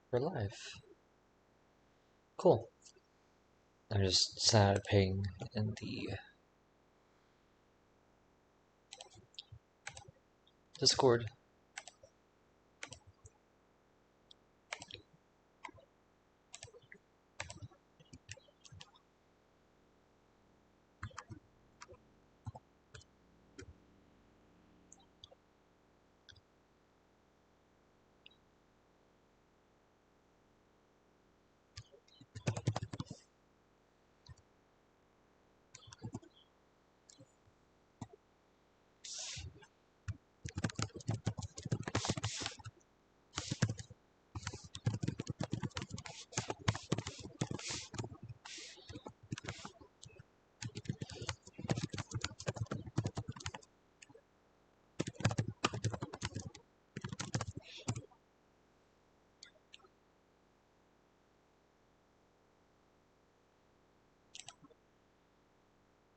We're live. Cool. I'm just sad ping in the Discord.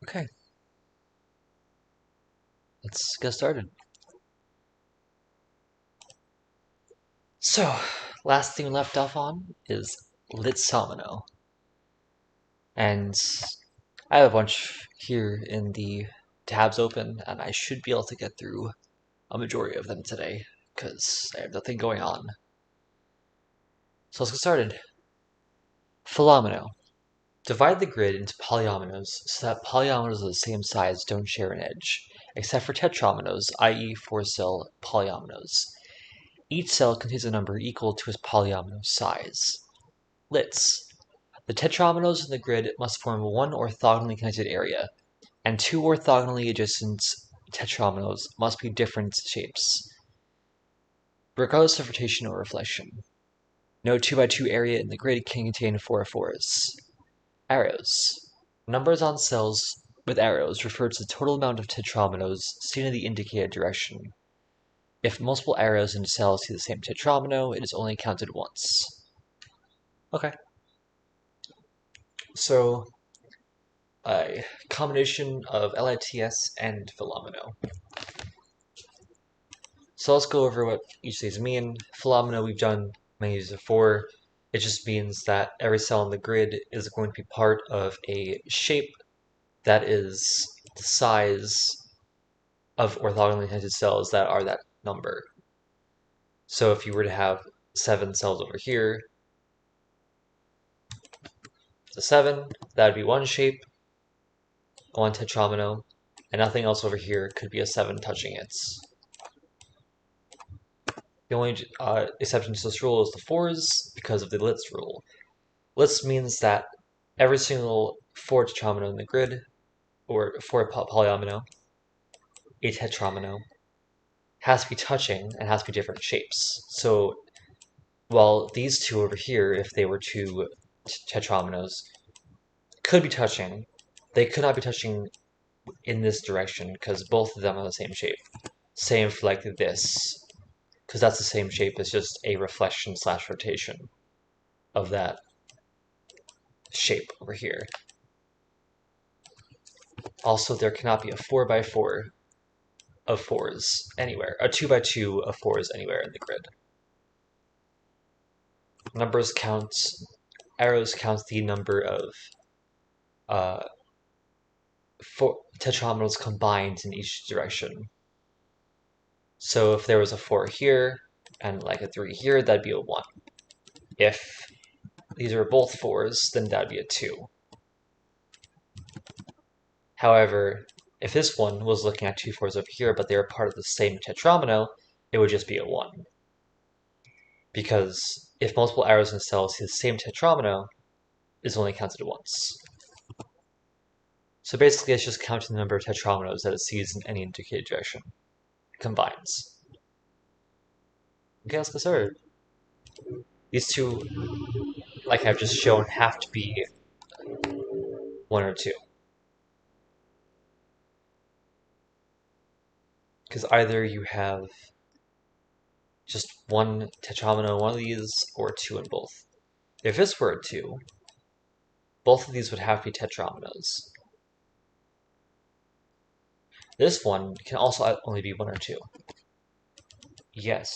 Okay, let's get started. So, last thing we left off on is Litsomino. And I have a bunch here in the tabs open, and I should be able to get through a majority of them today, because I have nothing going on. So let's get started. Philomeno. Divide the grid into polyominoes so that polyominoes of the same size don't share an edge, except for tetraominoes, i.e. four-cell polyominoes. Each cell contains a number equal to its polyomino size. Lits. The tetraominoes in the grid must form one orthogonally connected area, and two orthogonally adjacent tetraominoes must be different shapes, regardless of rotation or reflection. No 2x2 area in the grid can contain four fours. Arrows. Numbers on cells with arrows refer to the total amount of tetraominoes seen in the indicated direction. If multiple arrows in a cell see the same tetraomino, it is only counted once. Okay. So, a combination of LITS and Philomeno. So let's go over what each of these mean. Philomeno we've done many of these before. It just means that every cell in the grid is going to be part of a shape that is the size of orthogonally connected cells that are that number. So if you were to have 7 cells over here, the 7, that would be one shape, one tetraomino, and nothing else over here could be a 7 touching it. The only exception to this rule is the 4s because of the Lits rule. Lits means that every single 4 tetraomino in the grid, or 4 polyomino, a tetraomino, has to be touching and has to be different shapes. So while these two over here, if they were two tetraominoes, could be touching, they could not be touching in this direction because both of them are the same shape. Same for like this, because that's the same shape as just a reflection slash rotation of that shape over here. Also, there cannot be a 4x4 of 4s anywhere, a 2x2 of 4s anywhere in the grid. Numbers count, arrows count the number of tetraominoes combined in each direction. So if there was a 4 here and like a 3 here, that'd be a 1. If these are both 4s, then that'd be a 2. However, if this one was looking at 2 4s over here, but they were part of the same tetraomino, it would just be a 1. Because if multiple arrows in a cell see the same tetraomino, it's only counted once. So basically, it's just counting the number of tetraominoes that it sees in any indicated direction. It combines. Okay, let's get started. These two, like I've just shown, have to be 1 or 2. Because either you have just one tetraomino in one of these, or 2 in both. If this were a 2, both of these would have to be tetraominoes. This one can also only be 1 or 2. Yes.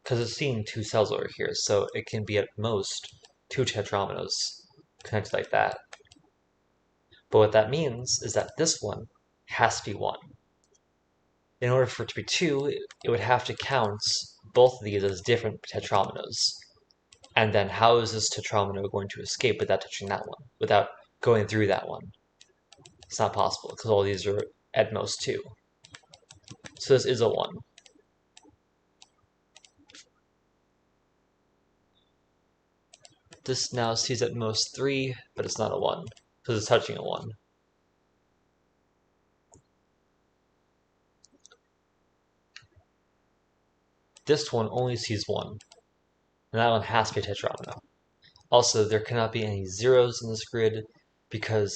because it's seeing two cells over here, so it can be at most two tetrominoes connected like that. But what that means is that this one has to be 1. In order for it to be 2, it would have to count both of these as different tetrominoes. And then how is this tetromino going to escape without touching that one, without going through that one? It's not possible, because all these are at most 2. So this is a 1. This now sees at most 3, but it's not a 1, because it's touching a 1. This one only sees 1, and that one has to be a tetromino. Also, there cannot be any zeros in this grid, because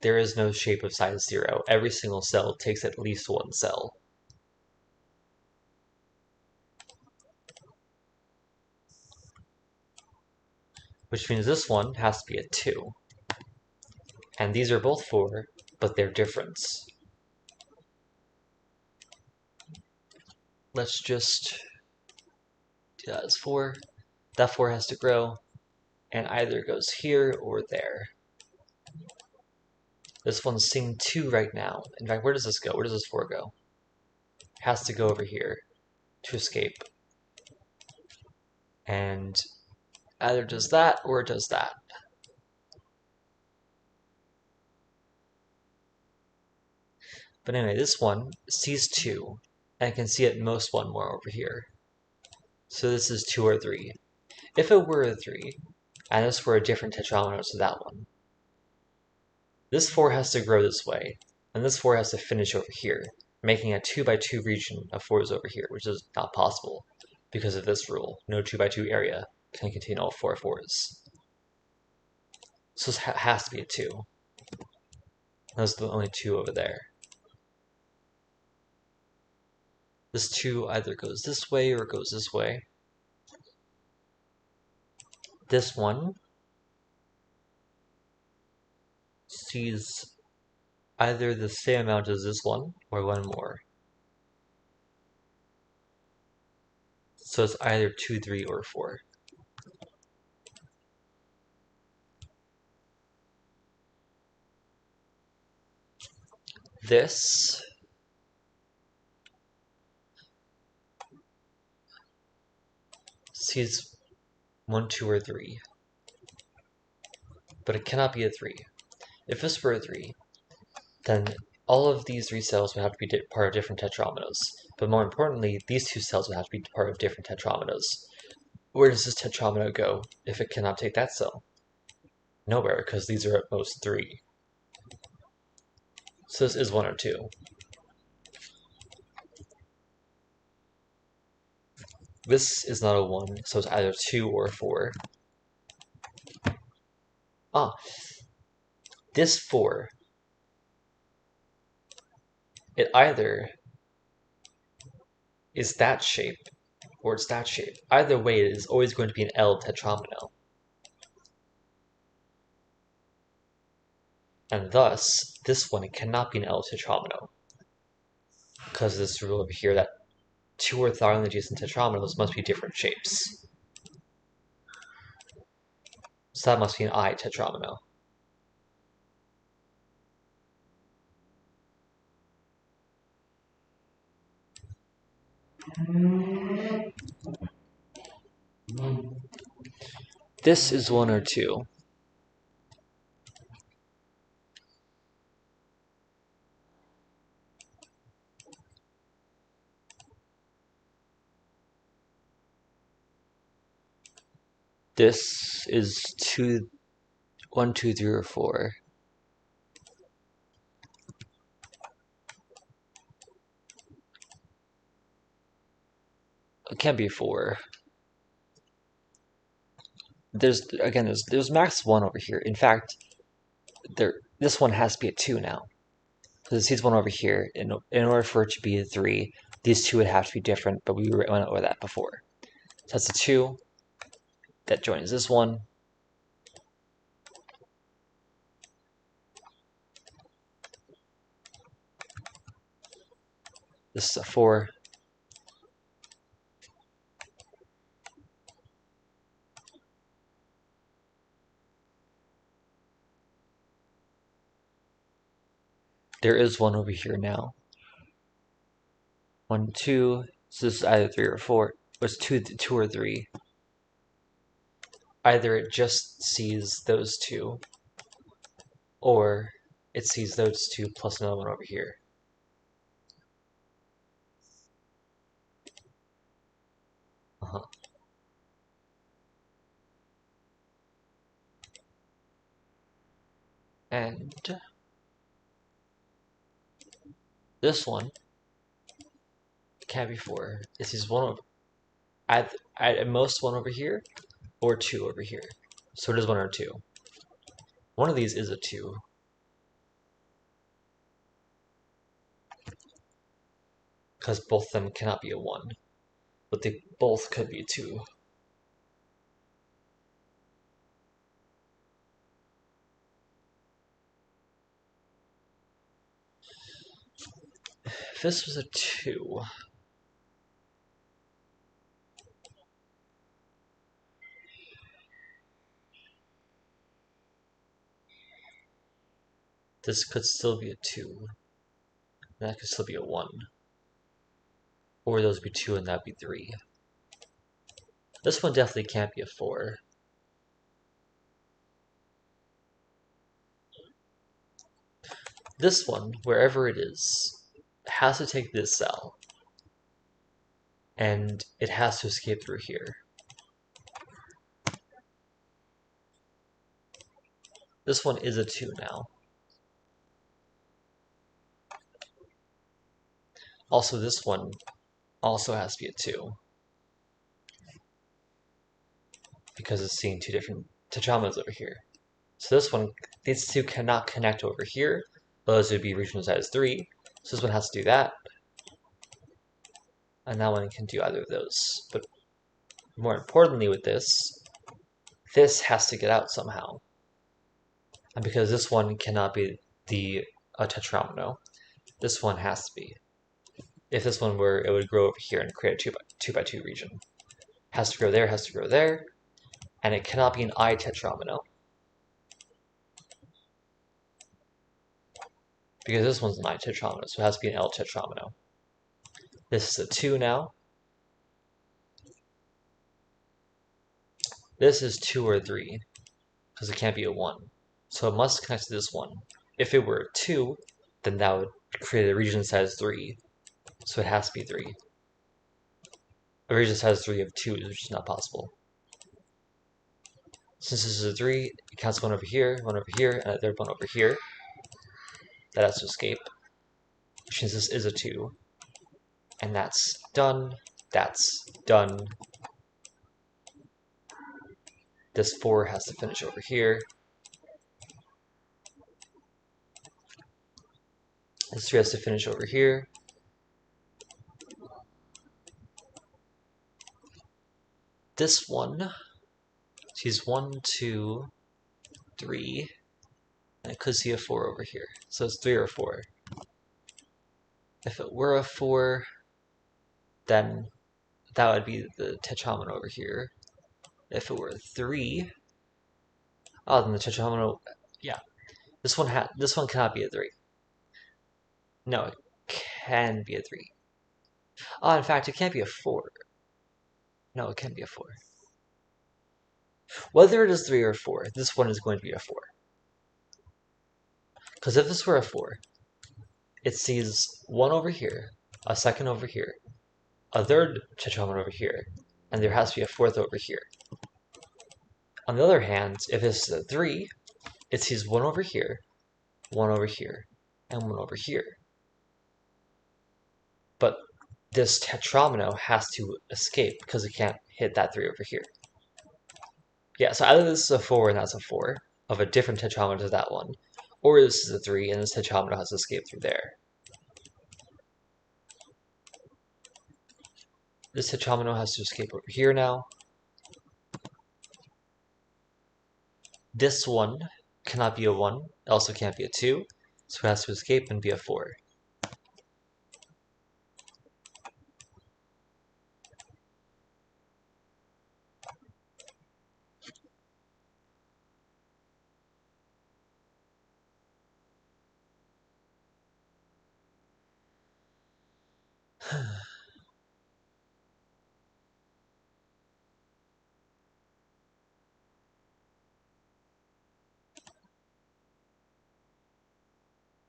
there is no shape of size 0. Every single cell takes at least 1 cell. Which means this one has to be a 2. And these are both 4, but they're different. Let's just do that as 4. That 4 has to grow, and either goes here or there. This one's seeing 2 right now. In fact, where does this go? Where does this 4 go? It has to go over here to escape. And either does that or it does that. But anyway, this one sees 2, and can see at most 1 more over here. So this is 2 or 3. If it were a 3, and this were a different tetromino to that one, this 4 has to grow this way, and this 4 has to finish over here, making a 2 by 2 region of 4s over here, which is not possible because of this rule. No 2 by 2 area can contain all 4 4s. So this has to be a 2. Those are the only 2 over there. This 2 either goes this way or goes this way. This one sees either the same amount as this one or 1 more. So it's either 2, 3, or 4. This sees 1, 2, or 3. But it cannot be a 3. If this were a 3, then all of these 3 cells would have to be part of different tetrominoes. But more importantly, these 2 cells would have to be part of different tetrominoes. Where does this tetromino go if it cannot take that cell? Nowhere, because these are at most 3. So this is 1 or 2. This is not a 1, so it's either 2 or 4. This 4, it either is that shape or it's that shape. Either way, it is always going to be an L tetromino. And thus, this one cannot be an L tetromino. Because of this rule over here that 2 orthogonally adjacent tetrominoes must be different shapes. So that must be an I tetromino. This is 1 or 2. This is 2, 1, 2, 3, or 4. It can't be 4. There's max 1 over here. In fact, this one has to be a 2 now. Because it sees 1 over here. In order for it to be a 3, these 2 would have to be different, but we went over that before. So that's a 2 that joins this one. This is a 4. there is one over here now. 1, 2, so this is either 3 or 4. It's 2 or 3. Either it just sees those two, or it sees those two plus another one over here. And this one can't be 4. It sees one over, at most one over here, or 2 over here. So it is 1 or 2. One of these is a 2. Because both of them cannot be a 1. But they both could be a 2. If this was a 2, this could still be a 2. And that could still be a 1. Or those would be 2 and that would be 3. This one definitely can't be a 4. This one, wherever it is, has to take this cell. And it has to escape through here. This one is a 2 now. Also, this one also has to be a 2. Because it's seeing two different tetrameters over here. So this one, these two cannot connect over here. Those would be regional size 3. So this one has to do that. And that one can do either of those. But more importantly with this has to get out somehow. And because this one cannot be the tetromino, this one has to be. If this one were, it would grow over here and create a 2 by 2 region. Has to grow there, has to grow there. And it cannot be an I tetromino. Because this one's an I tetromino, so it has to be an L tetromino. This is a 2 now. This is 2 or 3, because it can't be a 1. So it must connect to this one. If it were a 2, then that would create a region size 3. So it has to be 3. A region size 3 of 2 is just not possible. Since this is a 3, it counts one over here, and a third one over here. That has to escape. Which means this is a 2. And that's done. That's done. This 4 has to finish over here. This 3 has to finish over here. This one, sees 1, 2, 3, and it could see a 4 over here. So it's 3 or 4. If it were a 4, then that would be the tetromino over here. If it were a 3, then the tetromino, yeah. This one cannot be a 3. No, it can be a 3. In fact, it can't be a 4. No, it can't be a 4. Whether it is 3 or 4, this one is going to be a 4. Because if this were a 4, it sees 1 over here, a second over here, a third tetromino over here, and there has to be a 4th over here. On the other hand, if this is a 3, it sees 1 over here, 1 over here, and 1 over here. But this tetromino has to escape because it can't hit that 3 over here. Yeah, so either this is a 4 and that's a 4 of a different tetromino to that one, or this is a 3 and this tetromino has to escape through there. This tetromino has to escape over here now. This one cannot be a 1, it also can't be a 2, so it has to escape and be a 4.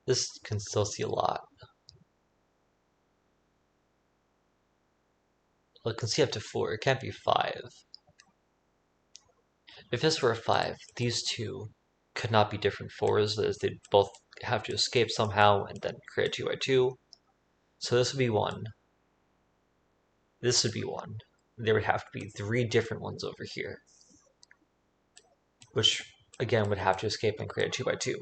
This can still see a lot. Well, it can see up to 4. It can't be 5. If this were a 5, these two could not be different 4s, as they'd both have to escape somehow and then create a 2 by 2. So this would be 1. This would be 1. There would have to be 3 different ones over here, which again would have to escape and create a 2 by 2.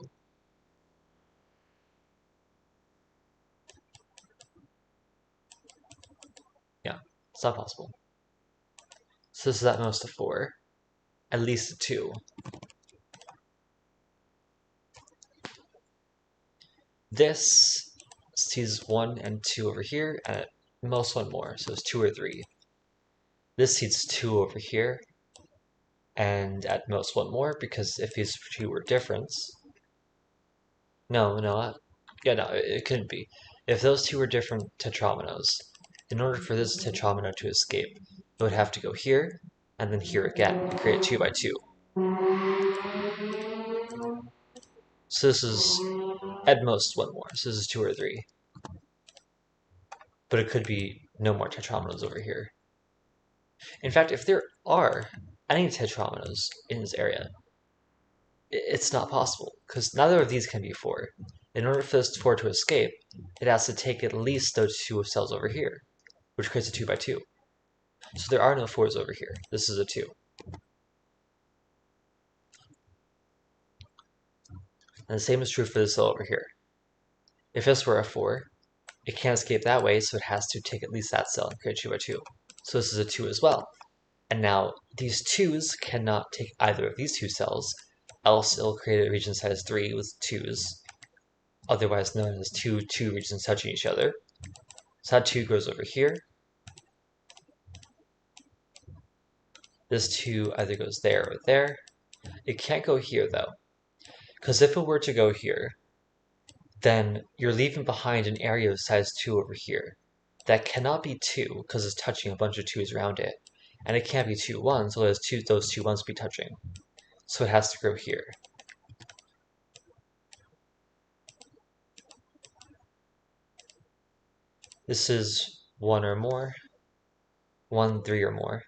Yeah, it's not possible. So this is at most a 4, at least a 2. This sees 1 and 2 over here, and at most 1 more, so it's 2 or 3. This sees 2 over here, and at most 1 more, because if these two were different, no, it couldn't be. If those two were different tetrominoes, in order for this tetromino to escape, it would have to go here, and then here again, and create 2 by 2. So this is at most 1 more, so this is 2 or 3. But it could be no more tetrominoes over here. In fact, if there are any tetrominoes in this area, it's not possible, because neither of these can be 4. In order for this 4 to escape, it has to take at least those 2 cells over here, which creates a 2 by 2. So there are no 4s over here. This is a 2. And the same is true for this cell over here. If this were a 4, it can't escape that way, so it has to take at least that cell and create a 2 by 2. So this is a 2 as well. And now these 2s cannot take either of these 2 cells, else it'll create a region size 3 with 2s, otherwise known as two regions touching each other. So that 2 goes over here. This 2 either goes there or there. It can't go here though, because if it were to go here, then you're leaving behind an area of size 2 over here. That cannot be 2, because it's touching a bunch of 2s around it. And it can't be 2 1s, so those 2 1s be touching. So it has to go here. This is 1 or more, 1, 3 or more.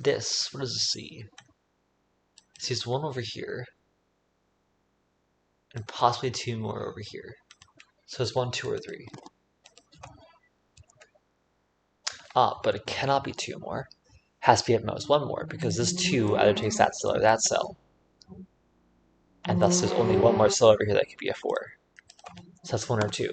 This, what does it see? It sees 1 over here, and possibly 2 more over here. So it's 1, 2, or 3. But it cannot be 2 more. It has to be at most 1 more, because this 2 either takes that cell or that cell. And thus there's only 1 more cell over here that could be a 4. So that's 1 or 2.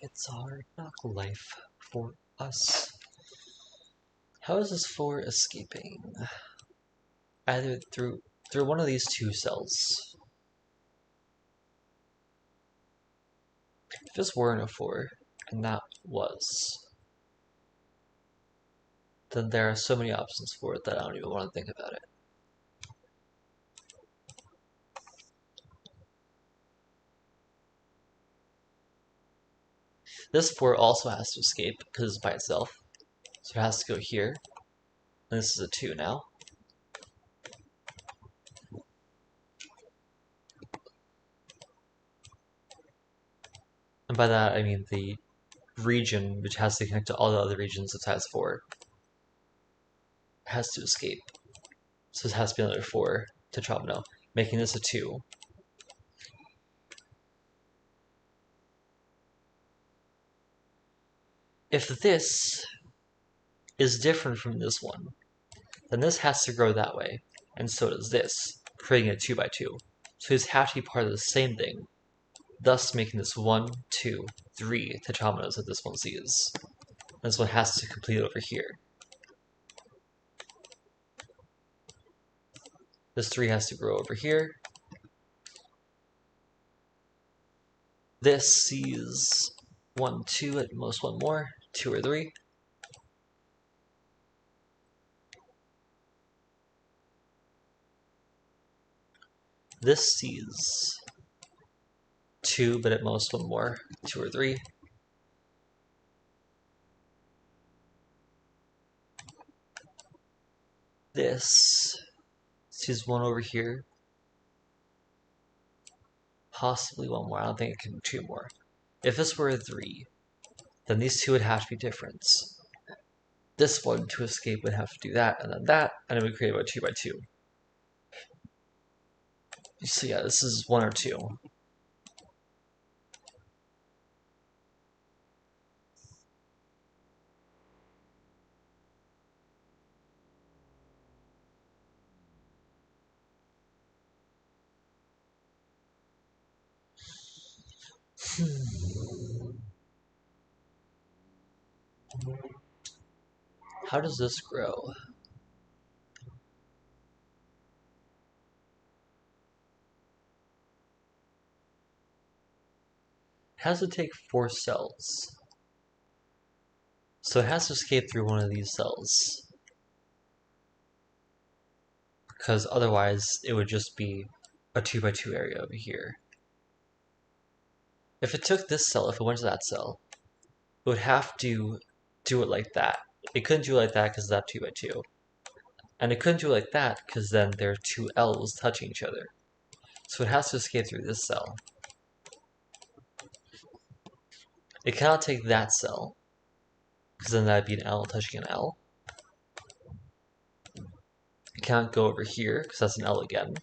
It's hard knock life for us. How is this 4 escaping? Either through one of these 2 cells. If this weren't a 4, and that was, then there are so many options for it that I don't even want to think about it. This 4 also has to escape, because it's by itself. So it has to go here. And this is a 2 now. And by that, I mean the region which has to connect to all the other regions of size 4 has to escape. So this has to be another 4 tetromino, making this a 2. If this is different from this one, then this has to grow that way, and so does this, creating a 2 by 2. So these have to be part of the same thing, thus making this 1, 2, 3 tetrominoes that this one sees. This one has to complete over here. This 3 has to grow over here. This sees 1, 2, at most 1 more, 2 or 3. This sees 2, but at most one more, 2 or 3. This sees 1 over here, possibly 1 more. I don't think it can do 2 more. If this were a 3, then these 2 would have to be different. This one, to escape, would have to do that, and then it would create about 2 by 2. So yeah, this is 1 or 2. How does this grow? It has to take 4 cells. So it has to escape through one of these cells. Because otherwise it would just be a 2 by 2 area over here. If it took this cell, if it went to that cell, it would have to do it like that. It couldn't do it like that because that's 2 by 2. And it couldn't do it like that because then there are 2 L's touching each other. So it has to escape through this cell. It cannot take that cell, because then that'd be an L touching an L. It cannot go over here, because that's an L again.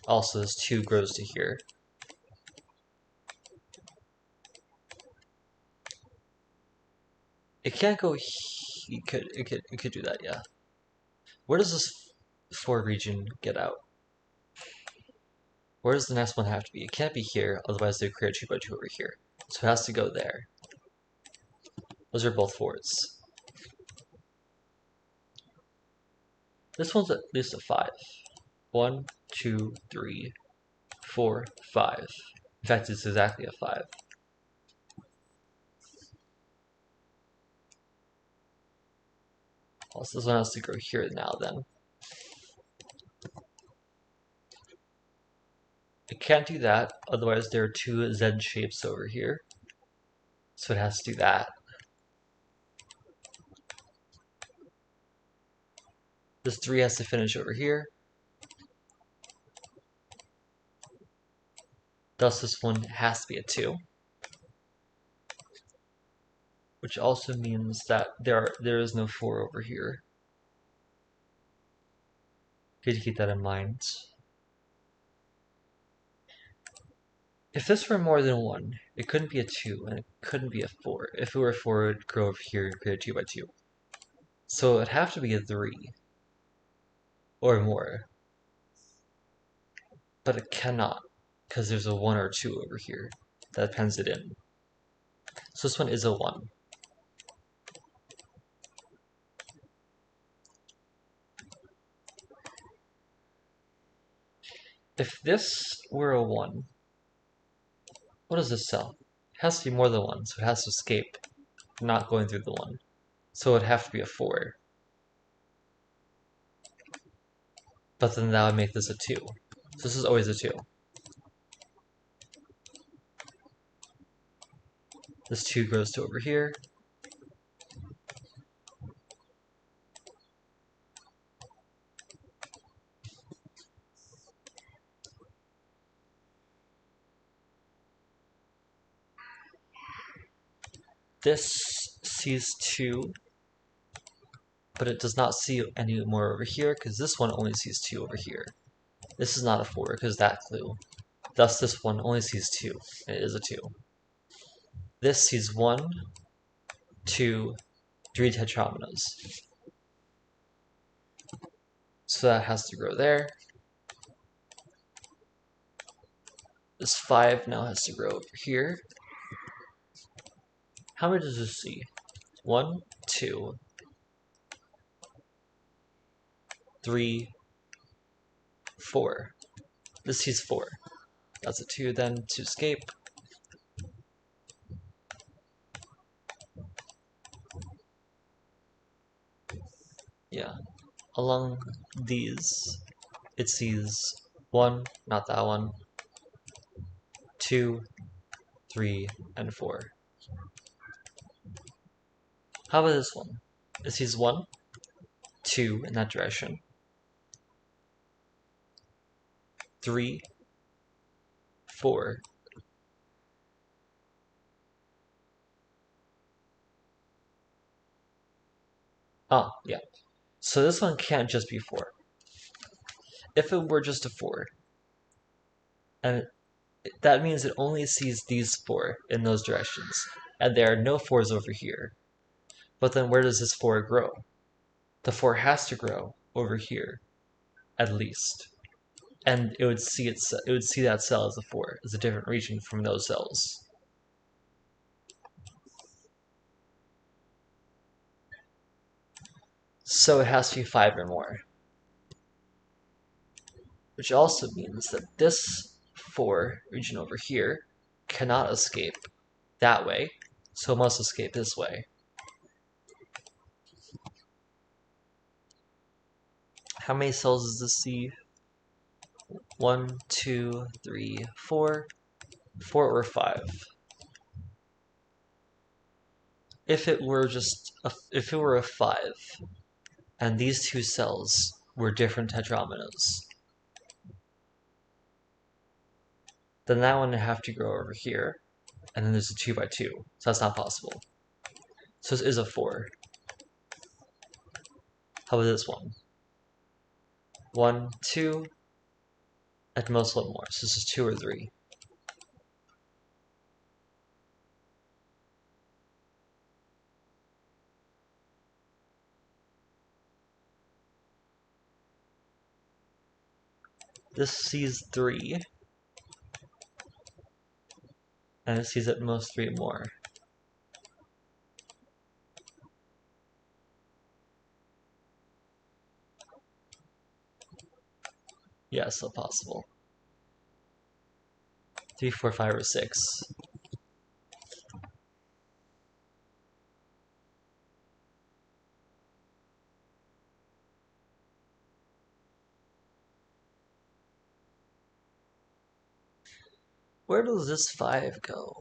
Also, this 2 grows to here. It can't go it could do that, yeah. Where does this 4 region get out? Where does the next one have to be? It can't be here, otherwise they would create a 2 by 2 over here. So it has to go there. Those are both 4s. This one's at least a 5. 1, 2, 3, 4, 5. In fact, it's exactly a 5. Also, this one has to go here now then. It can't do that, otherwise there are 2 Z shapes over here. So it has to do that. This 3 has to finish over here. Thus this one has to be a 2. Which also means that there is no 4 over here. Good to keep that in mind. If this were more than 1, it couldn't be a 2, and it couldn't be a 4. If it were a 4, it would grow over here and create a 2 by 2. So it'd have to be a 3. Or more. But it cannot, because there's a 1 or 2 over here that pens it in. So this one is a 1. If this were a 1, what is this cell? It has to be more than 1, so it has to escape, not going through the 1. So it'd have to be a 4. But then that would make this a 2. So this is always a 2. This 2 grows to over here. This sees 2, but it does not see any more over here, because this one only sees 2 over here. This is not a 4, because that clue. Thus this one only sees 2. It is a 2. This sees 1, 2, 3 tetrominoes. So that has to grow there. This 5 now has to grow over here. How many does this see? 1, 2, 3, 4. This sees 4. That's a 2 then to escape. Yeah. Along these, it sees 1, not that one, 2, 3, and 4. How about this one? It sees 1, 2 in that direction, 3, 4. Oh, yeah. So this one can't just be 4. If it were just a 4, and that means it only sees these 4 in those directions, and there are no 4s over here. But then where does this 4 grow? The 4 has to grow over here, at least. And it would see that cell as a 4, as a different region from those cells. So it has to be 5 or more. Which also means that this 4 region over here cannot escape that way, so it must escape this way. How many cells does this see? 1, 2, 3, 4. 4 or 5. If it were a 5, and these two cells were different tetrominoes, then that one would have to grow over here, and then there's a 2 by 2, so that's not possible. So this is a 4. How about this one? 1, 2, at most a little more, so this is 2 or 3. This sees 3, and it sees at most 3 more. Yeah, still possible. 3, 4, 5, or 6. Where does this 5 go?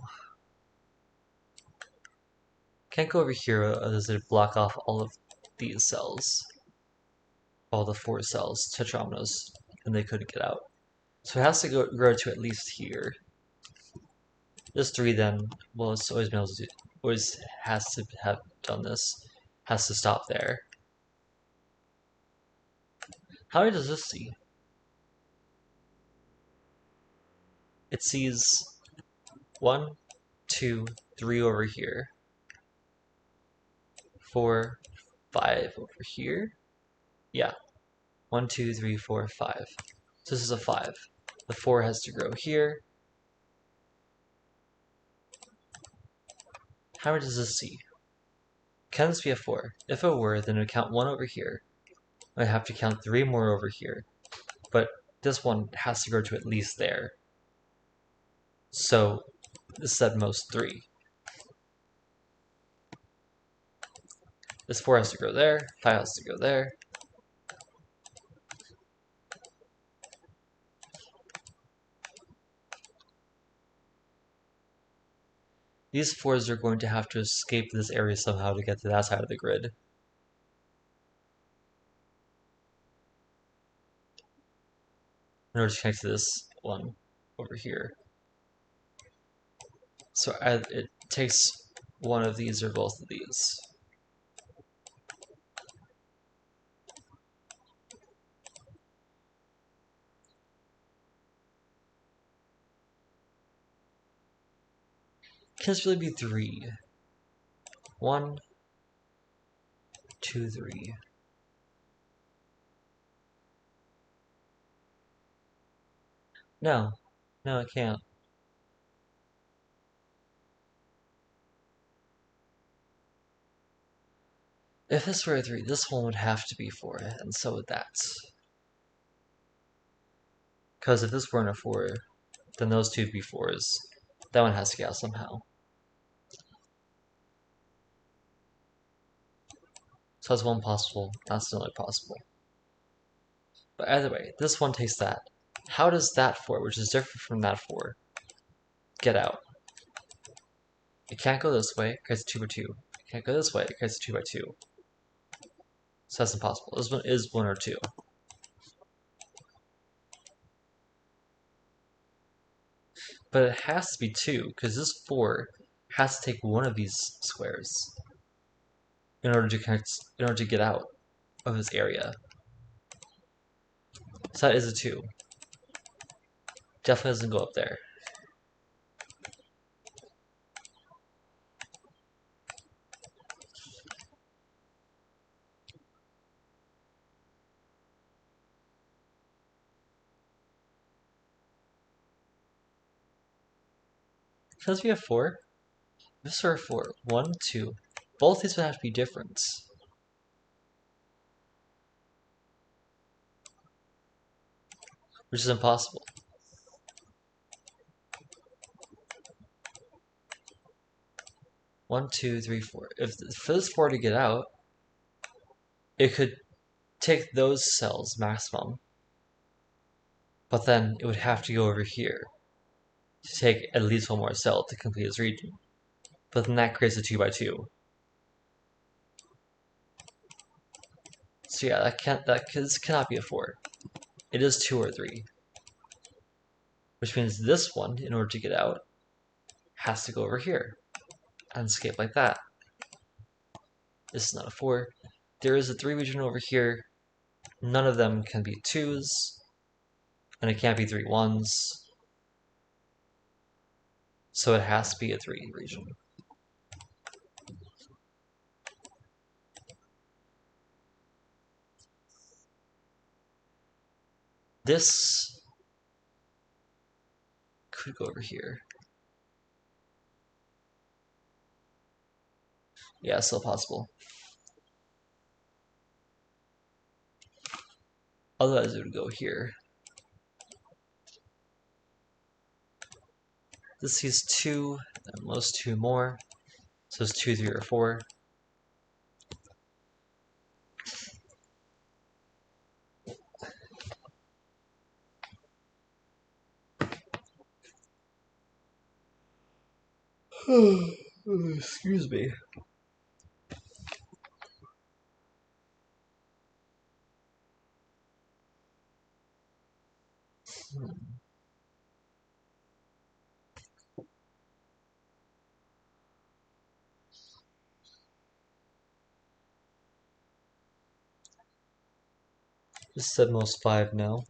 Can't go over here, does it block off all of these cells? All the 4 cells, tetrominoes, and they couldn't get out. So it has to grow to at least here. This 3 then, well, it's always been able to always has to have done this. Has to stop there. How many does this see? It sees 1, 2, 3 over here. 4, 5 over here. Yeah. 1, 2, 3, 4, 5. So this is a 5. The 4 has to grow here. How many does this see? Can this be a 4? If it were, then it would count 1 over here. I'd have to count 3 more over here. But this one has to grow to at least there. So this is at most 3. This 4 has to go there, 5 has to go there. These 4s are going to have to escape this area somehow to get to that side of the grid. In order to connect to this one over here. So it takes one of these or both of these. Can this really be 3? 1, 2, 3. No, it can't. If this were a 3, this one would have to be 4, and so would that. Because if this weren't a 4, then those two would be 4s. That one has to get out somehow. So that's one possible, that's the only possible. But either way, this one takes that. how does that 4, which is different from that 4, get out? It can't go this way, it creates a 2 by 2. It can't go this way, it creates a 2 by 2. So that's impossible. This one is 1 or 2. But it has to be 2, because this 4 has to take one of these squares in order to get out of this area. So that is a 2. Definitely doesn't go up there. Because we have 4. This are 4. 1, 2. Both these would have to be different. Which is impossible. One, two, three, 4. If for this 4 to get out, it could take those cells maximum, but then it would have to go over here to take at least one more cell to complete its region. But then that creates a 2 by 2. So yeah, this cannot be a 4. It is 2 or 3. Which means this one, in order to get out, has to go over here and escape like that. This is not a 4. There is a 3 region over here. None of them can be 2s, and it can't be 3 1s. So it has to be a 3 region. This could go over here. Yeah, it's still possible. Otherwise, it would go here. This sees 2, and most 2 more. So it's 2, 3, or 4. Excuse me. This said most 5 now.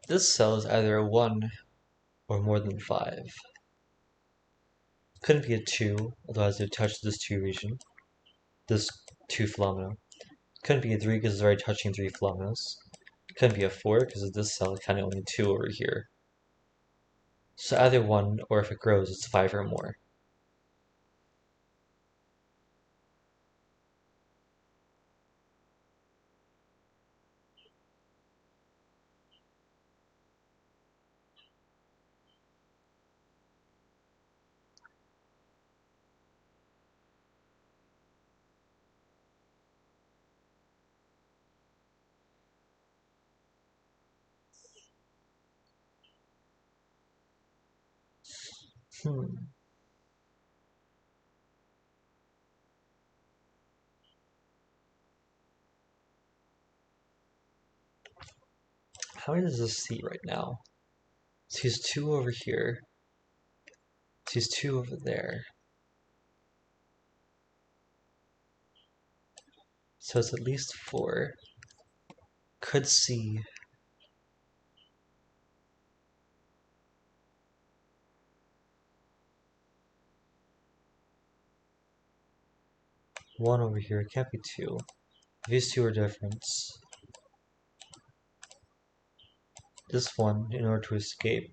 This cell is either a 1 or more than 5. Couldn't be a 2, otherwise it would touch this 2 region. This 2 phenomena. Couldn't be a 3 because it's already touching 3 phenomena. Couldn't be a 4 because this cell is kind of only 2 over here. So either 1, or if it grows, it's 5 or more. How many does this see right now? It sees 2 over here. It sees 2 over there. So it's at least 4. Could see one over here. It can't be 2. If these two are different, this one, in order to escape,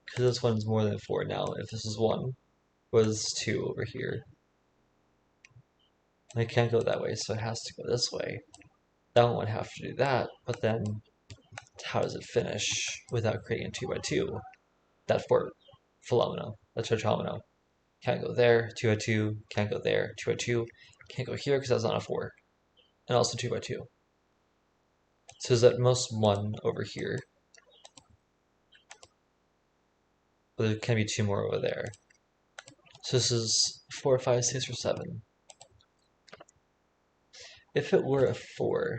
because this one's more than 4 now, if this is 1, was 2 over here. And it can't go that way, so it has to go this way. That one would have to do that, but then how does it finish without creating a 2 by 2? That 4 phenomena, that tetromino. Can't go there, 2 by 2, can't go there, 2 by 2, can't go here because that's not a 4. And also 2 by 2. So there's at most 1 over here. But there can be 2 more over there. So this is 4, 5, 6, or 7. If it were a 4,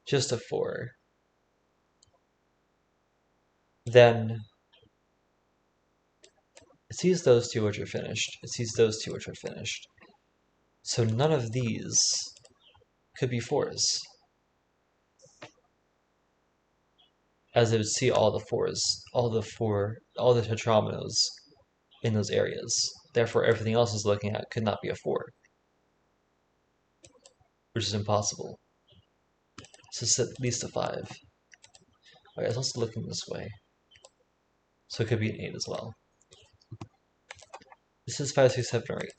just a 4, then it sees those two which are finished. It sees those two which are finished. So none of these could be 4s, as it would see all the 4s, all the tetrominos in those areas. Therefore, everything else is looking at could not be a 4, which is impossible. So it's at least a 5. Okay, it's also looking this way. So it could be an 8 as well. This is 5, 6, 7, or 8.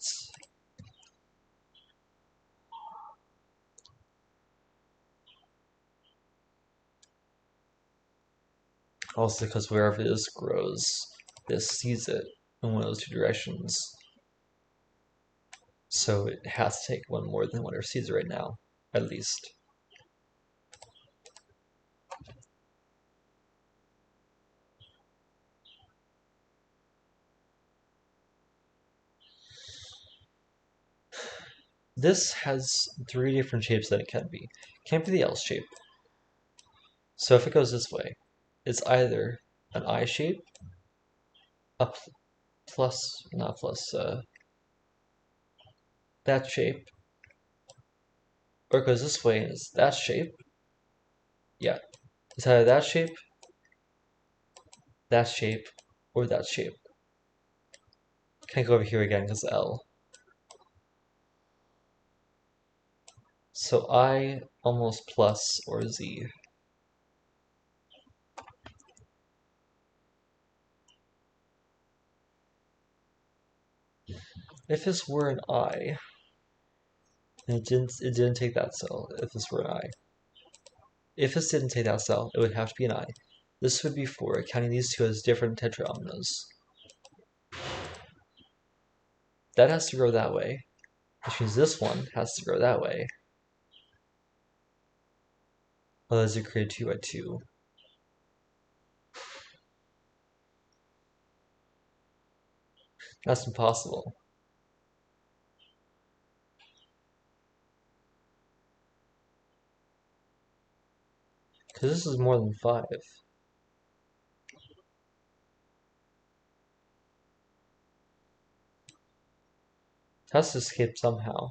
Also because wherever this grows, this sees it in one of those two directions. So it has to take one more than whatever sees it right now, at least. This has 3 different shapes that it can be. It can't be the L shape. So if it goes this way, it's either an I shape, a plus, not plus, that shape, or it goes this way and it's that shape. Yeah, it's either that shape, or that shape. Can't go over here again because L. So I almost plus or Z. If this were an I, and it didn't take that cell, if this were an I. If this didn't take that cell, it would have to be an I. This would be 4, counting these two as different tetraominoes. That has to grow that way, which means this one has to grow that way. Otherwise you create 2 by 2. That's impossible. Because this is more than 5. It has to escape somehow.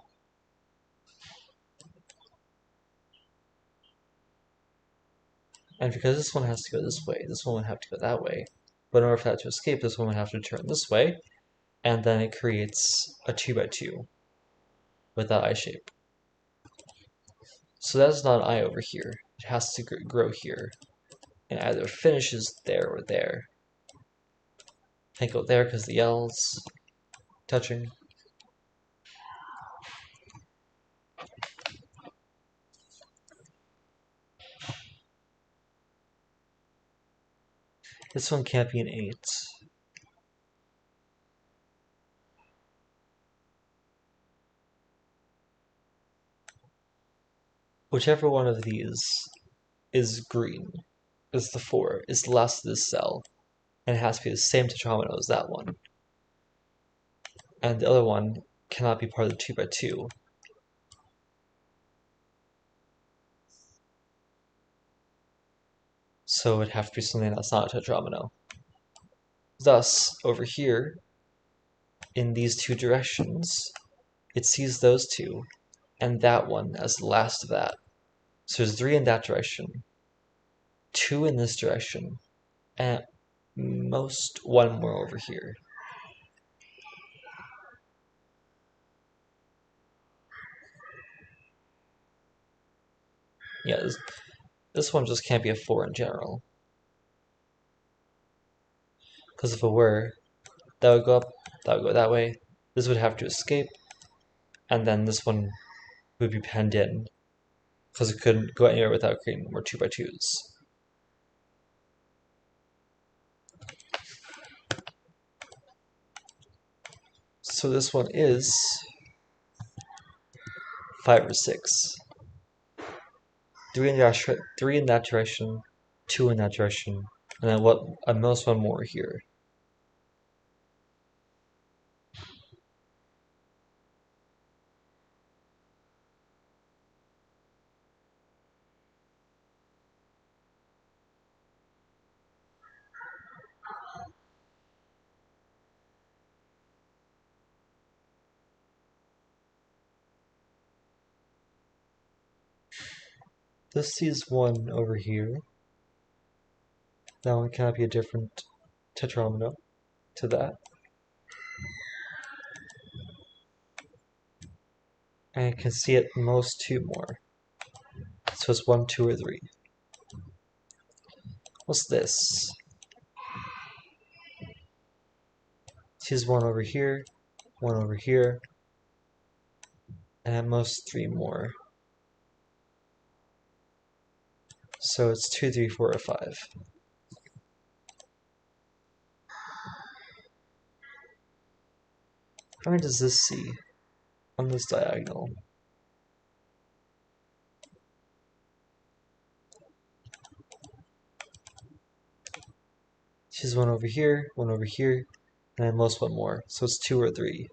And because this one has to go this way, this one would have to go that way. But in order for that to escape, this one would have to turn this way, and then it creates a 2 by 2 with that I shape. So that's not an I over here. It has to grow here, and either finishes there or there. Can't go there because the L's touching. This one can't be an 8. Whichever one of these is green, is the 4, is the last of this cell, and it has to be the same tetromino as that one. And the other one cannot be part of the 2 by 2. So it would have to be something that's not a tetromino. Thus, over here, in these two directions, it sees those two, and that one as the last of that. So there's 3 in that direction, 2 in this direction, and at most 1 more over here. Yeah, this one just can't be a 4 in general. Because if it were, that would go up, that would go that way. This would have to escape, and then this one would be penned in, because it couldn't go anywhere without creating more 2x2s. So this one is 5 or 6. 3 in that direction, 2 in that direction, and then what? At most 1 more here. This sees 1 over here. That one cannot be a different tetromino to that. And I can see at most 2 more. So it's 1, 2, or 3. What's this? Sees 1 over here, 1 over here, and at most 3 more. So it's 2, 3, 4, or 5. How many does this see on this diagonal? Sees 1 over here, 1 over here, and at most 1 more. So it's 2 or 3.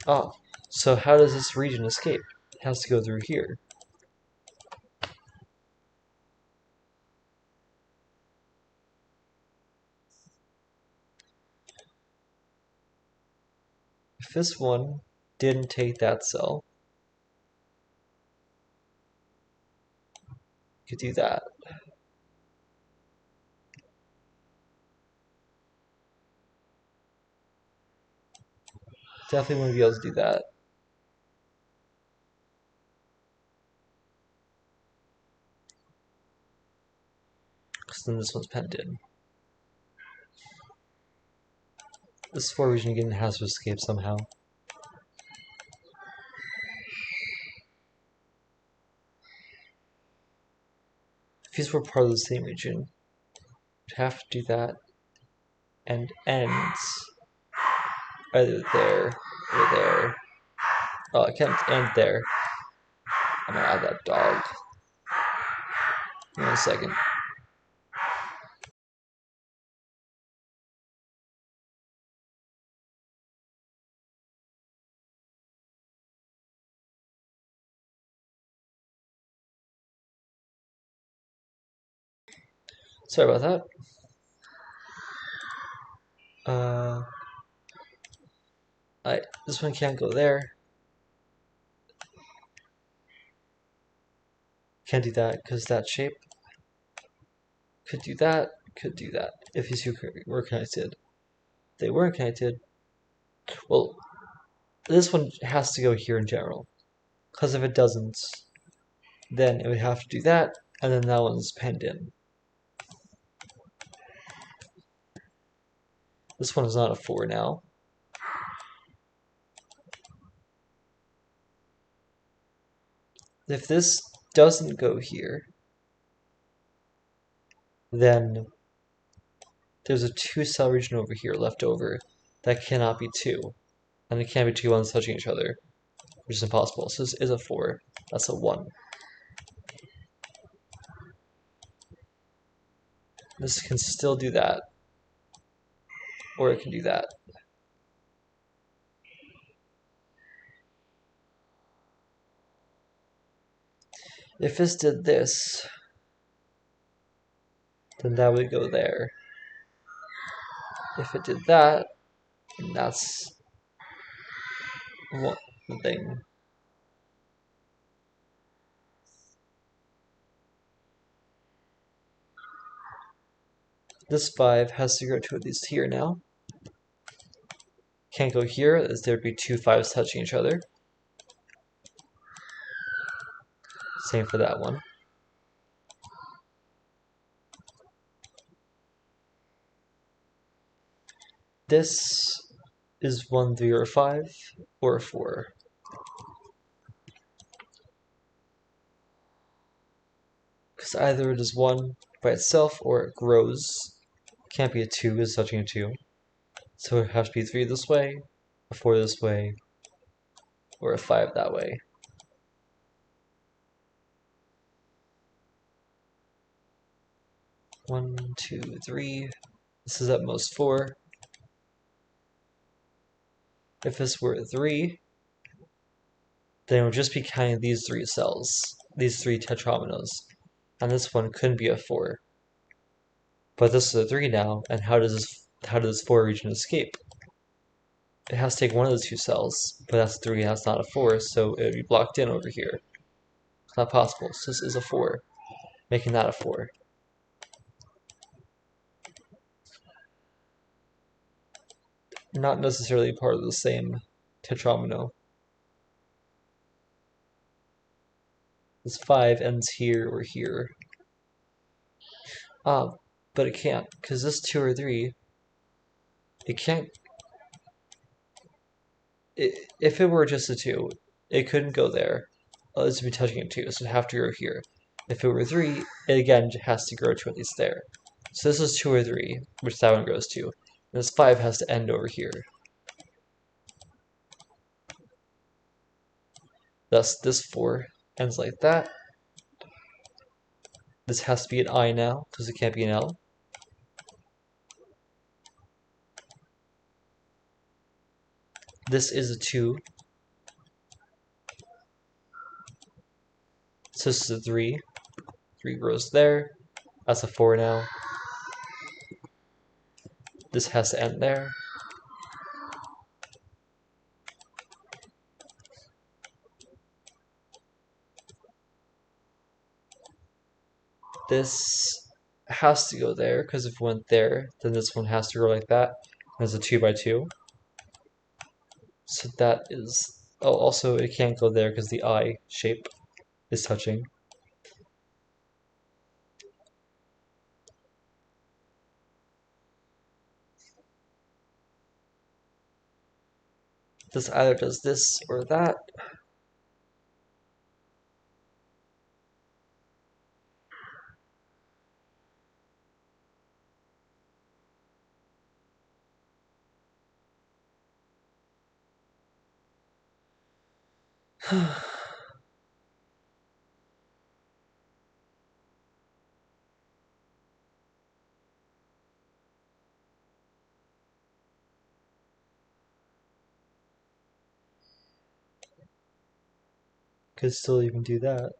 Oh, so how does this region escape? It has to go through here. If this one didn't take that cell, you could do that. Definitely wouldn't be able to do that. Because then this one's penned in. This 4 region again has to escape somehow. If these were part of the same region, you'd have to do that and ends either there or there. Oh, I can't end there. I'm gonna add that dog. Give me a second. Sorry about that. This one can't go there. Can't do that because that shape. Could do that, could do that. If these two were connected. They weren't connected. Well, this one has to go here in general. Because if it doesn't, then it would have to do that, and then that one's penned in. This one is not a 4 now. If this doesn't go here, then there's a 2 cell region over here left over that cannot be 2. And it can't be 2 ones touching each other, which is impossible. So this is a 4. That's a 1. This can still do that. Or it can do that. If this did this, then that would go there. If it did that, then that's one thing. This 5 has to go to at least here now. Can't go here, as there'd be two 5s touching each other. Same for that one. This is 1, 3, or 5, or 4. Because either it is 1 by itself or it grows. Can't be a 2 is touching a 2. So it has to be 3 this way, a 4 this way, or a 5 that way. One, 2, 3. This is at most 4. If this were 3, then it would just be counting these 3 cells, these 3 tetrominoes. And this one couldn't be a 4. But this is a 3 now, and how does this 4 region escape? It has to take one of those 2 cells, but that's a 3, that's not a 4, so it would be blocked in over here. It's not possible, so this is a 4, making that a 4. Not necessarily part of the same tetromino. This 5 ends here or here. But it can't, because this 2 or 3, it can't. If it were just a 2, it couldn't go there. This would be touching a 2, so it'd have to go here. If it were 3, it again has to grow to at least there. So this is 2 or 3, which that one goes to. And this 5 has to end over here. Thus, this 4 ends like that. This has to be an I now, because it can't be an L. This is a 2. So this is a 3. 3 grows there. That's a 4 now. This has to end there. This has to go there, because if it went there, then this one has to go like that. There's a 2 by 2. So that is... Oh, also it can't go there because the I shape is touching. This either does this or that. Could still even do that.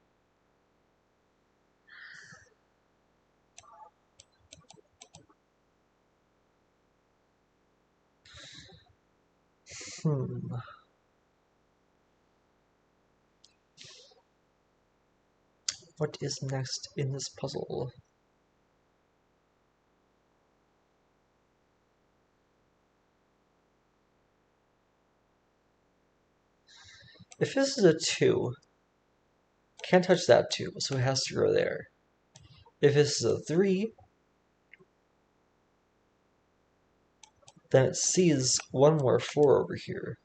What is next in this puzzle? If this is a 2, can't touch that 2, so it has to go there. If this is a 3, then it sees one more 4 over here.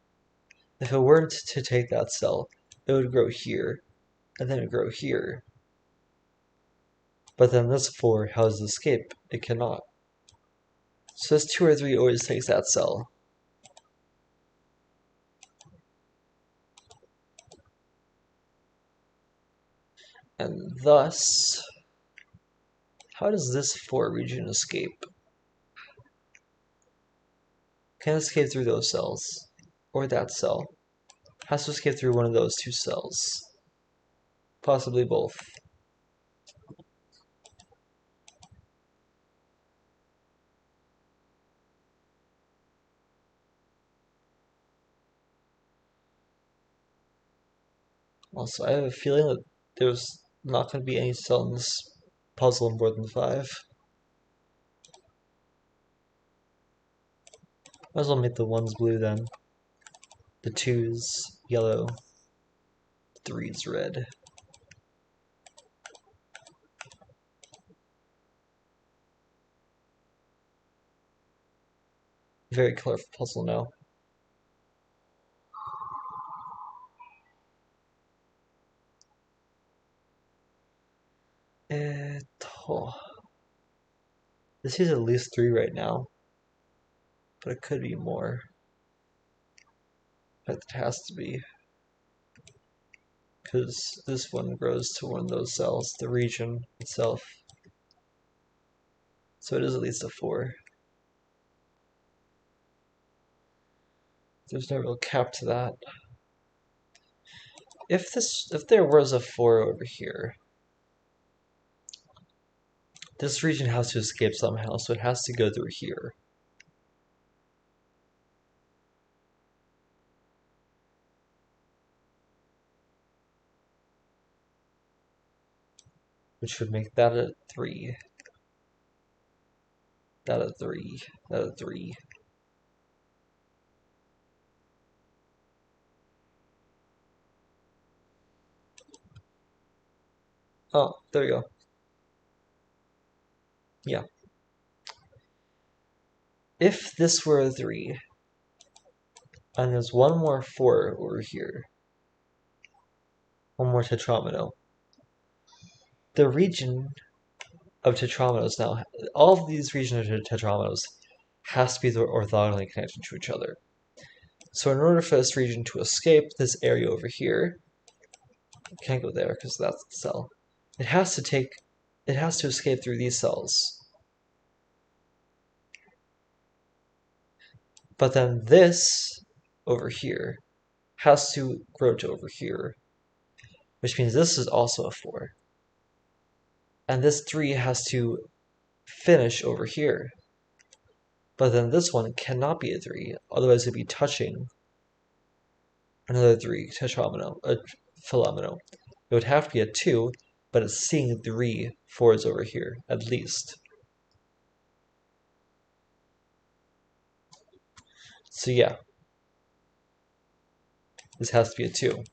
If it weren't to take that cell, it would grow here, and then it would grow here. But then this 4, how does it escape? It cannot. So this 2 or 3 always takes that cell. And thus, how does this 4 region escape? Can it escape through those cells? Or that cell? Has to escape through one of those 2 cells. Possibly both. Also, I have a feeling that there's not going to be any cell in this puzzle more than 5. Might as well make the 1s blue then. The 2s yellow. The 3s red. Very colorful puzzle now. Oh. This is at least 3 right now, but it could be more. But it has to be, because this one grows to one of those cells, the region itself. So it is at least a 4. There's no real cap to that. If there was a 4 over here, this region has to escape somehow, so it has to go through here. Which would make that a 3. That a 3. That a 3. Oh, there we go. Yeah. If this were a 3, and there's one more 4 over here, one more tetromino, the region of tetrominos now, all of these regions of tetrominos has to be orthogonally connected to each other. So in order for this region to escape this area over here, can't go there because that's the cell. It has to escape through these cells. But then this over here has to grow to over here, which means this is also a 4. And this 3 has to finish over here. But then this one cannot be a 3, otherwise it'd be touching another 3 tetromino, a philomeno. It would have to be a 2, but it's seeing 3 4s over here, at least. So yeah, this has to be a 2.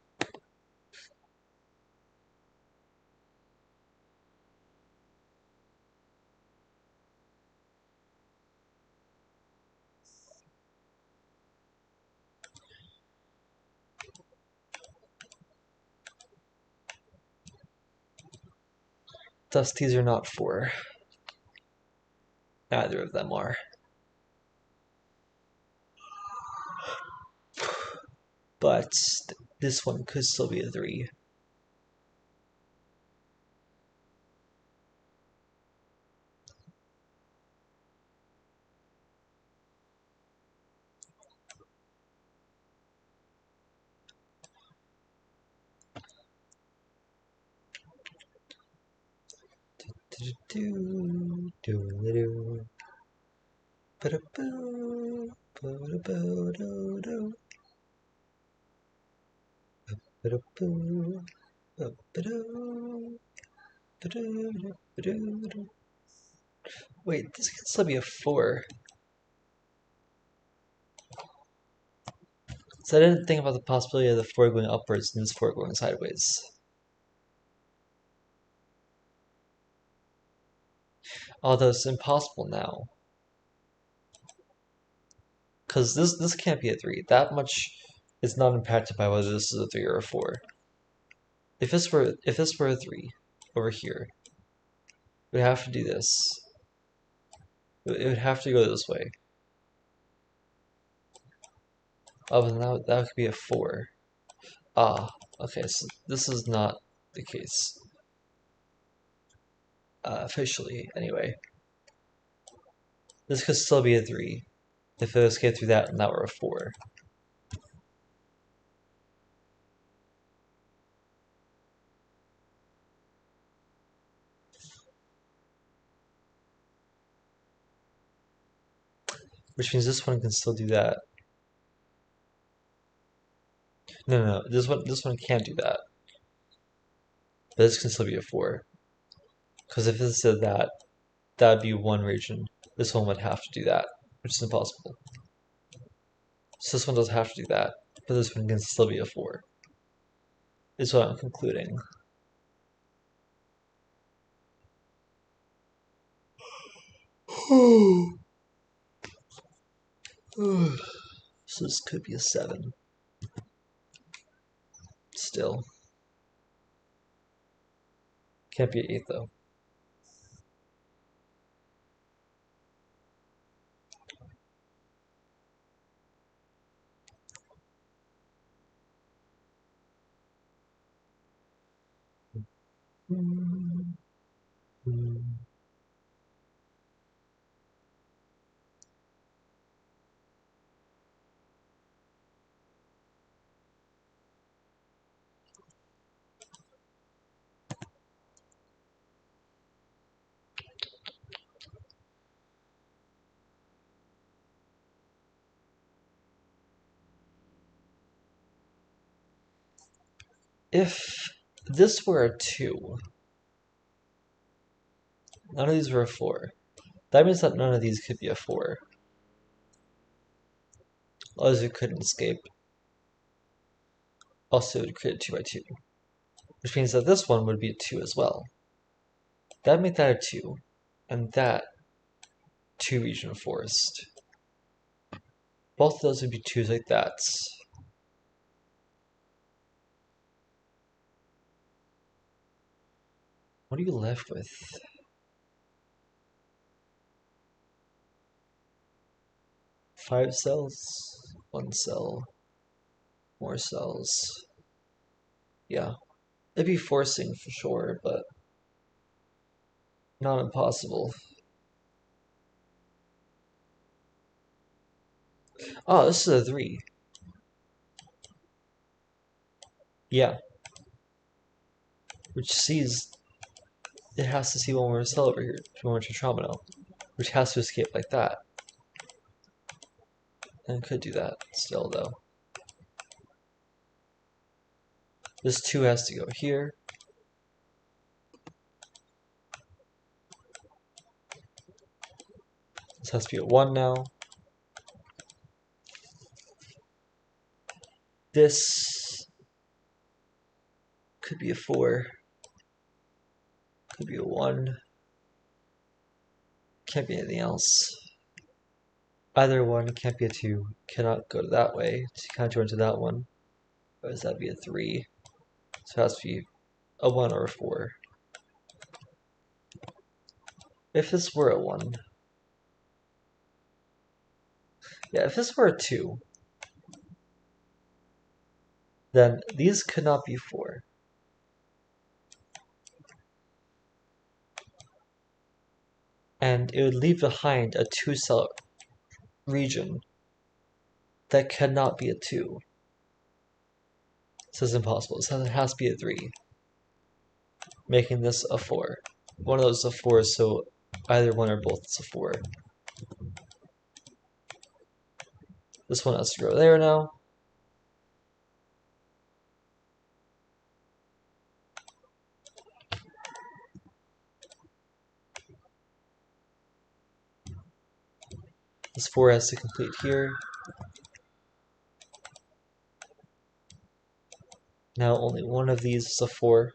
Thus, these are not 4. Neither of them are. But this one could still be a 3. Wait, this can still be a 4. So I didn't think about the possibility of the 4 going upwards and this 4 going sideways. Although it's impossible now. Because this can't be a 3. That much is not impacted by whether this is a 3 or a 4. If this were a 3 over here, we have to do this. It would have to go this way. Oh, and that could be a 4. Ah, okay, so this is not the case. Officially, anyway. This could still be a 3 if it escaped through that and that were a 4. Which means this one can still do that. No, this one can't do that. But this can still be a 4. Because if this said that, that would be one region. This one would have to do that, which is impossible. So this one doesn't have to do that, but this one can still be a 4. Is what I'm concluding. So this could be a 7. Still. Can't be an 8 though. If this were a 2, none of these were a 4. That means that none of these could be a 4. Otherwise we couldn't escape. Also, it would create a 2 by 2. Which means that this one would be a 2 as well. That would make that a 2. And that 2 region forest. Both of those would be 2s like that. What are you left with? 5 cells? 1 cell? More cells? Yeah. It'd be forcing for sure, but not impossible. Oh, this is a 3. Yeah. Which sees... It has to see one more cell over here, one more tetromino. Which has to escape like that. And it could do that still, though. This 2 has to go here. This has to be a 1 now. This could be a 4. Could be a 1. Can't be anything else. Either 1 can't be a 2. Cannot go that way. So you can't go into that one. Or does that be a 3? So it has to be a 1 or a 4. If this were a 1. Yeah, if this were a 2, then these could not be 4. And it would leave behind a 2-cell region that cannot be a 2. This is impossible. So it has to be a 3. Making this a 4. One of those is a 4, so either one or both is a 4. This one has to go there now. This 4 has to complete here. Now only one of these is a 4.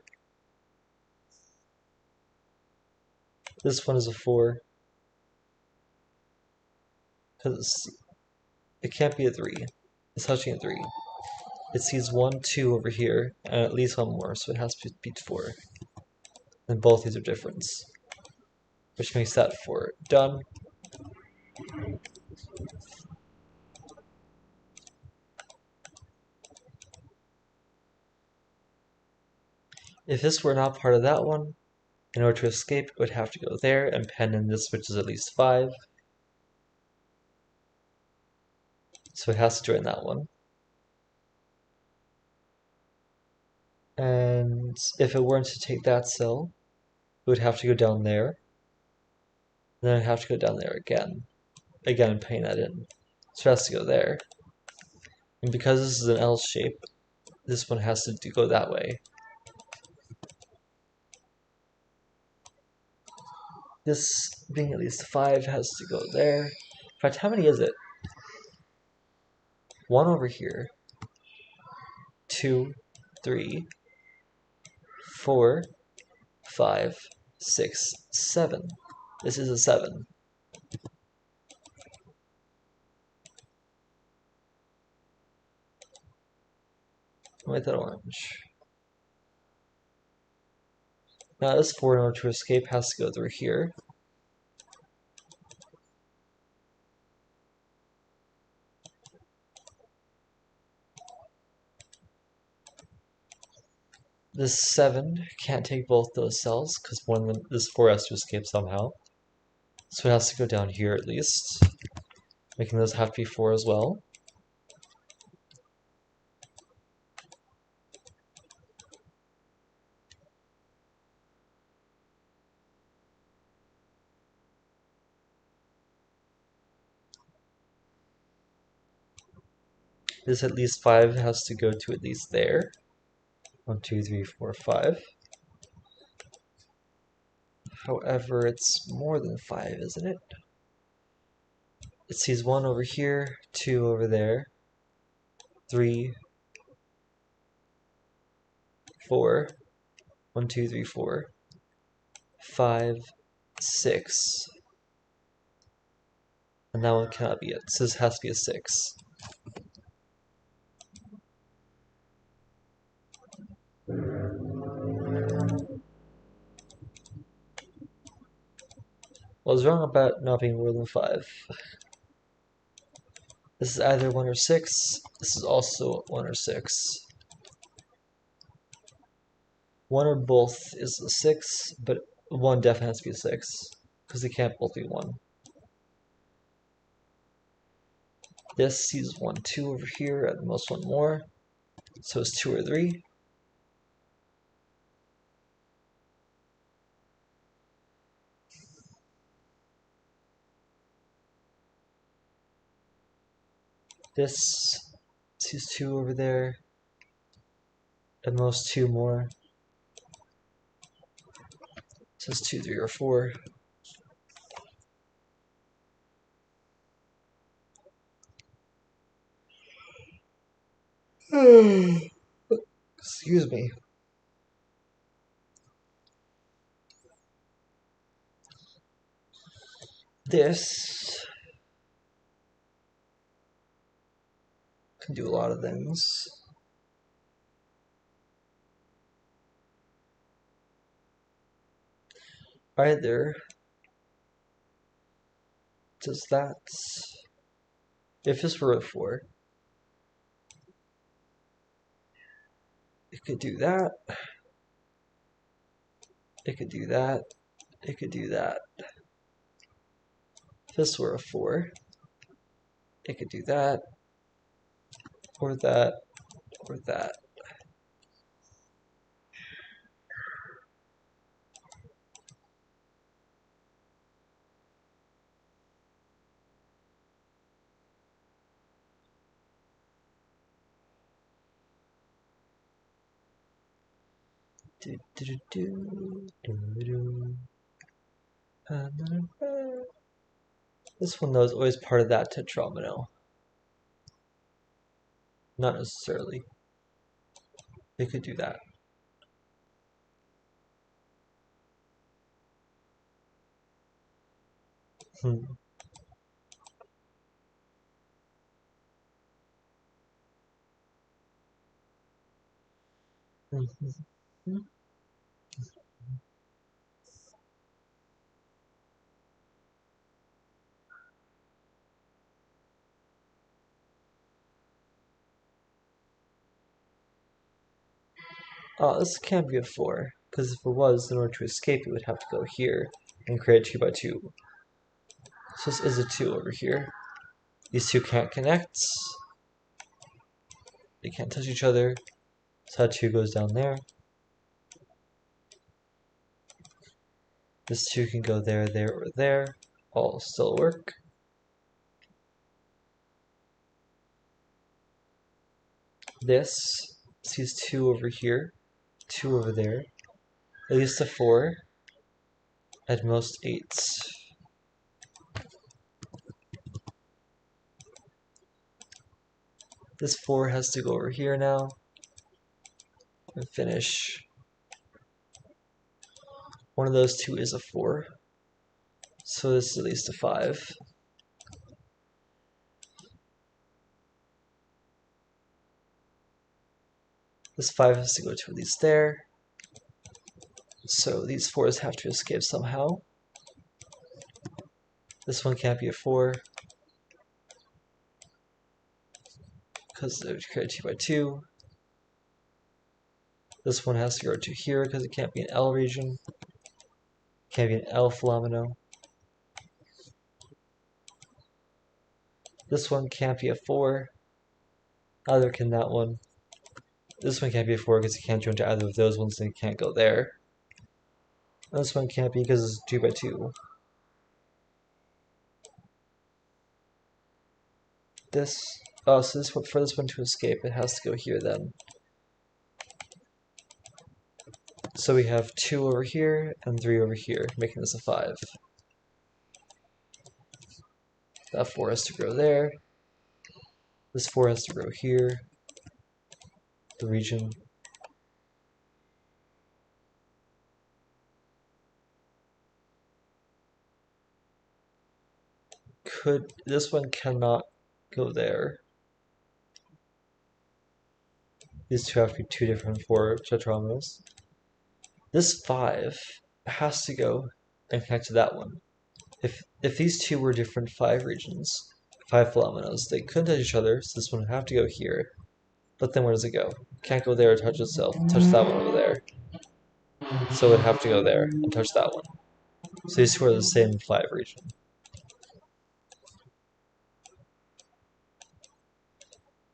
This one is a 4. Because it can't be a 3. It's touching a 3. It sees 1, 2 over here, and at least one more, so it has to be 4. And both these are different. Which makes that 4 done. If this were not part of that one, in order to escape, it would have to go there and pen in this, which is at least 5. So it has to join that one. And if it weren't to take that cell, it would have to go down there. Then I'd have to go down there again. Again, and paint that in. So it has to go there. And because this is an L shape, this one has to go that way. This being at least 5 has to go there. In fact, how many is it? 1 over here. 2, 3, 4, 5, 6, 7. This is a 7. With that orange. Now this 4 in order to escape has to go through here. This 7 can't take both those cells because this 4 has to escape somehow. So it has to go down here at least, making those have to be 4 as well. This at least 5 has to go to at least there. 1, 2, 3, 4, 5. However, it's more than 5, isn't it? It sees 1 over here, 2 over there, 3, 4, 1, 2, 3, 4, 5, 6. And that one cannot be it. So this has to be a 6. I was wrong about not being more than 5. This is either 1 or 6. This is also 1 or 6. 1 or both is a 6, but 1 definitely has to be a 6, because they can't both be 1. This sees 1, 2 over here, at most 1 more. So it's 2 or 3. This sees 2 over there, at most 2 more. So it's 2, 3, or 4. Excuse me. This can do a lot of things. Either does that, if this were a 4, it could do that, it could do that, it could do that. If this were a 4, it could do that, or that, or that. Do, do, do, do, do, do. This one though is always part of that tetromino. Not necessarily. It could do that. Hmm. Mm-hmm. This can't be a 4, because if it was, in order to escape, it would have to go here and create a 2 by 2. So this is a 2 over here. These two can't connect. They can't touch each other. So that 2 goes down there. This 2 can go there, there, or there. All still work. This sees 2 over here, 2 over there, at least a 4, At most 8. This 4 has to go over here now and finish. One of those two is a 4. So this is at least a 5. This 5 has to go to at least there. So these 4s have to escape somehow. This one can't be a 4 because it would create 2 by 2. This one has to go to here because it can't be an L region. Can't be an L philomeno. This one can't be a 4. Neither can that one. This one can't be a 4 because it can't join to either of those ones and it can't go there. This one can't be because it's 2 by 2. So this one, for this one to escape, it has to go here then. So we have 2 over here and 3 over here, making this a 5. That 4 has to go there. This 4 has to go here. The region. This one cannot go there. These two have to be 2 different 4 tetrahomers. This 5 has to go and connect to that one. If these two were different 5 regions, 5 philomenoes, they couldn't touch each other, so this one would have to go here. But then where does it go? Can't go there or touch itself. Touch that one over there. So it would have to go there and touch that one. So these two are the same 5 region.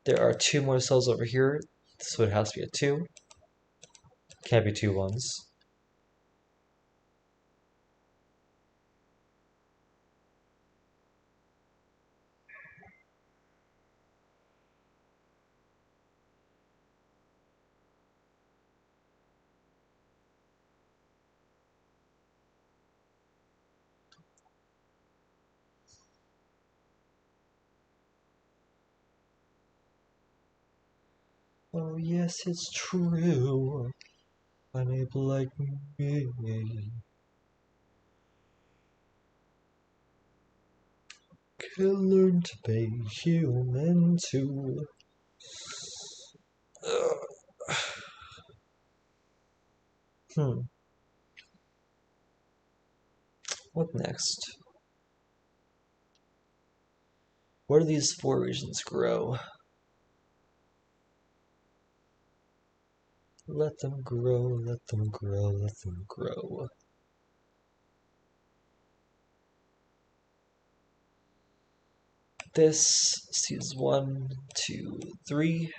There are 2 more cells over here, so it has to be a 2. Can't be 2 1s. Oh yes, it's true. Unable like me can learn to be human too. What next? Where do these 4 regions grow? Let them grow, let them grow, let them grow. This sees 1, 2, 3,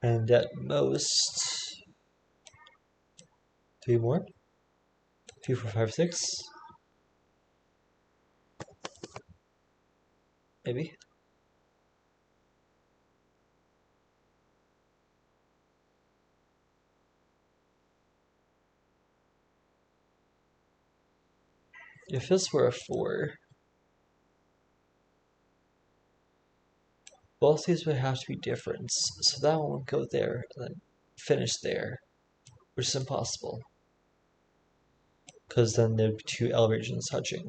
and at most 3 more. 2, 4, 5, 6. Maybe. If this were a 4, both these would have to be different, so that one would go there and then finish there, which is impossible. Because then there'd be 2 L regions touching.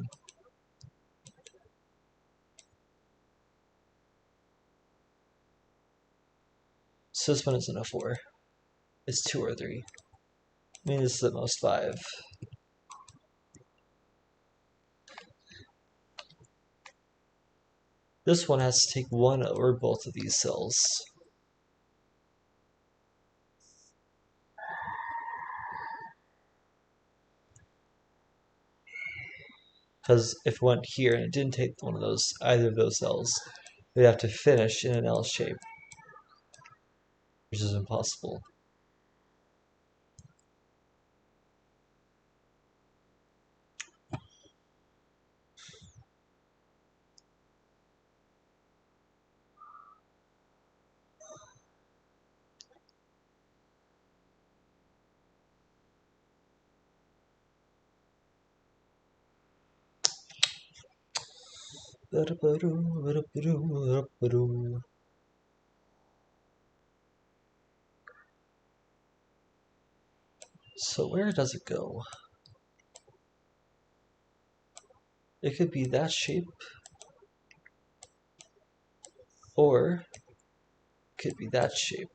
So this one isn't a 4. It's 2 or 3. I mean, this is at most 5. This one has to take 1 over both of these cells. Because if it went here and it didn't take either of those cells, we'd have to finish in an L shape, which is impossible. So where does it go? It could be that shape, or it could be that shape.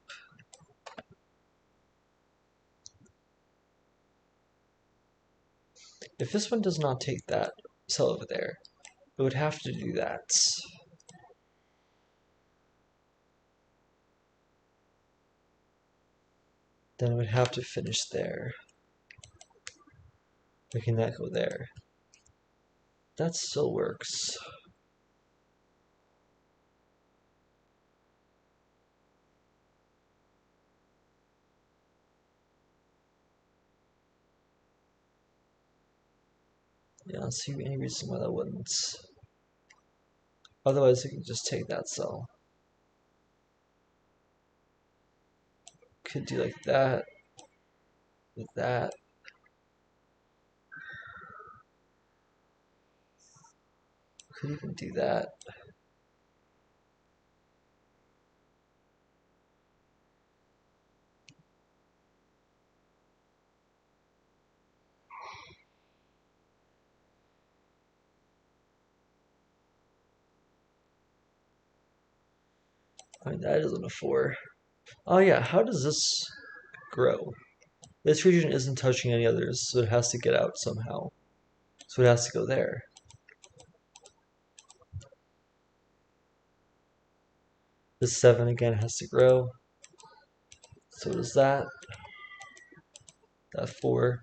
If this one does not take that cell over there, it would have to do that. Then it would have to finish there, making that go there. That still works. Yeah, I don't see any reason why that wouldn't. Otherwise, you can just take that cell. Could do like that, with that. Could even do that. I mean, that isn't a 4. Oh yeah, how does this grow? This region isn't touching any others, so it has to get out somehow. So it has to go there. This 7 again has to grow. So does that. That 4.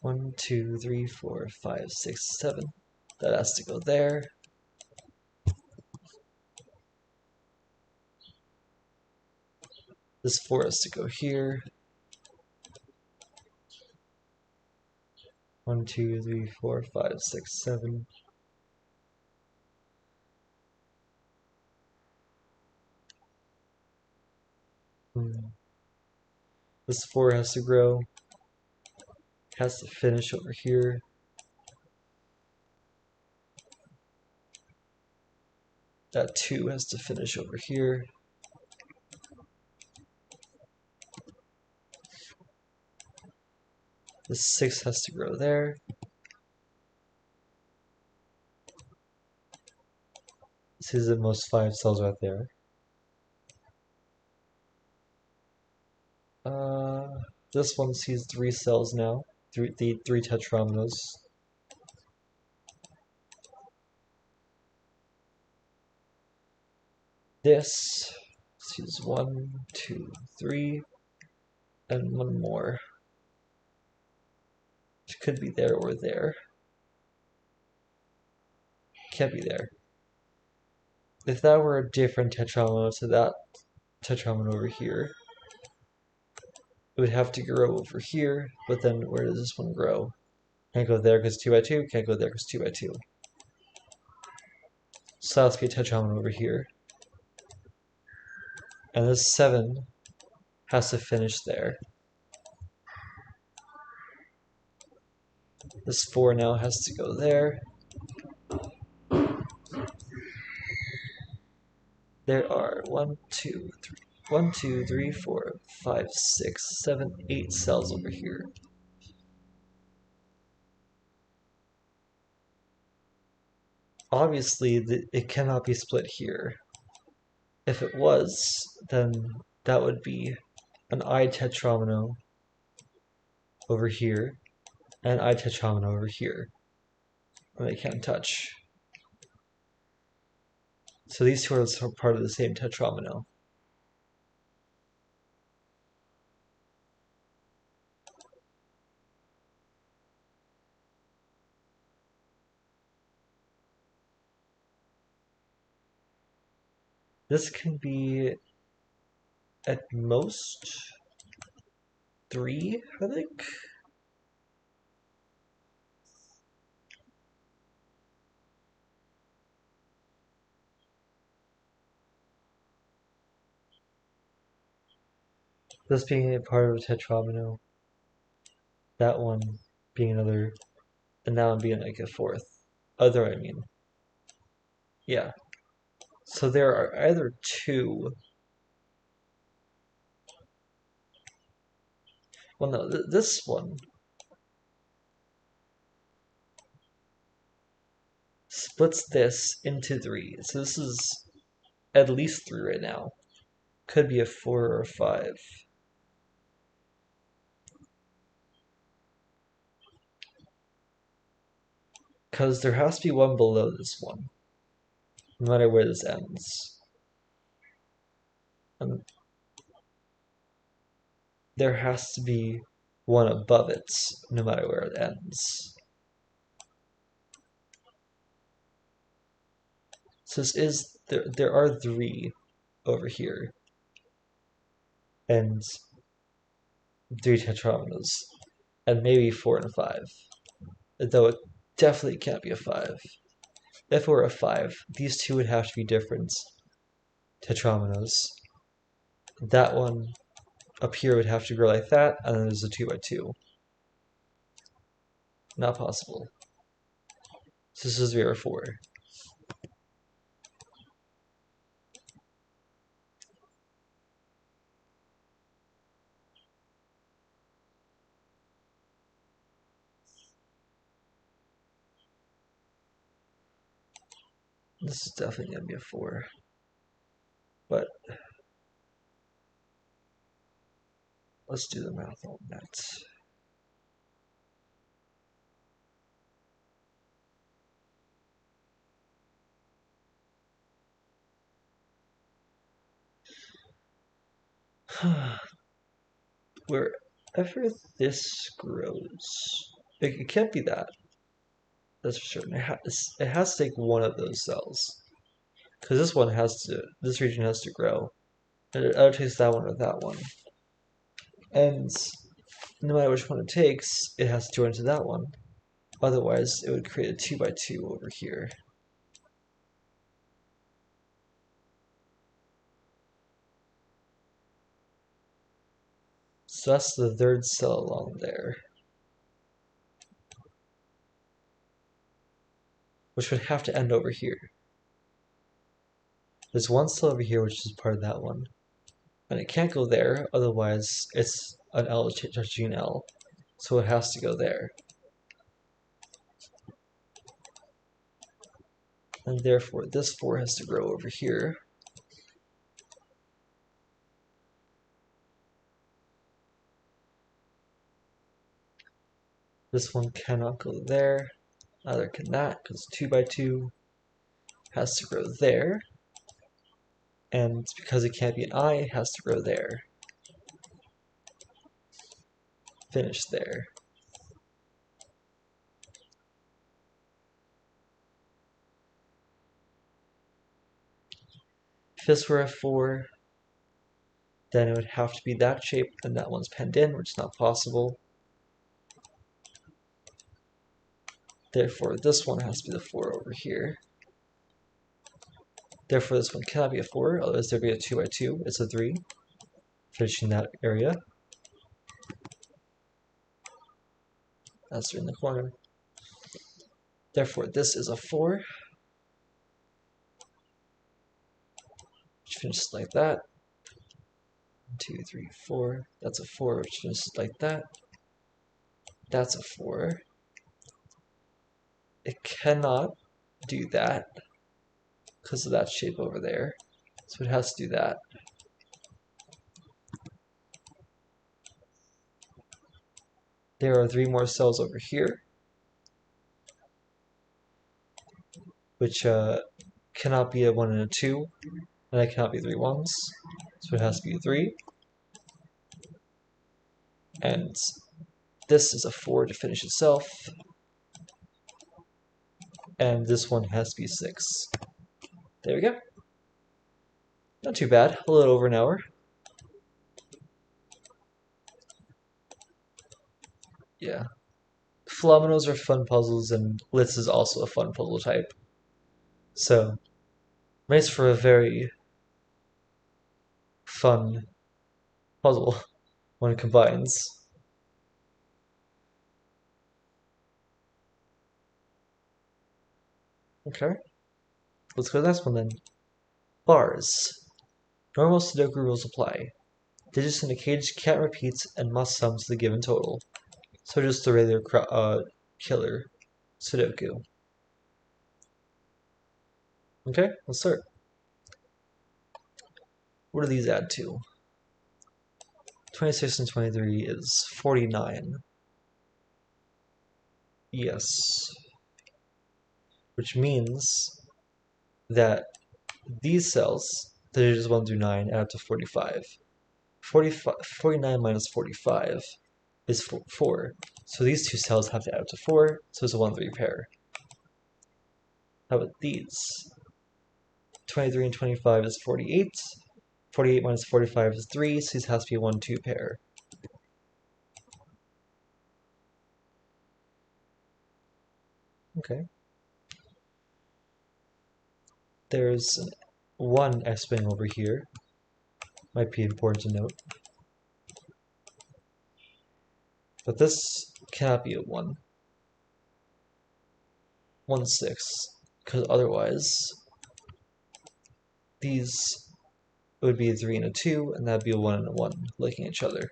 1, 2, 3, 4, 5, 6, 7. That has to go there. This 4 has to go here. 1, 2, 3, 4, 5, 6, 7. This 4 has to grow. Has to finish over here. That 2 has to finish over here. This 6 has to grow there. This is at most 5 cells right there. This one sees 3 cells now. The 3 tetrominoes. This sees 1, 2, 3, and 1 more. Which could be there or there. Can't be there. If that were a different tetromino to that tetromino over here, it would have to grow over here, but then where does this one grow? Can't go there because 2 by 2, can't go there because 2 by 2. So that's be a tetromino over here. And this 7 has to finish there. This 4 now has to go there. There are 1, 2, 3, 1, 2, 3, 4, 5, 6, 7, 8 cells over here. Obviously, it cannot be split here. If it was, then that would be an I tetromino over here and I tetromino over here. And they can't touch. So these two are part of the same tetromino. This can be at most 3, I think. This being a part of a tetromino, that one being another, and that one being like a 4th. Other, I mean. Yeah. So there are either two. Well, no, this one splits this into three. So this is at least three right now. Could be a four or a five. Because there has to be one below this one, no matter where this ends. And there has to be one above it, no matter where it ends. So this is there are three over here, and three tetrominoes, and maybe four and a five. Though it definitely can't be a five. If it were a five, these two would have to be different tetrominoes. That one up here would have to grow like that, and then there's a 2 by 2. Not possible. So this is 3 or 4. This is definitely going to be a 4. But let's do the math on that. Wherever this grows, it can't be that. That's for certain. It has to take one of those cells. Because this region has to grow. And it either takes that one or that one. And no matter which one it takes, it has to join to that one. Otherwise, it would create a 2 by 2 over here. So that's the third cell along there. Which would have to end over here. There's one cell over here which is part of that one. And it can't go there, otherwise it's an L touching L. So it has to go there. And therefore this 4 has to grow over here. This one cannot go there. Neither can that, because 2 by 2 has to grow there. And because it can't be an I, it has to grow there. Finish there. If this were a 4, then it would have to be that shape, and that one's penned in, which is not possible. Therefore, this one has to be the 4 over here. Therefore, this one cannot be a 4, otherwise there'd be a 2 by 2. It's a 3, finishing that area. That's in the corner. Therefore, this is a 4, which finishes like that. 2, 3, 4. That's a 4, which finishes like that. That's a 4. It cannot do that because of that shape over there. So it has to do that. There are 3 more cells over here, which cannot be a 1 and a 2, and that cannot be 3 ones. So it has to be a 3. And this is a 4 to finish itself. And this one has to be 6. There we go. Not too bad. A little over an hour. Yeah. Phenomenos are fun puzzles, and Litz is also a fun puzzle type. So, makes for a very fun puzzle when it combines. Okay. Let's go to the next one then. Bars. Normal Sudoku rules apply. Digits in a cage can't repeat and must sum to the given total. So just a regular killer Sudoku. Okay, let's start. What do these add to? 26 and 23 is 49. Yes. Which means that these cells, the digits 1 through 9, add up to 45. 49 minus 45 is 4. So these two cells have to add up to 4, so it's a 1-3 pair. How about these? 23 and 25 is 48. 48 minus 45 is 3, so these has to be a 1-2 pair. Okay. There's 1 S-wing over here. Might be important to note. But this cannot be a 1. 1, 6. Because otherwise, these would be a 3 and a 2, and that'd be a 1 and a 1, liking each other.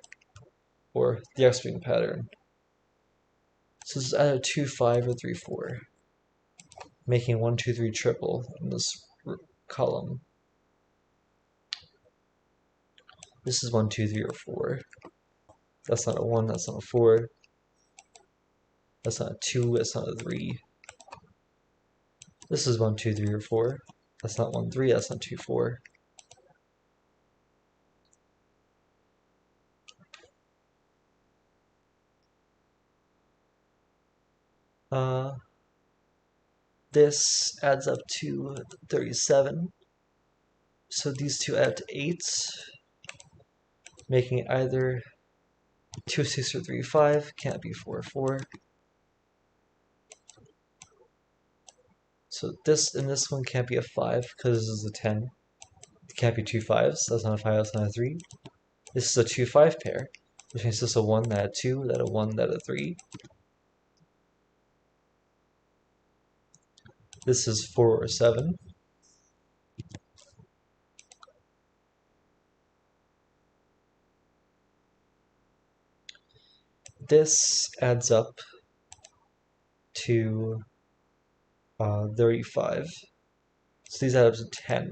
Or the X-wing pattern. So this is either 2, 5, or 3, 4. Making 1, 2, 3 triple in this column. This is 1, 2, 3, or 4. That's not a 1, that's not a 4. That's not a 2, that's not a 3. This is 1, 2, 3, or 4. That's not 1, 3, that's not 2, 4. This adds up to 37. So these two add to 8, making it either 2, 6, or 3, 5. Can't be 4, 4. So this and this one can't be a 5 because this is a 10. It can't be 2 5s. That's not a 5, that's not a 3. This is a 2, 5 pair, which means this is a 1, that a 2, that a 1, that a 3. This is 4 or 7. This adds up to 35. So these add up to 10.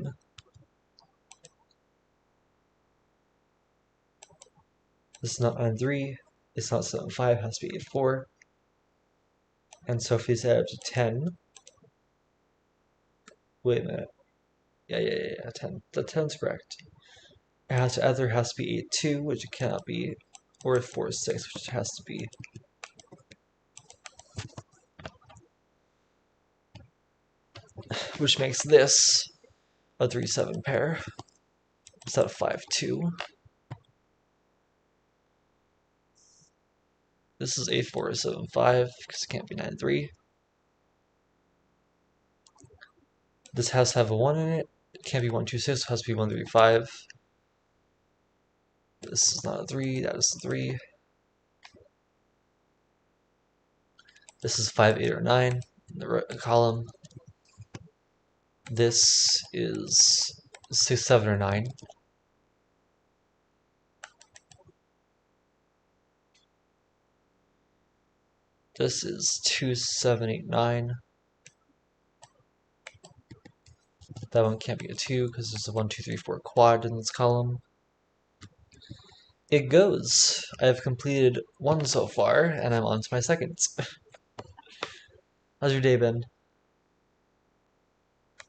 This is not 9, 3. It's not 7, 5. It has to be 8, 4. And so if these add up to 10, wait a minute. Yeah, 10. The 10's correct. It has to either has to be 8, 2, which it cannot be, or 4, 6, which it has to be. Which makes this a 3, 7 pair. Instead of 5, 2. This is 8, 4, 7, 5, because it can't be 9, 3. This has to have a 1 in it. It can't be 1, 2, 6, it has to be 1, 3, 5. This is not a 3, that is a 3. This is 5, 8, or 9 in the column. This is 6, 7, or 9. This is 2, 7, 8, 9. That one can't be a 2 because there's a 1, 2, 3, 4 quad in this column. It goes. I have completed 1 so far, and I'm on to my second. How's your day been?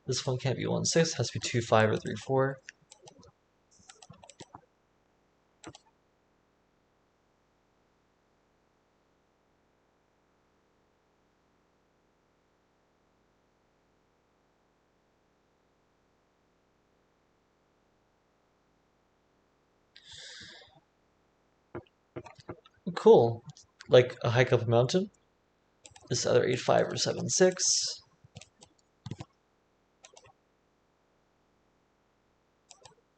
This one can't be 1, 6, it has to be 2, 5, or 3, 4. Cool. Like a hike up a mountain. This is either 8, 5, or 7, 6.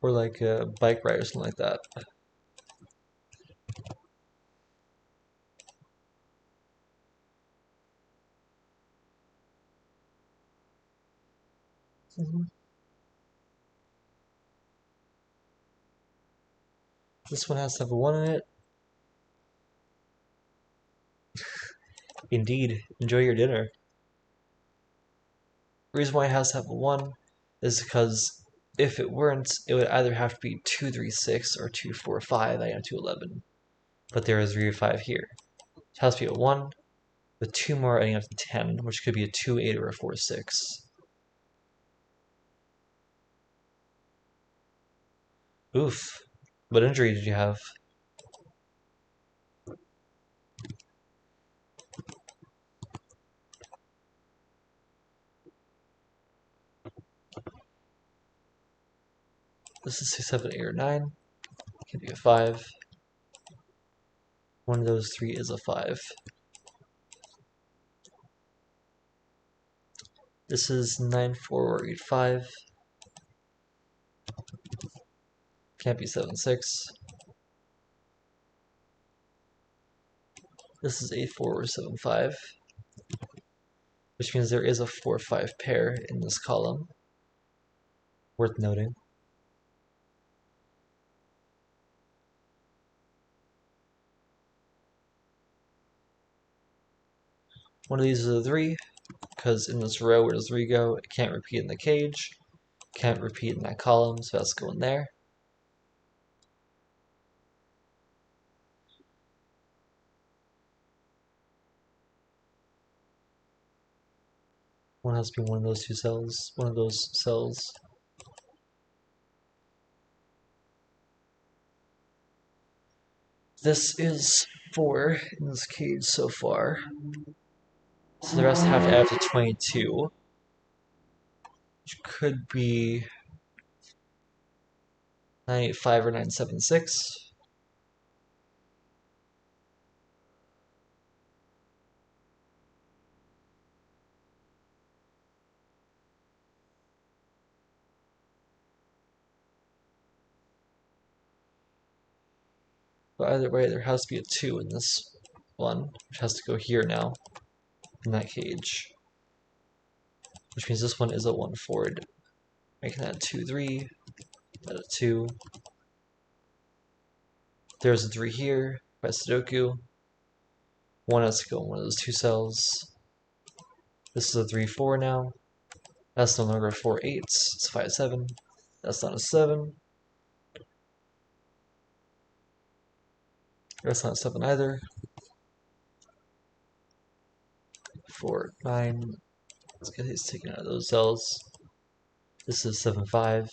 Or like a bike ride or something like that. This one has to have a 1 in it. Indeed, enjoy your dinner. The reason why it has to have a 1 is because if it weren't, it would either have to be 2, 3, 6 or 2, 4, 5 adding up to 11. But there is 3 or 5 here. It has to be a 1 with 2 more adding up to 10, which could be a 2, 8 or a 4, 6. Oof. What injury did you have? This is 6, 7, 8, or 9. Could be a 5. One of those 3 is a 5. This is 9, 4, or 8, 5. Can't be 7, 6. This is 8, 4, or 7, 5. Which means there is a 4, 5 pair in this column. Worth noting. One of these is a 3, because in this row where does 3 go? It can't repeat in the cage, can't repeat in that column, so that's going there. One has to be one of those 2 cells, one of those cells. This is 4 in this cage so far. So the rest have to add up to 22, which could be 985 or 976. But either way, there has to be a 2 in this one, which has to go here now, in that cage. Which means this one is a 1 forward, making that 2, 3, that a 2. There's a 3 here by Sudoku. 1 has to go in one of those 2 cells. This is a 3, 4 now. That's no longer a 4, 8. It's 5, 7. That's not a 7. That's not a 7 either. 4, 9. Let's get these taken out of those cells. This is 7, 5.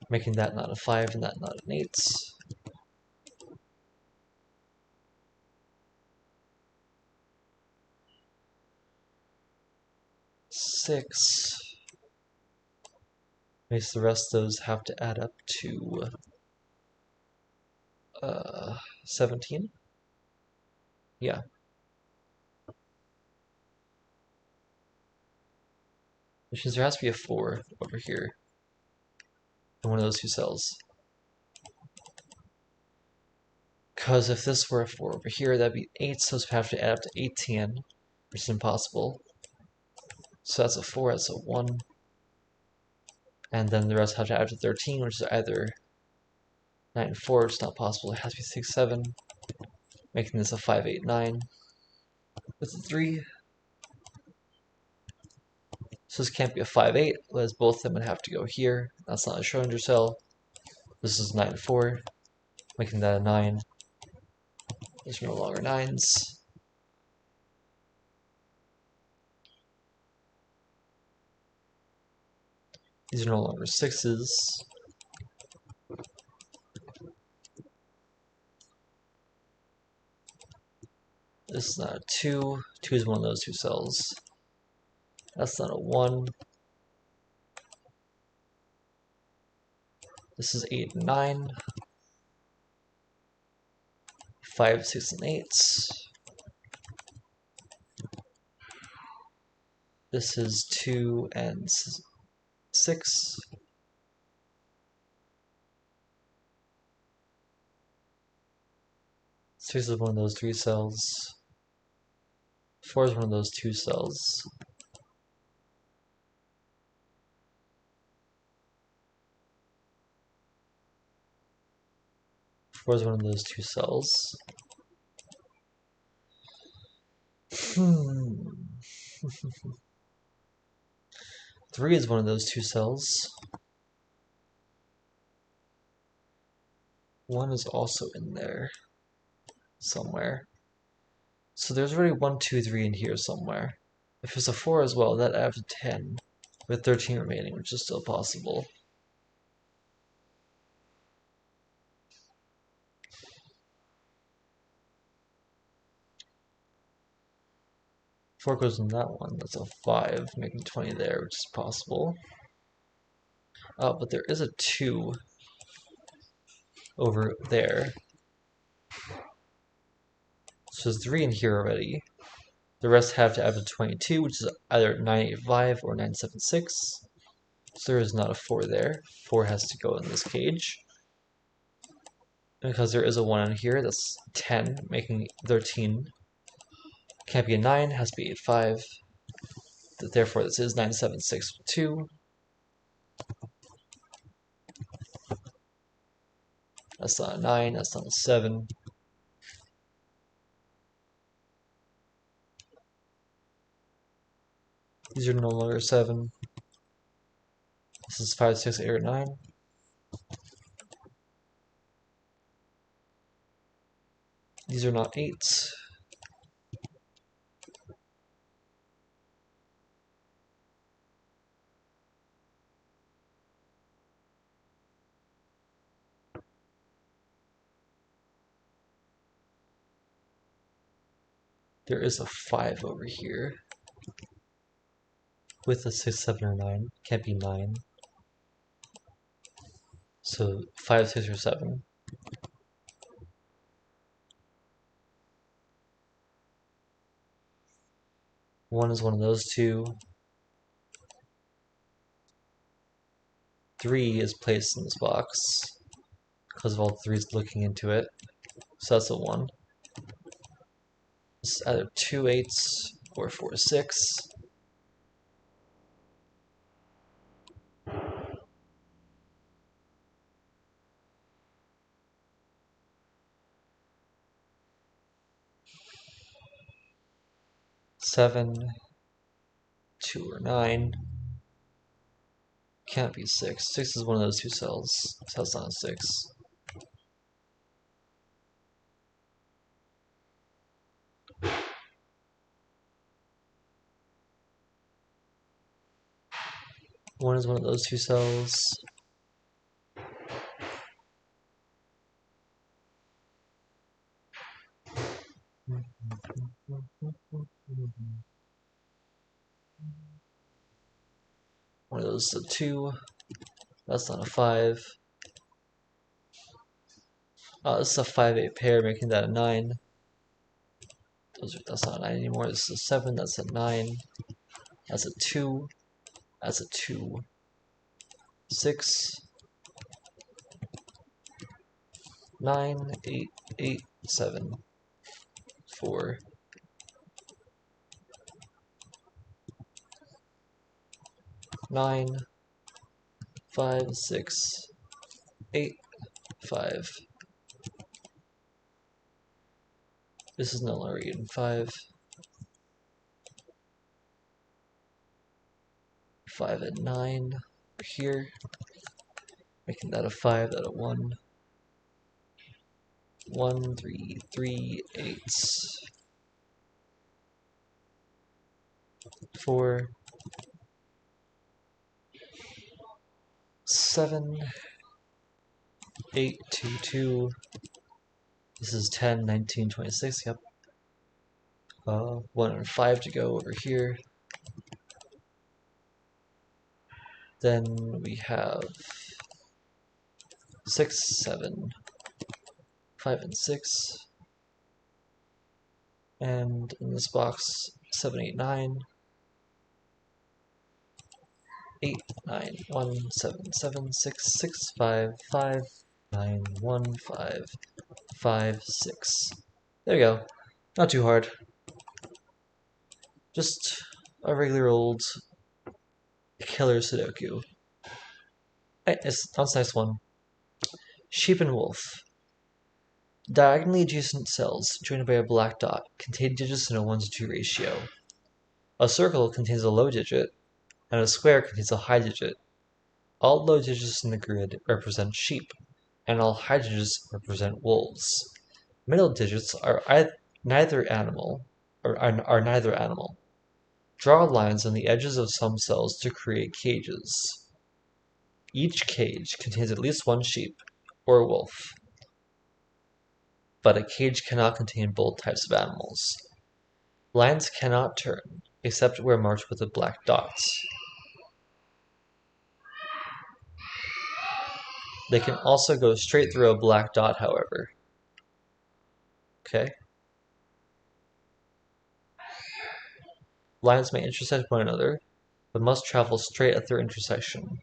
Making that not a 5 and that not an 8. 6 makes the rest of those have to add up to 17. Yeah. Which means there has to be a 4 over here in one of those 2 cells. Because if this were a 4 over here, that'd be 8, so those have to add up to 18, which is impossible. So that's a 4, that's a 1. And then the rest have to add up to 13, which is either 9 and 4, which is not possible. It has to be 6, 7, making this a 5, 8, 9 with a 3. So this can't be a 5, 8, as both of them would have to go here. That's not a Schrodinger cell. This is 9, 4, making that a 9. These are no longer 9s. These are no longer 6s. This is not a 2. 2 is one of those 2 cells. That's not a 1. This is 8 and 9. 5, 6, and 8. This is 2 and 6. 6 is one of those 3 cells. 4 is one of those 2 cells. 4 is one of those two cells. 3 is one of those two cells. 1 is also in there somewhere. So there's already 1, 2, 3 in here somewhere. If it's a 4 as well, that adds 10, with 13 remaining, which is still possible. Four goes in that one, that's a 5, making 20 there, which is possible. But there is a 2 over there. So there's 3 in here already. The rest have to add to 22, which is either 985 or 976. So there is not a 4 there. 4 has to go in this cage. And because there is a 1 in here, that's 10, making 13. Can't be a 9, has to be 85. Therefore, this is 976 with 2. That's not a 9, that's not a 7. These are no longer 7. This is 5, 6, 8, or 9. These are not 8s. There is a 5 over here. With a 6, 7, or 9. Can't be 9. So 5, 6, or 7. One is one of those two. 3 is placed in this box because of all 3's looking into it. So that's a 1. It's either 2 8s or 4 6. Seven, 2 or 9. Can't be 6. 6 is one of those two cells, so that's not a 6. One is one of those two cells. One of those is a 2. That's not a 5. This is a 5, 8 pair, making that a 9. That's not a 9 anymore. This is a 7. That's a 9. That's a 2. That's a 2. 6. 9, 8, 8, 7, 4. 9, 5, 6, 8, 5. This is no longer 8 and 5. 5 and 9 here. Making that a 5, that a 1. 1, 3, 3, 8. 4. 7. 8, 2, 2. This is 10, 19, 26, yep. 1 and 5 to go over here. Then we have 6, 7, 5 and 6. And in this box, 7, 8, 9. 8, 9, 1, 7, 7, 6, 6, 5, 5, 9, 1, 5, 5, 6. There you go. Not too hard. Just a regular old killer Sudoku. Hey, that's a nice one. Sheep and Wolf. Diagonally adjacent cells joined by a black dot contain digits in a 1:2 ratio. A circle contains a low digit, and a square contains a high digit. All low digits in the grid represent sheep, and all high digits represent wolves. Middle digits are neither animal. Draw lines on the edges of some cells to create cages. Each cage contains at least one sheep or wolf, but a cage cannot contain both types of animals. Lines cannot turn, except where marked with the black dots. They can also go straight through a black dot, however. Okay? Lines may intersect one another, but must travel straight at their intersection.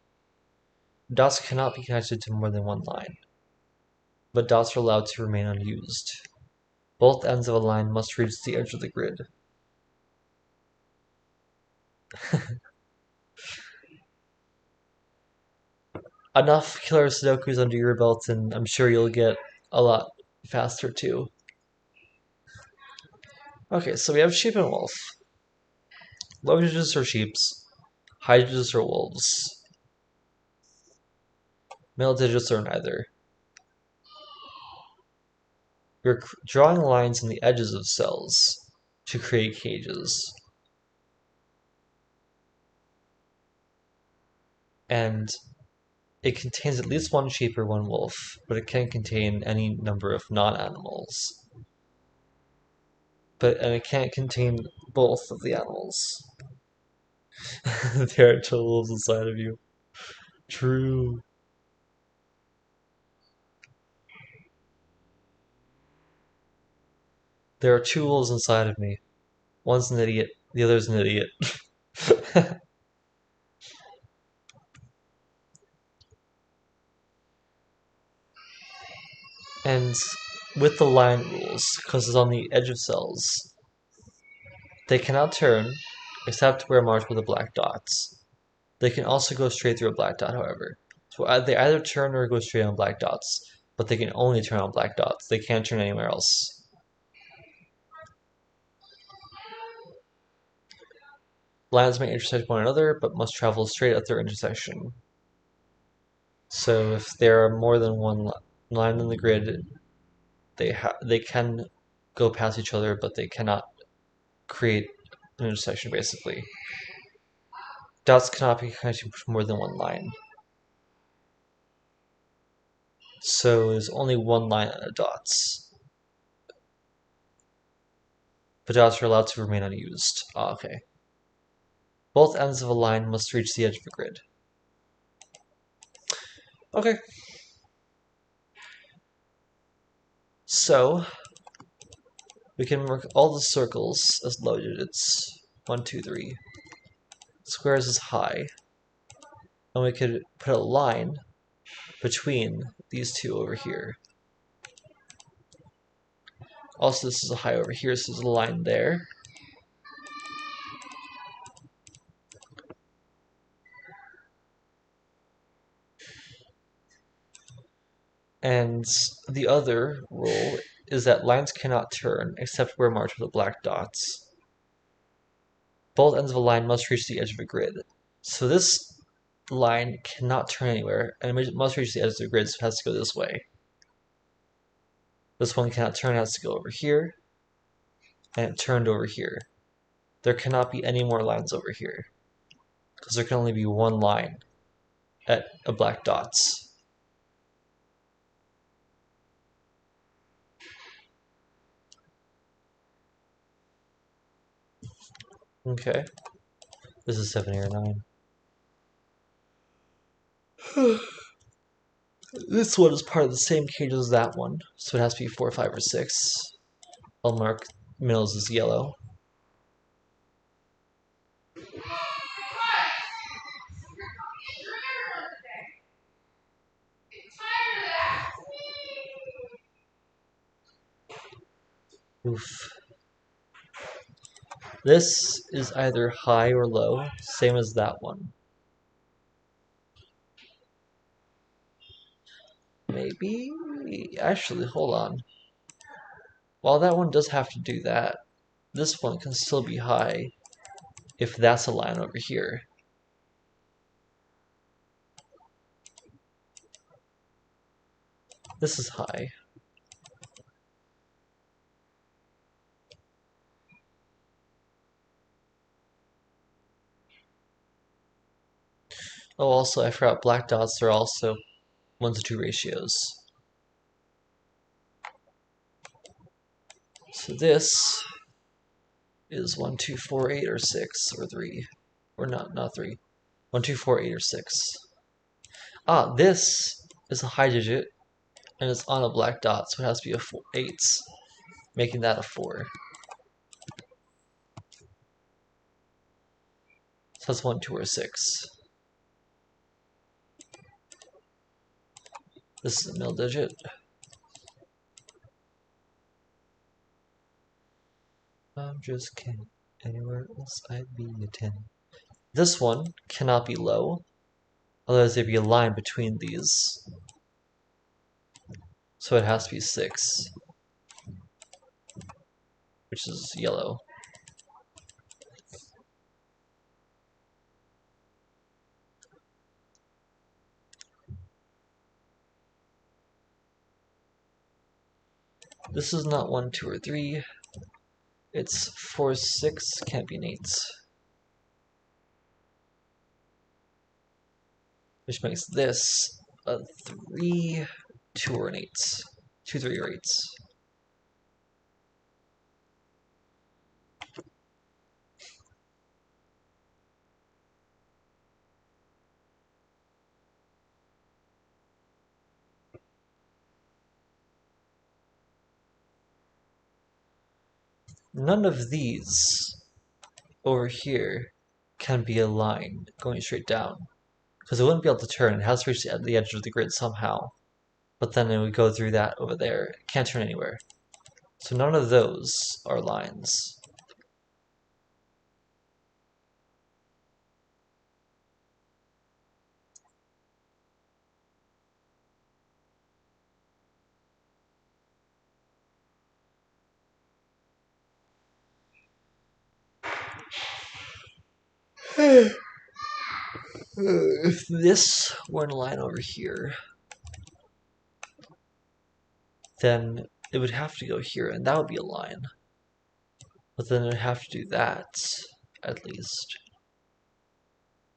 Dots cannot be connected to more than one line, but dots are allowed to remain unused. Both ends of a line must reach the edge of the grid. Enough killer Sudokus under your belt, and I'm sure you'll get a lot faster too. Okay, so we have sheep and wolf. Low digits are sheeps, high digits are wolves. Middle digits are neither. We're drawing lines on the edges of cells to create cages. And it contains at least one sheep or one wolf, but it can contain any number of non-animals. And it can't contain both of the animals. There are two wolves inside of you. True. There are two wolves inside of me. One's an idiot, the other's an idiot. And with the line rules, because it's on the edge of cells, they cannot turn, except where marked with the black dots. They can also go straight through a black dot, however. So they either turn or go straight on black dots, but they can only turn on black dots. They can't turn anywhere else. Lines may intersect one another, but must travel straight at their intersection. So if there are more than one line in the grid, they can go past each other, but they cannot create an intersection, basically. Dots cannot be connected to more than one line. So there's only one line on the dots. But dots are allowed to remain unused. Okay. Both ends of a line must reach the edge of the grid. Okay. So we can mark all the circles as low digits. 1, 2, 3. Squares is high. And we could put a line between these two over here. Also, this is a high over here, so there's a line there. And the other rule is that lines cannot turn except where marked with black dots. Both ends of a line must reach the edge of a grid. So this line cannot turn anywhere, and it must reach the edge of the grid, so it has to go this way. This one cannot turn, it has to go over here, and it turned over here. There cannot be any more lines over here, because there can only be one line at a black dots. Okay. This is 7, 8, or 9. This one is part of the same cage as that one, so it has to be 4, 5, or 6. I'll mark middles as yellow. Oof. This is either high or low, same as that one. Maybe... Actually, hold on. while that one does have to do that, this one can still be high if that's a line over here. This is high. Oh, also, I forgot black dots are also 1:2 ratios. So this is 1, 2, 4, 8, or 6, or 3. Or not 3. 1, 2, 4, 8, or 6. Ah, this is a high digit, and it's on a black dot, so it has to be a 8, making that a 4. So that's 1, 2, or 6. This is a middle digit. I'm just kidding. Anywhere else I'd be a 10. This one cannot be low, otherwise there'd be a line between these. So it has to be 6, which is yellow. This is not 1, 2, or 3. It's 4, 6, can't be an 8. Which makes this a 3, 2, or an 8. 2, 3, or 8. None of these over here can be a line going straight down, because it wouldn't be able to turn. It has to reach the edge of the grid somehow. But then it would go through that over there. It can't turn anywhere. So none of those are lines. If this were in a line over here, then it would have to go here, and that would be a line. But then it would have to do that, at least.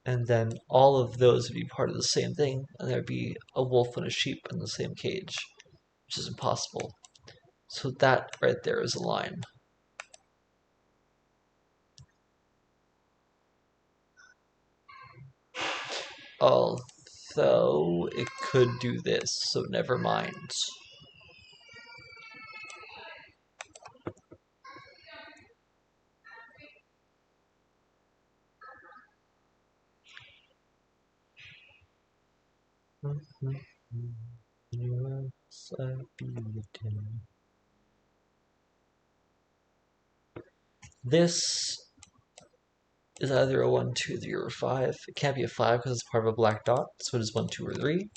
And then all of those would be part of the same thing, and there'd be a wolf and a sheep in the same cage, which is impossible. So that right there is a line. Although it could do this, so never mind. This is either a 1, 2, 3, or a 5. It can't be a 5 because it's part of a black dot, so it is 1, 2, or 3.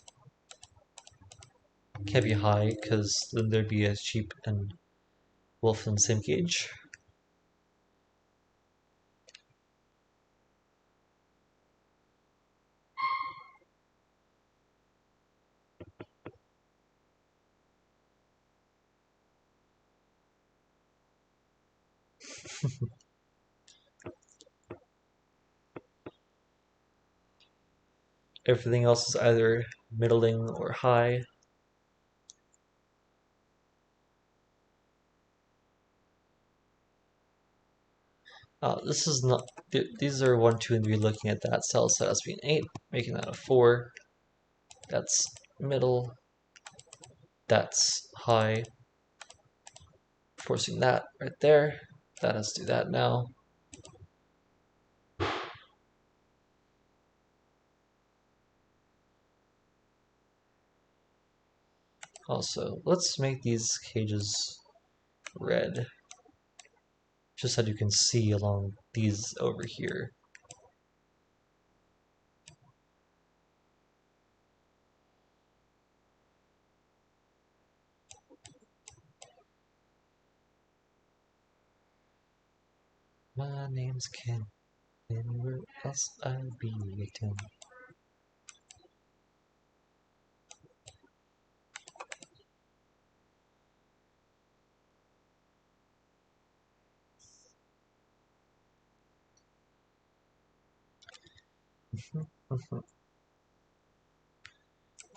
It can't be high because then there'd be a sheep and wolf in the same cage. Everything else is either middling or high. This is not. These are 1, 2, and 3 looking at that cell, so that's being 8, making that a 4. That's middle. That's high. Forcing that right there. That has to do that now. Also, let's make these cages red, just so you can see along these over here. My name's Ken. Anywhere else I'd be a 10.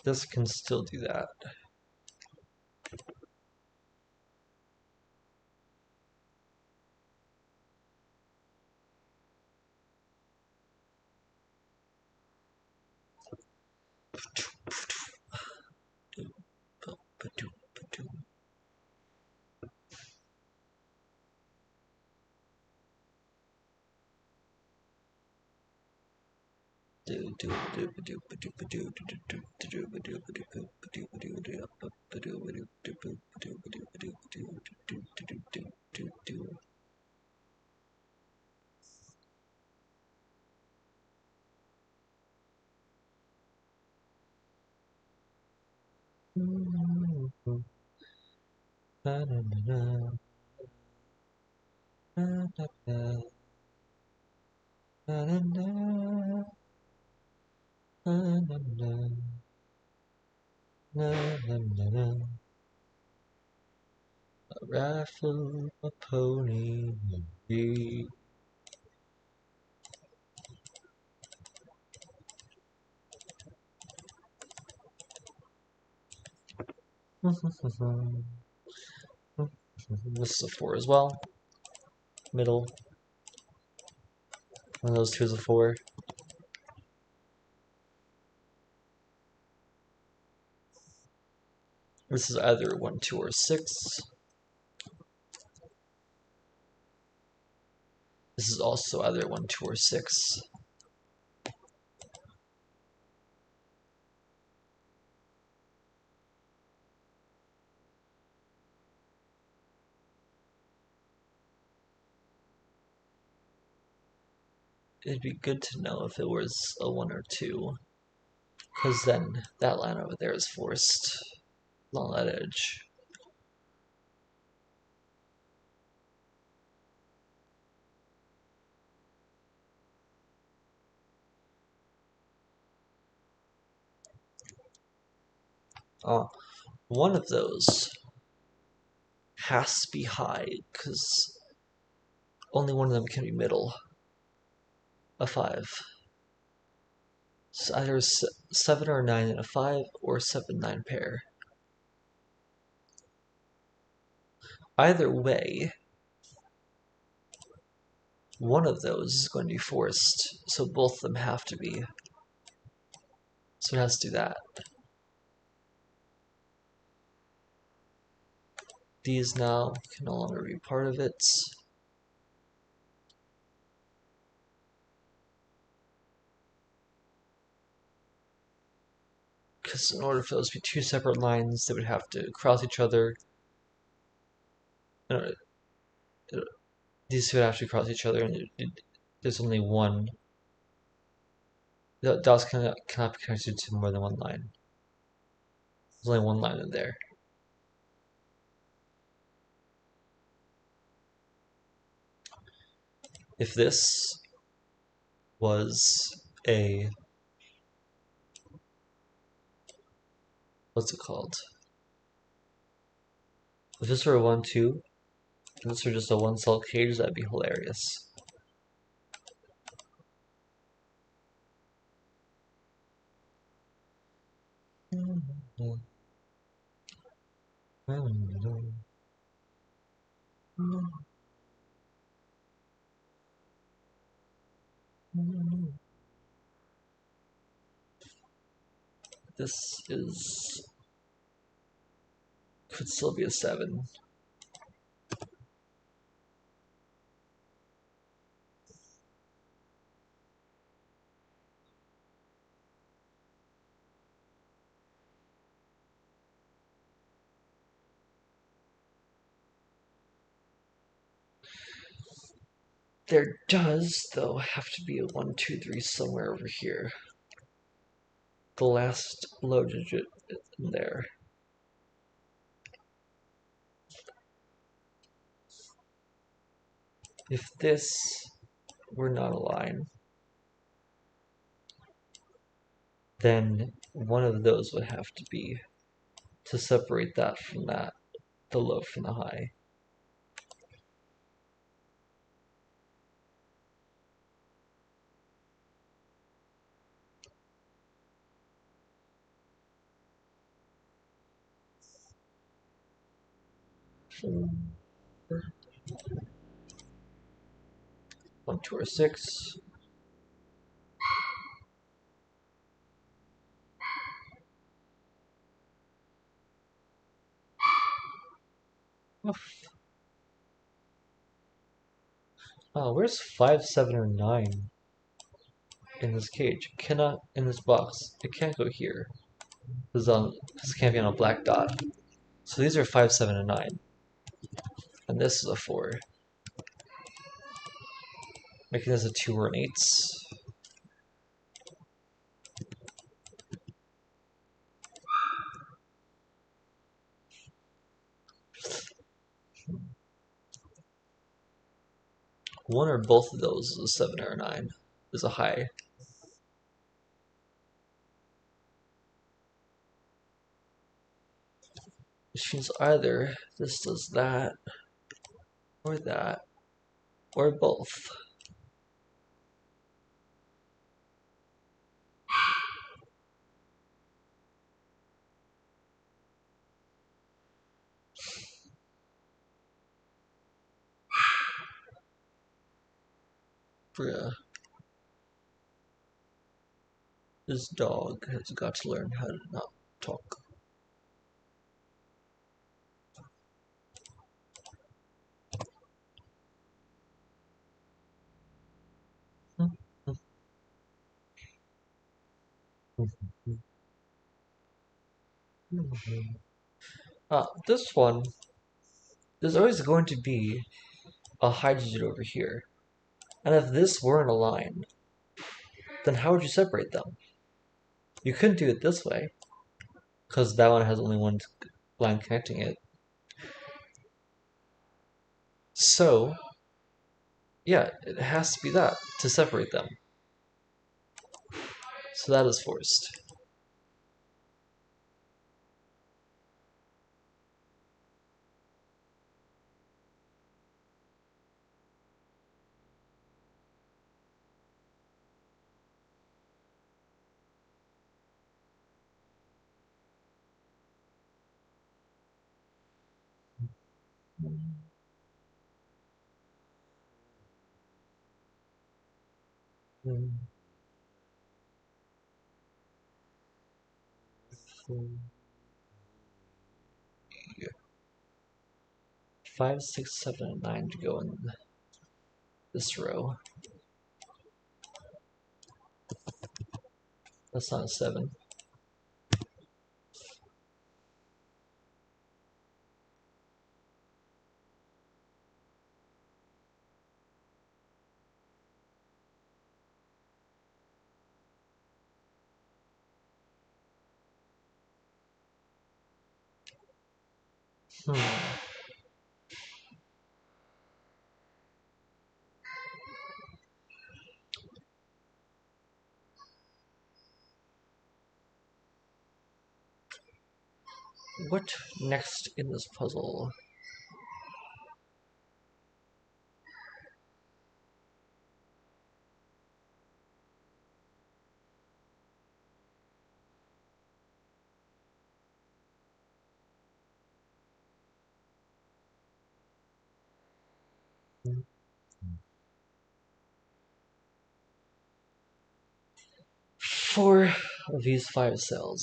This can still do that. A rifle, a pony, a bee. This is a 4 as well. Middle. One of those two is a 4. This is either 1, 2, or 6. This is also either 1, 2, or 6. It'd be good to know if it was a 1 or 2, because then that line over there is forced along that edge. One of those has to be high, because only one of them can be middle. A 5. So either 7 or 9 in a 5, or 7, 9 pair. Either way, one of those is going to be forced, so both of them have to be. So it has to do that. These now can no longer be part of it. Because in order for those to be two separate lines, they would have to cross each other. These two would actually cross each other, and there's only one. The dots cannot be connected to more than one line. There's only one line in there. If this was a, what's it called? If this were a 1, 2, and this were just a one cell cage, that'd be hilarious. This could still be a 7. There does, though, have to be a 1, 2, 3 somewhere over here. The last low digit in there. If this were not a line, then one of those would have to be to separate that from that, the low from the high. One, two, or six. Oh, where's 5, 7, or 9 in this cage? It cannot, in this box. It can't go here. Because it can't be on a black dot. So these are 5, 7, and 9. And this is a 4. Making this a 2 or an 8. One or both of those is a 7 or a 9. Is a high. Which means either this does that, or both. Bruh. This dog has got to learn how to not talk. This one, there's always going to be a high digit over here. And if this weren't a line, then how would you separate them? You couldn't do it this way, because that one has only one line connecting it. So, yeah, it has to be that to separate them. So that is forced. Yeah. 5, 6, 7, and 9 to go in this row. That's not a 7. What next in this puzzle? Four of these 5 cells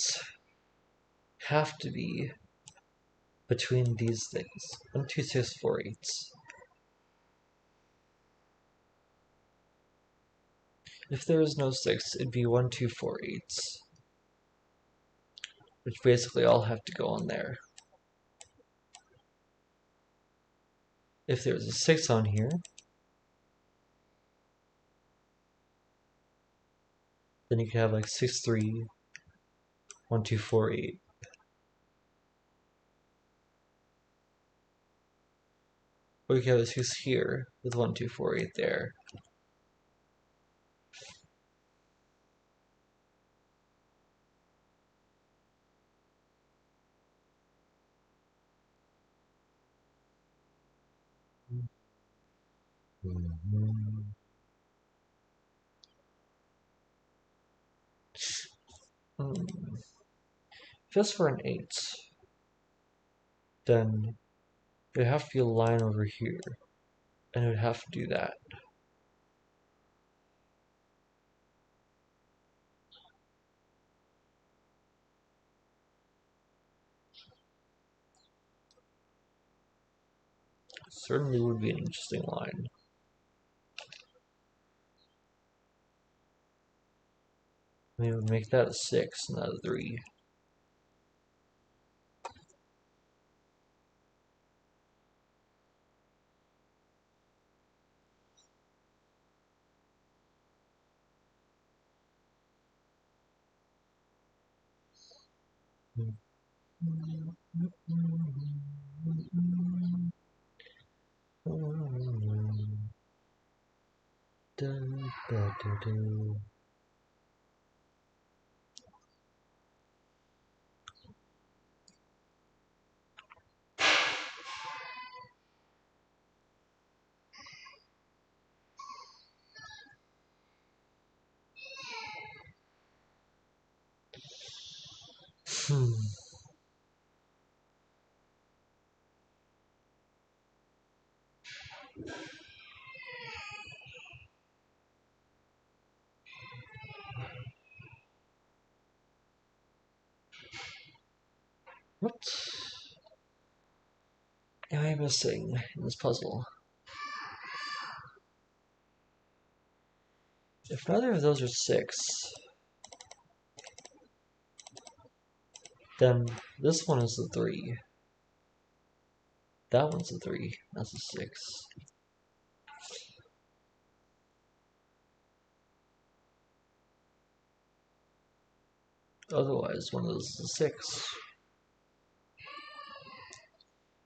have to be between these things. 1, 2, 6, 4, 8. If there is no 6, it'd be 1, 2, 4, 8. Which basically all have to go on there. If there's a 6 on here, then you could have like 6, 3, 1, 2, 4, 8. because he's here with 1, 2, 4, 8 there. Just for an 8, then it would have to be a line over here, and it would have to do that. Certainly would be an interesting line. And it would make that a 6, not a 3. What am I missing in this puzzle? If neither of those are 6, then this one is a 3. That one's a 3. That's a 6. Otherwise, one of those is a 6.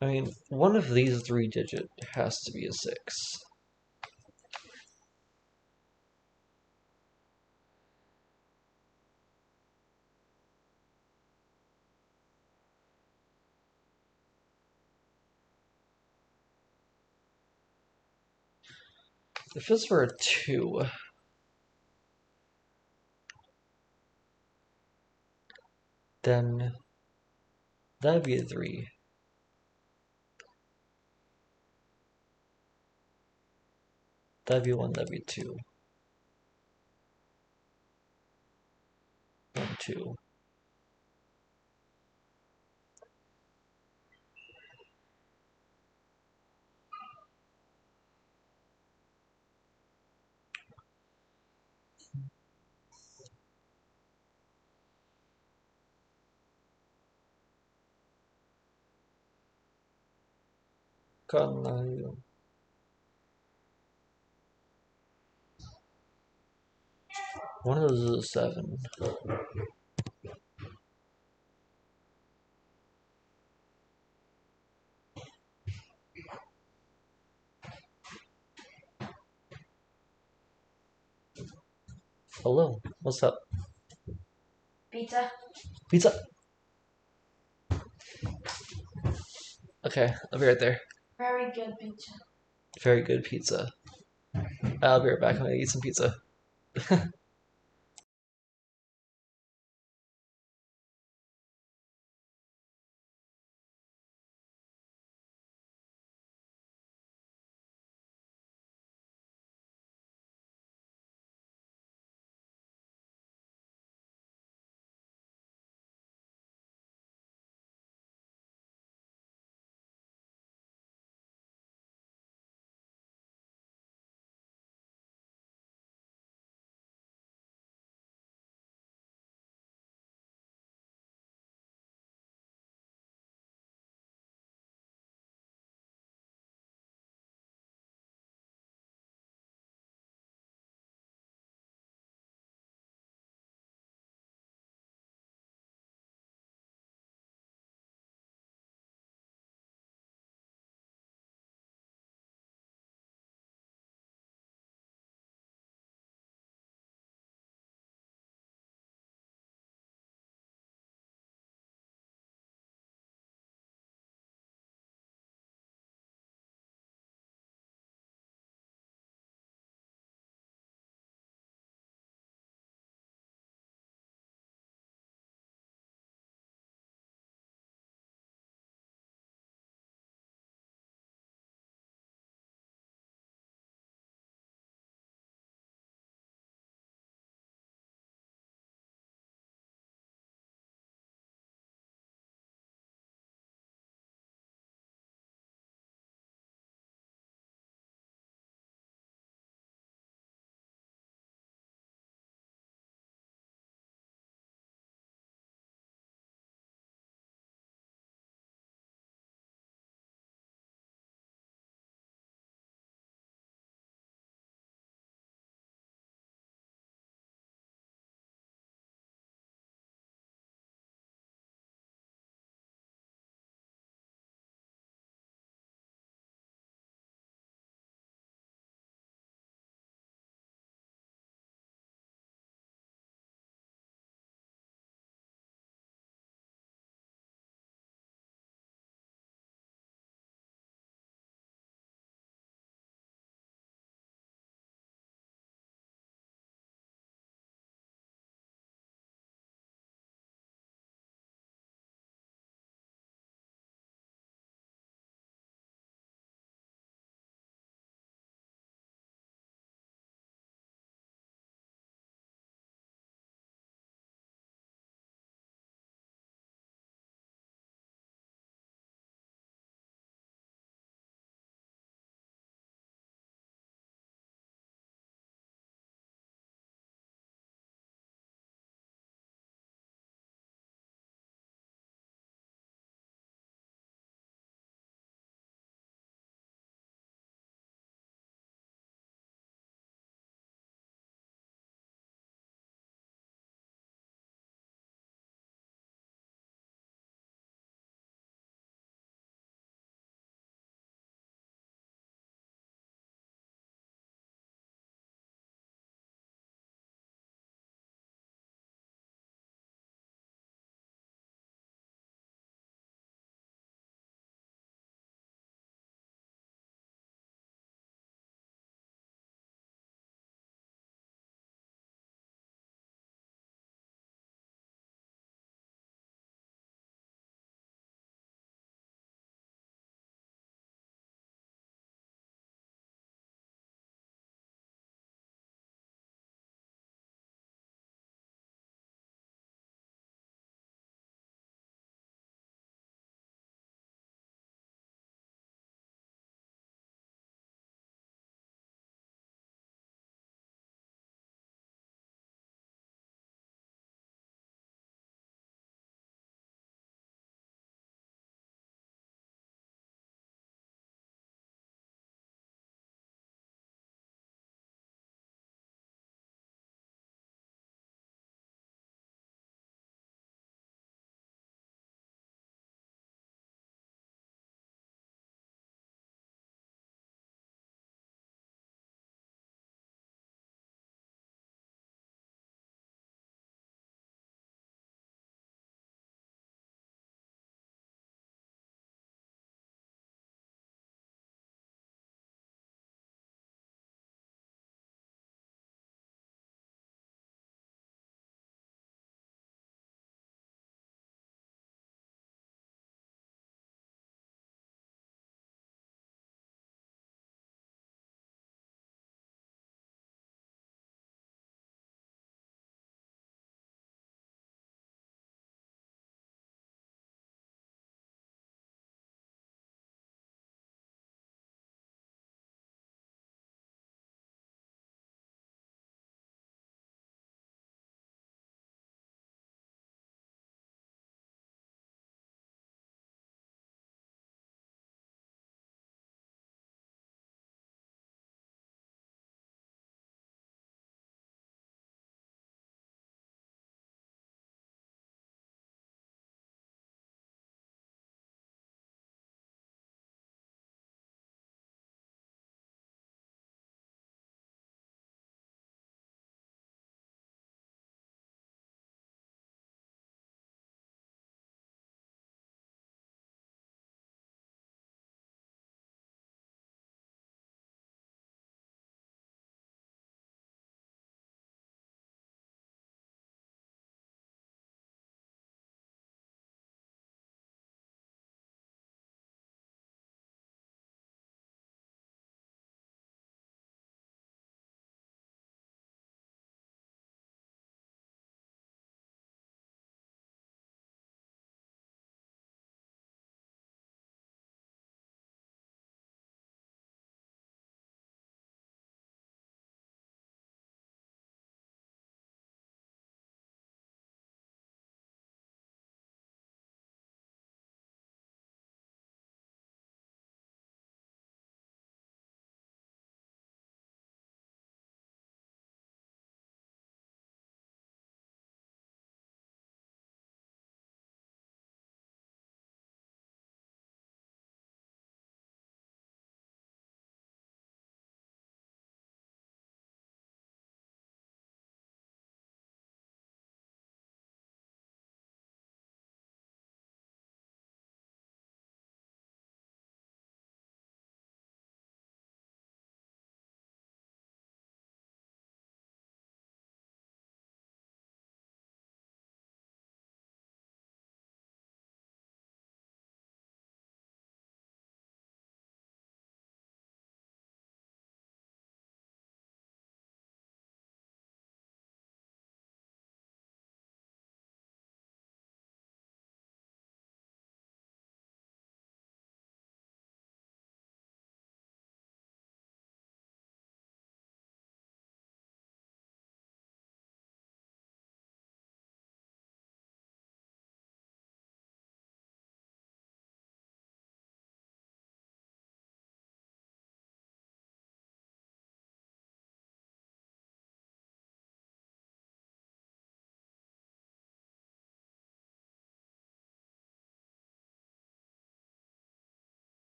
I mean, one of these 3-digit has to be a 6. If this were a 2, then that'd be a 3. That'd be 1, that'd be 2. 1, 2. One of those is a 7. Hello, what's up? Pizza. Pizza! Okay, I'll be right there. Very good pizza. Very good pizza. I'll be right back. I'm gonna eat some pizza.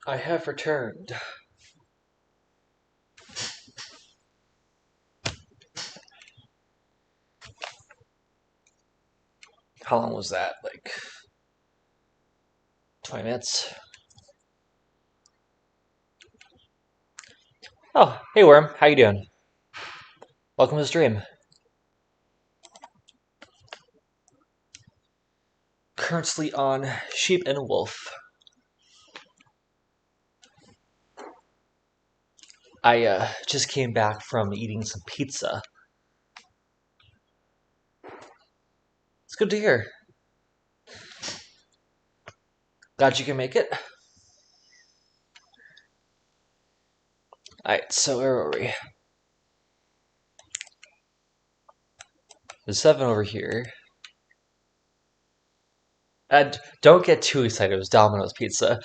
I have returned. How long was that? Like 20 minutes? Oh, hey Worm, how you doing? Welcome to the stream. Currently on Sheep and Wolf. I just came back from eating some pizza. It's good to hear. Glad you can make it. Alright, so where were we? There's 7 over here. And don't get too excited, it was Domino's pizza.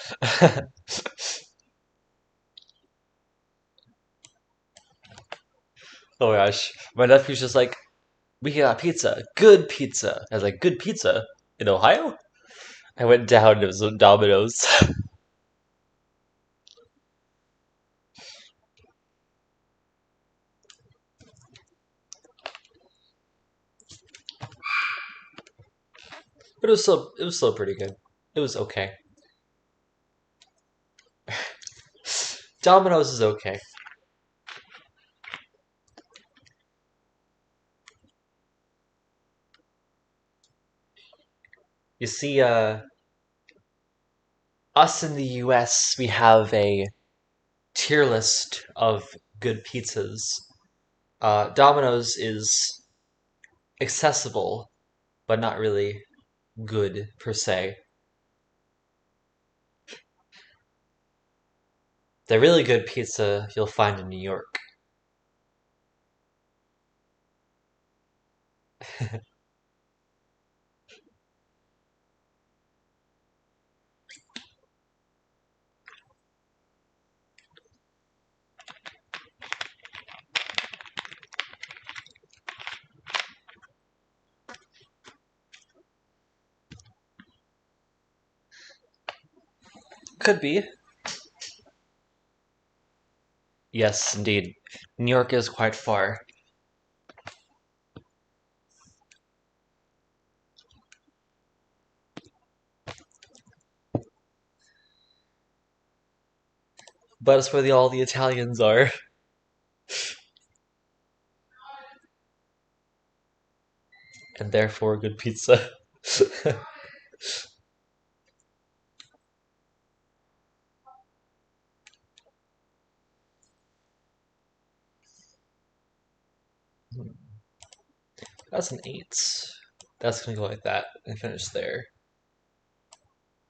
Oh my gosh. My nephew's just like, we got pizza. Good pizza. I was like, good pizza? In Ohio? I went down, it was Domino's. But it was still pretty good. It was okay. Domino's is okay. You see, us in the US, we have a tier list of good pizzas. Domino's is accessible, but not really good per se. The really good pizza you'll find in New York. Could be. Yes, indeed. New York is quite far. But it's where all the Italians are. And therefore good pizza. That's an 8. That's gonna go like that and finish there.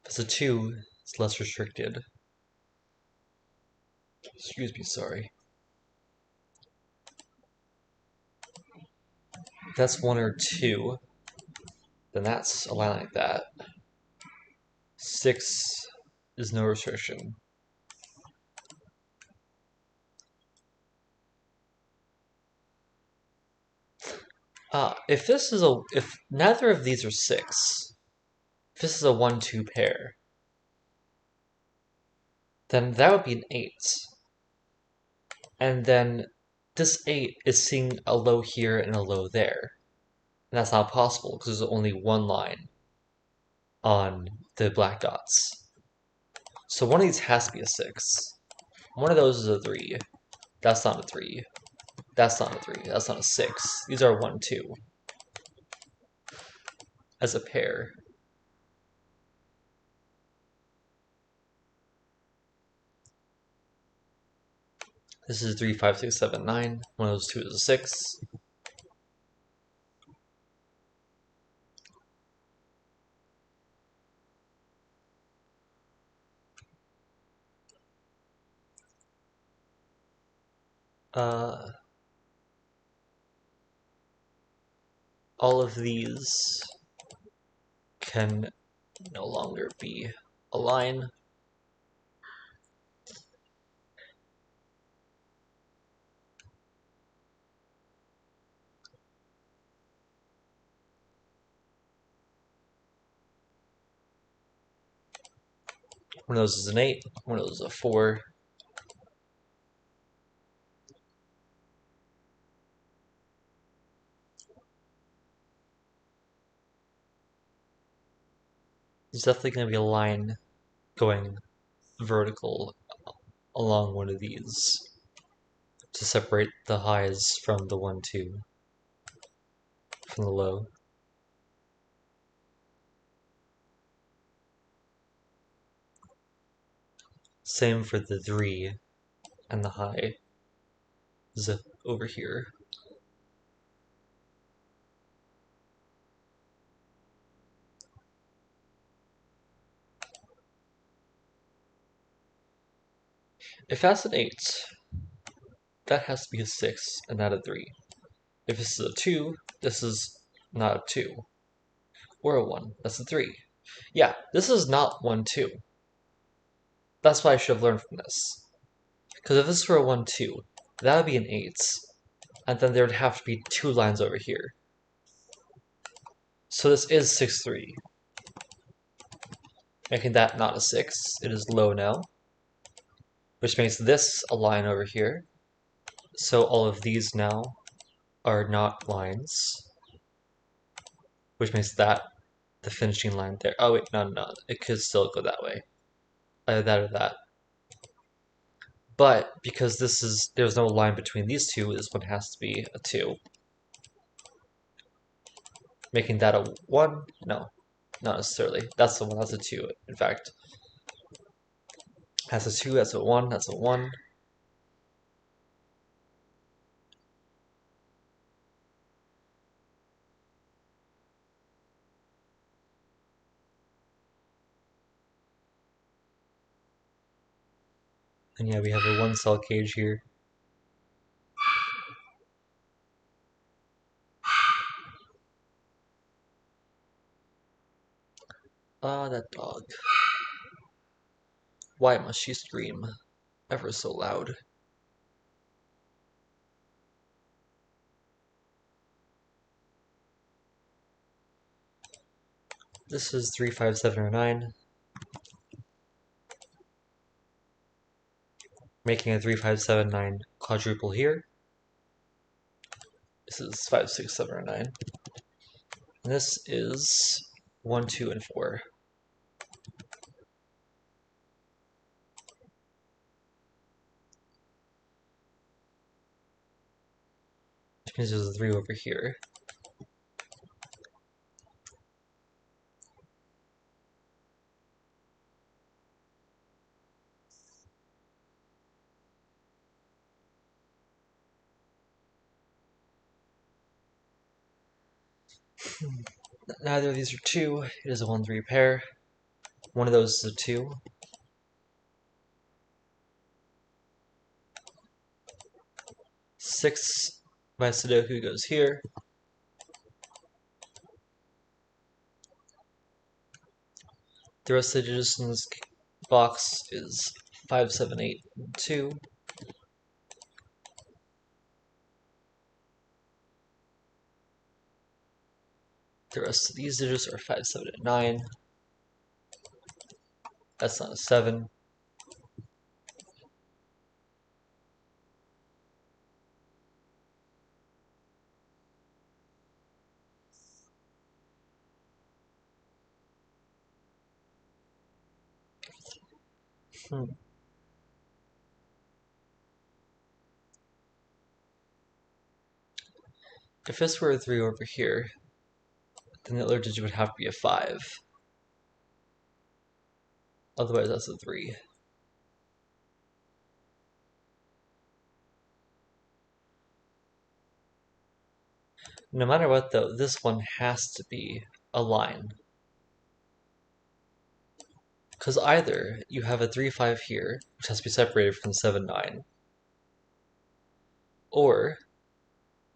If it's a 2, it's less restricted. Excuse me, sorry. If that's 1 or 2, then that's a line like that. 6 is no restriction. If neither of these are 6, if this is a 1-2 pair, then that would be an 8. And then this 8 is seeing a low here and a low there. And that's not possible because there's only one line on the black dots. So one of these has to be a 6. One of those is a 3. That's not a 3. That's not a 3. That's not a 6. These are 1, 2 as a pair. This is 3, 5, 6, 7, 9. One of those 2 is a 6. All of these can no longer be a line. One of those is an 8, one of those is a 4. There's definitely going to be a line going vertical along one of these to separate the highs from the 1, 2, from the low. Same for the 3 and the high is over here. If that's an 8, that has to be a 6 and not a 3. If this is a 2, this is not a 2. Or a 1, that's a 3. Yeah, this is not 1, 2. That's what I should have learned from this. Because if this were a 1, 2, that would be an 8. And then there would have to be 2 lines over here. So this is 6, 3. Making that not a 6. It is low now. Which makes this a line over here. So all of these now are not lines. Which makes that the finishing line there. Oh wait, no. It could still go that way. Either that or that. But because there's no line between these two, this one has to be a 2. Making that a 1? No, not necessarily. That's the 1, that's a 2, in fact. That's a 2, that's a 1, that's a 1. And yeah, we have a 1 cell cage here. Ah, that dog. Why must she scream ever so loud? This is 3, 5, 7, or 9. Making a 3, 5, 7, 9 quadruple here. This is 5, 6, 7, or 9. And this is 1, 2, and 4. Which means there's a 3 over here. Neither of these are 2. It is a 1, 3 pair. One of those is a 2. 6 by Sudoku goes here. The rest of the digits in this box is 5, 7, 8, and 2. The rest of these digits are 5, 7, and 9. That's not a 7. If this were a 3 over here, then the other digit would have to be a 5. Otherwise, that's a 3. No matter what, though, this one has to be a line. Because either you have a 3, 5 here, which has to be separated from 7, 9, or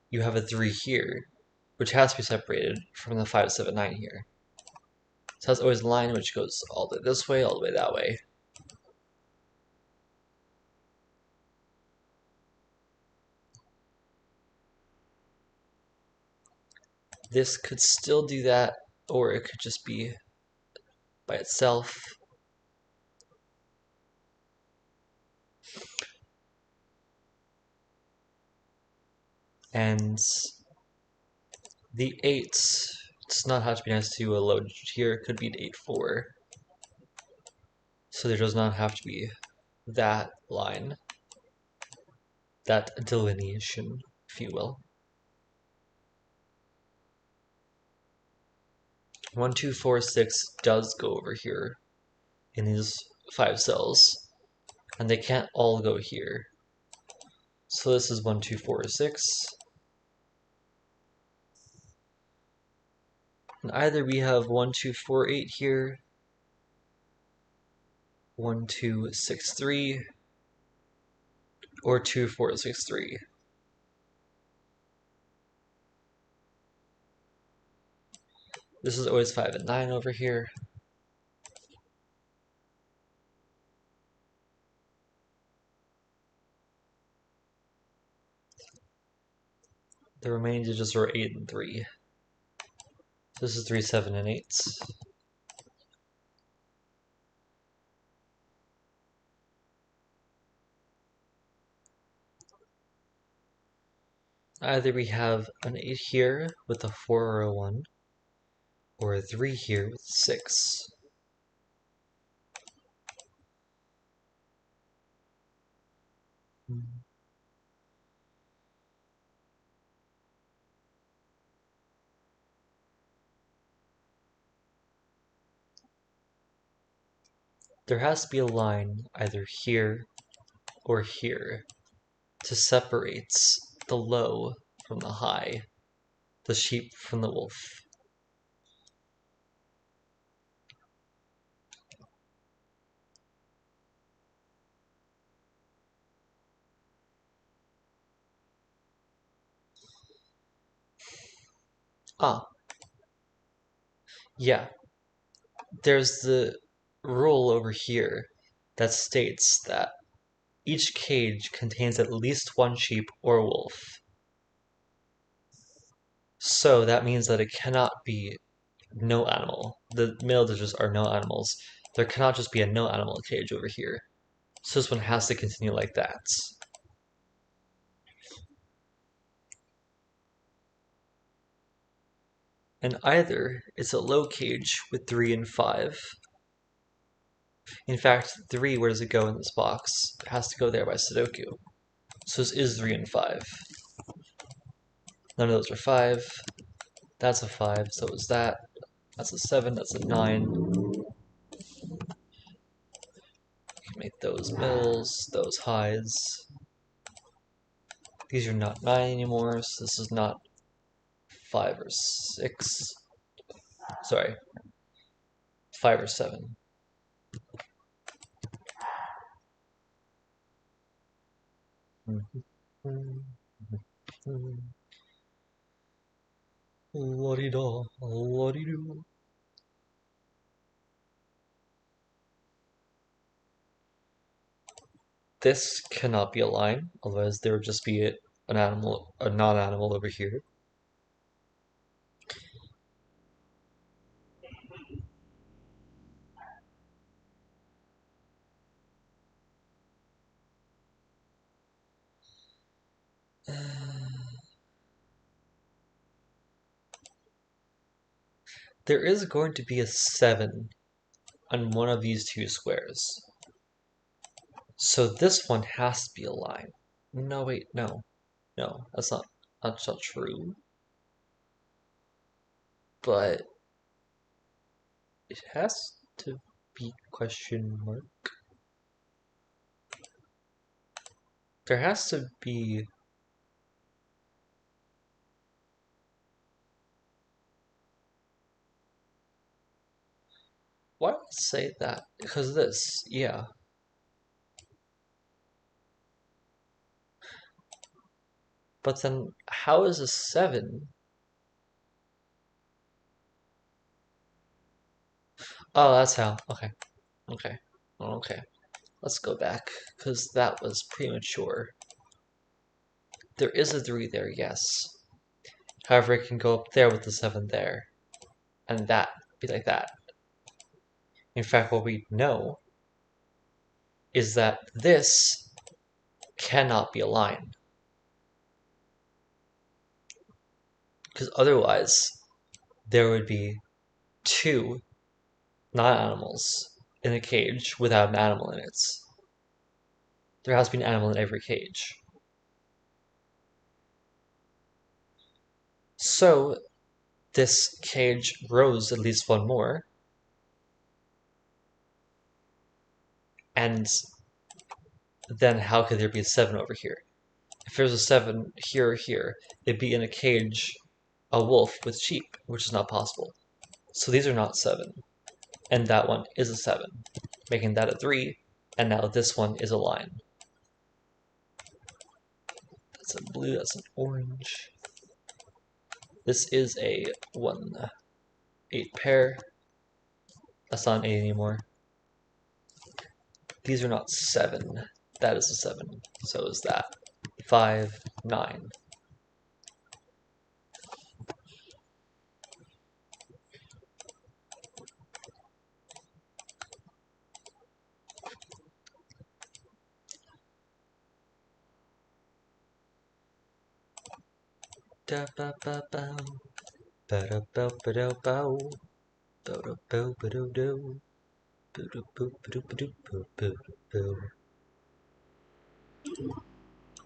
you have a 3 here, which has to be separated from the 5, 7, 9 here. So that's always a line which goes all the way this way, all the way that way. This could still do that, or it could just be by itself. And the 8 does not have to be next to a load here. It could be an 8-4. So there does not have to be that line, that delineation, if you will. 1, 2, 4, 6 does go over here in these 5 cells, and they can't all go here. So this is 1, 2, 4, 6. And either we have 1, 2, 4, 8 here, 1, 2, 6, 3, or 2, 4, 6, 3. This is always 5 and 9 over here. The remaining digits are 8 and 3. This is 3, 7, and 8. Either we have an 8 here with a 4 or a 1, or a 3 here with 6. There has to be a line either here or here to separate the low from the high, the sheep from the wolf. Ah, yeah, there's the rule over here that states that each cage contains at least one sheep or wolf. So that means that it cannot be no animal. The middle digits are no animals. There cannot just be a no animal cage over here. So this one has to continue like that. And either it's a low cage with 3 and 5. In fact, 3, where does it go in this box? It has to go there by Sudoku. So this is 3 and 5. None of those are 5. That's a 5, so is that. That's a 7, that's a 9. We can make those middles, those highs. These are not 9 anymore, so this is not 5 or 6. Sorry, 5 or 7. La-di-da, la-di-do. This cannot be a line, otherwise there would just be an animal, a non-animal over here. There is going to be a 7 on one of these two squares. So this one has to be a line. No, wait, no. No, that's not true. But it has to be question mark. There has to be. Why would I say that? Because this, yeah. But then how is a 7? Oh, that's how. Okay. Okay. Okay. Let's go back, because that was premature. There is a 3 there, yes. However, it can go up there with the 7 there. And that be like that. In fact, what we know is that this cannot be a line. because otherwise there would be two non-animals in a cage without an animal in it. There has to be an animal in every cage. So this cage grows at least one more, and then how could there be a 7 over here? If there's a 7 here or here, it'd be in a cage, a wolf with sheep, which is not possible. So these are not 7, and that one is a 7, making that a 3, and now this one is a line. That's a blue, that's an orange. This is a 1, 8 pair. That's not an 8 anymore. These are not 7. That is a 7. So is that. 5, 9. Da ba ba bow. Ba da bow ba da bow. Ba da bow ba do do. Ba da bow ba do ba do ba ba bow.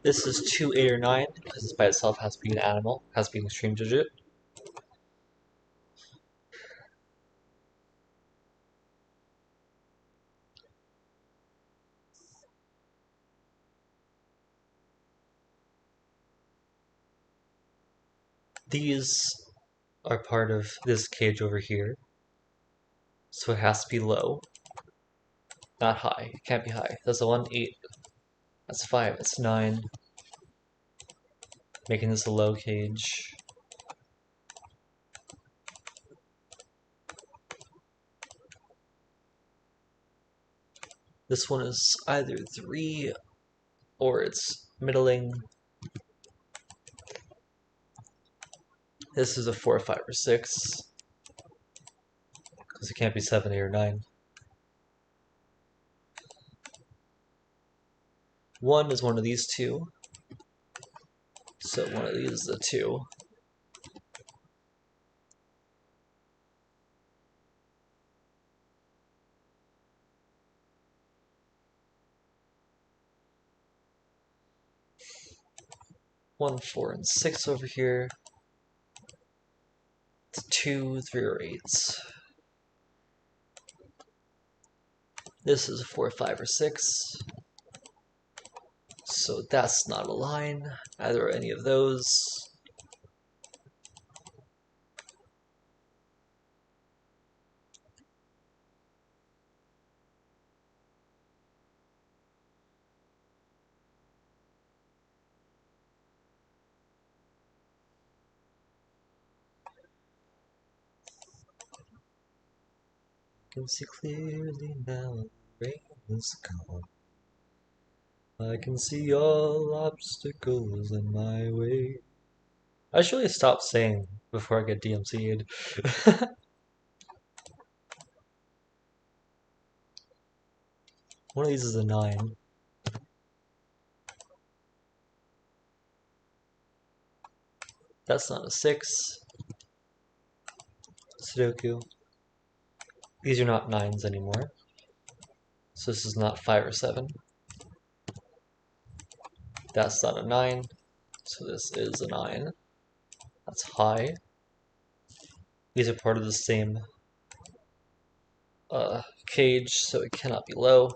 This is 2, 8, or 9, because this by itself has to be an animal, has to be an extreme digit. These are part of this cage over here, so it has to be low, not high. It can't be high. That's a 1, 8. That's 5. That's 9. Making this a low cage. This one is either 3 or it's middling. This is a 4, 5, or 6, because it can't be 7, 8, or 9. 1 is one of these two, so one of these is a 2. 1, 4, and 6 over here. It's 2, 3, or 8. This is a 4, 5, or 6. So that's not a line, either or any of those. I can see clearly now, the rain is gone. I can see all obstacles in my way. I should really stop saying before I get DMCA'd. One of these is a 9. That's not a 6. Sudoku. These are not 9s anymore. So this is not 5 or 7. That's not a 9. So this is a 9. That's high. These are part of the same cage, so it cannot be low.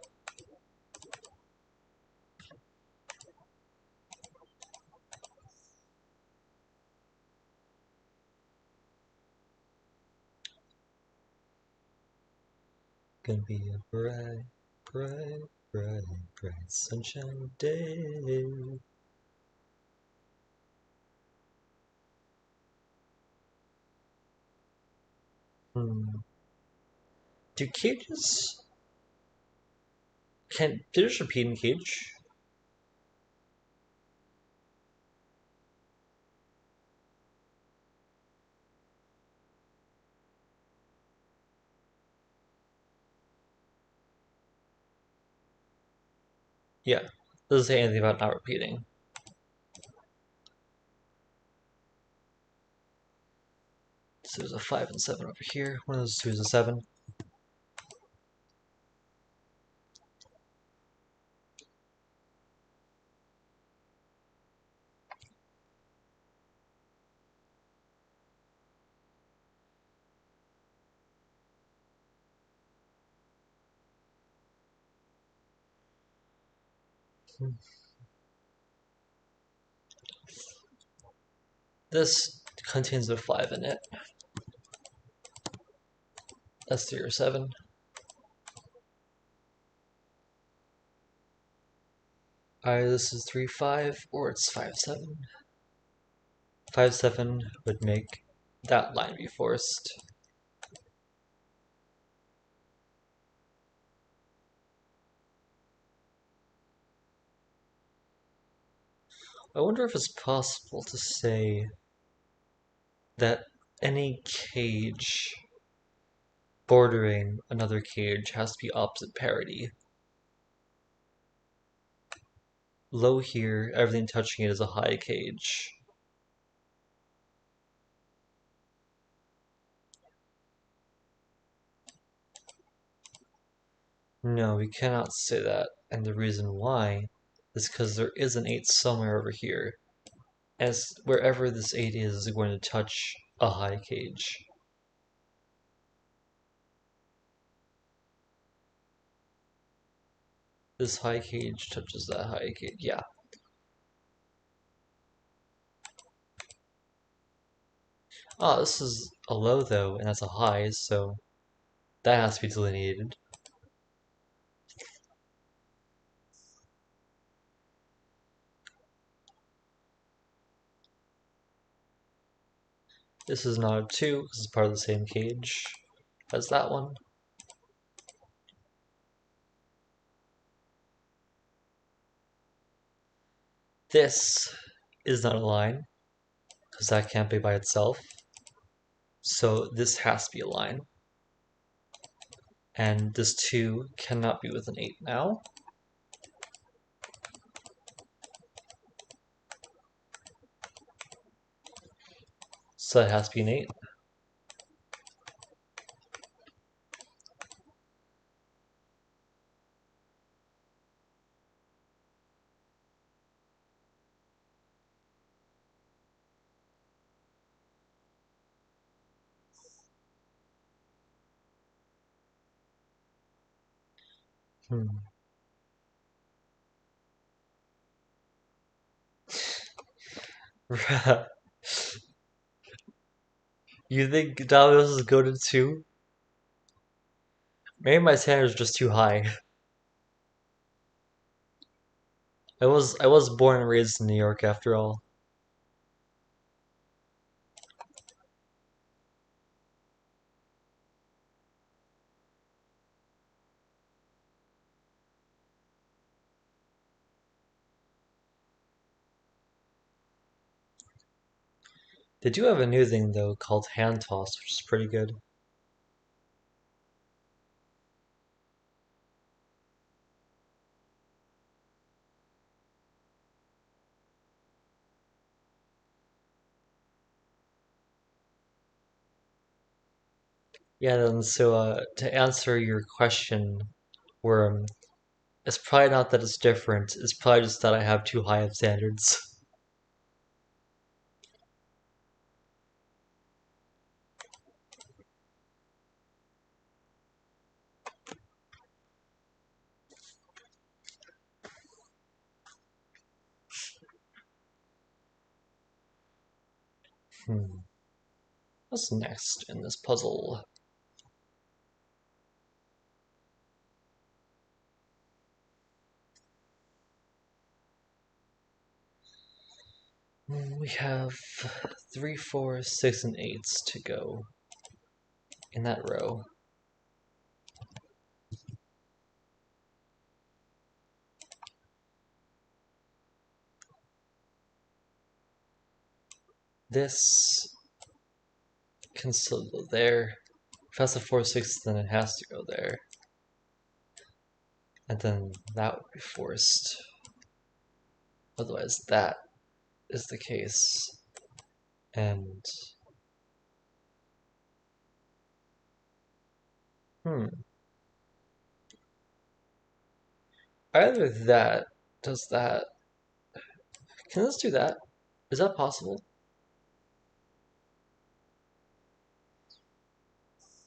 Gonna be a bright, bright, bright, bright sunshine day. Hmm. Do cages... Can fish repeat in cage? Yeah. Doesn't say anything about not repeating. So there's a 5 and 7 over here. One of those two is a 7. This contains a 5 in it. That's 3 or 7. Either this is 3, 5, or it's 5, 7. 5, 7 would make that line be forced. I wonder if it's possible to say that any cage bordering another cage has to be opposite parity. Low here, everything touching it is a high cage. No, we cannot say that, and the reason why is because there is an 8 somewhere over here. As wherever this 8 is going to touch a high cage. This high cage touches that high cage, yeah. Oh, this is a low though, and that's a high, so that has to be delineated. This is not a 2, because it's part of the same cage as that one. This is not a line, because that can't be by itself. So this has to be a line. And this 2 cannot be with an 8 now. So it has to be an 8. Hmm. You think Domino's is goated too? Maybe my standards are just too high. I was born and raised in New York after all. They do have a new thing though called hand toss, which is pretty good. Yeah, then so to answer your question, Worm, it's probably not that it's different. It's probably just that I have too high of standards. Hmm. What's next in this puzzle? We have 3, 4, 6, and 8s to go in that row. This can still go there. If that's a 4, 6, then it has to go there. And then that would be forced. Otherwise, that is the case. And Hmm. Either that does that. Can this do that? Is that possible?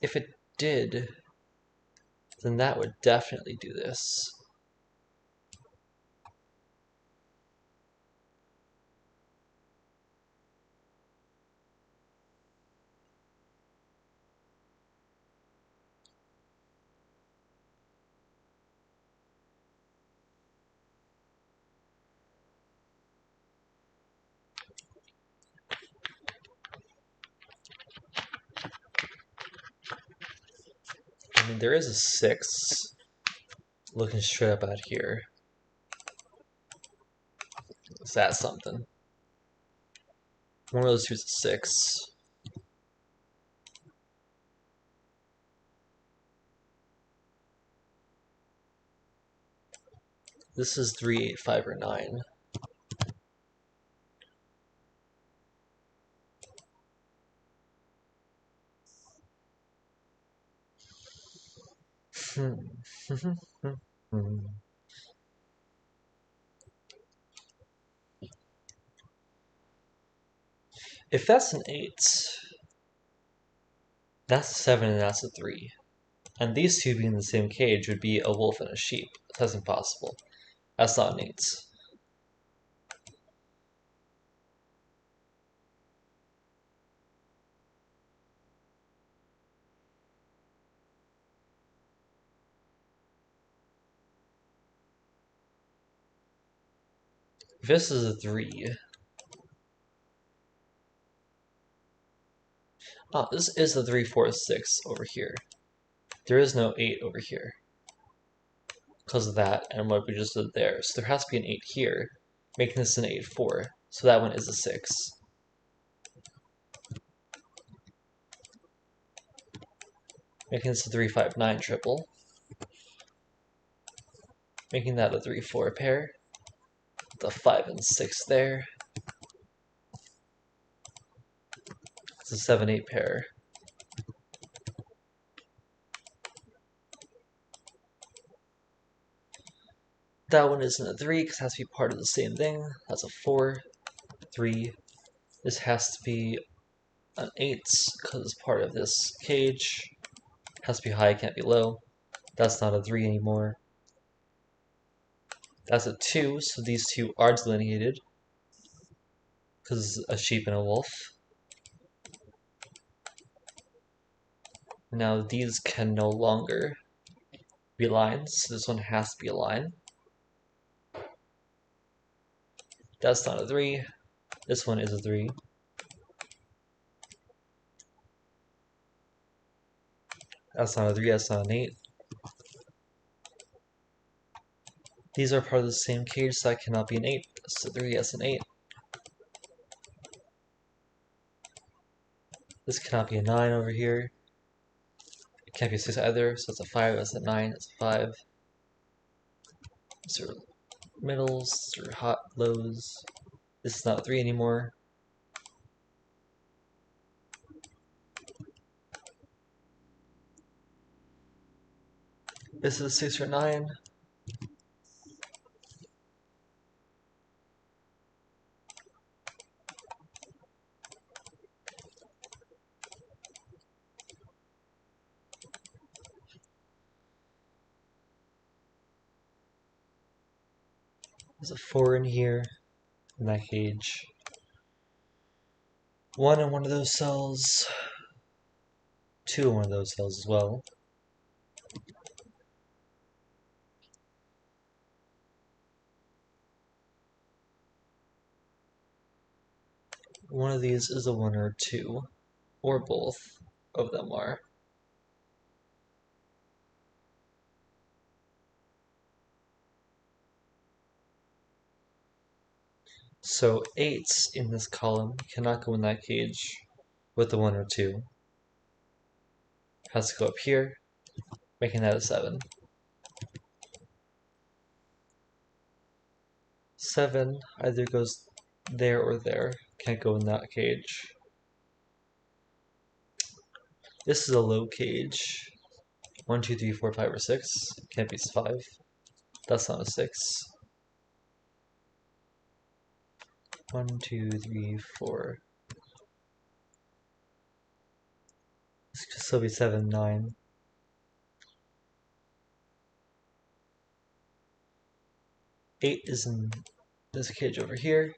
If it did, then that would definitely do this. I mean, there is a 6 looking straight up out here. Is that something? One of those two is a 6. This is 3, 8, 5, or 9. If that's an 8, that's a 7 and that's a 3. And these two being in the same cage would be a wolf and a sheep. That's impossible. That's not an 8. If this is a 3, this is the 3, 4, 6 over here. There is no 8 over here because of that and what we just did there. So there has to be an 8 here, making this an 8, 4. So that one is a 6. Making this a 3, 5, 9 triple. Making that a 3, 4 pair. The 5 and 6 there. It's a 7, 8 pair. That one isn't a 3 because it has to be part of the same thing. That's a 4, 3. This has to be an 8 because it's part of this cage. It has to be high, can't be low. That's not a 3 anymore. That's a 2, so these two are delineated because a sheep and a wolf. Now these can no longer be lines, so this one has to be a line. That's not a 3. This one is a 3. That's not a 3, that's not an 8. These are part of the same cage, so that cannot be an 8. That's a 3, that's an 8. This cannot be a 9 over here. It can't be a 6 either, so it's a 5, that's a 9, that's a 5. These are middles, these are hot lows. This is not a 3 anymore. This is a 6 or 9. There's a 4 in here, in that cage. 1 in one of those cells. 2 in one of those cells as well. One of these is a 1 or 2, or both of them are. So 8s in this column cannot go in that cage with the 1 or 2. Has to go up here, making that a 7. 7 either goes there or there. Can't go in that cage. This is a low cage. 1, 2, 3, 4, 5, or 6. Can't be 5. That's not a 6. 1, 2, 3, 4. This could still be 7, 9. 8 is in this cage over here.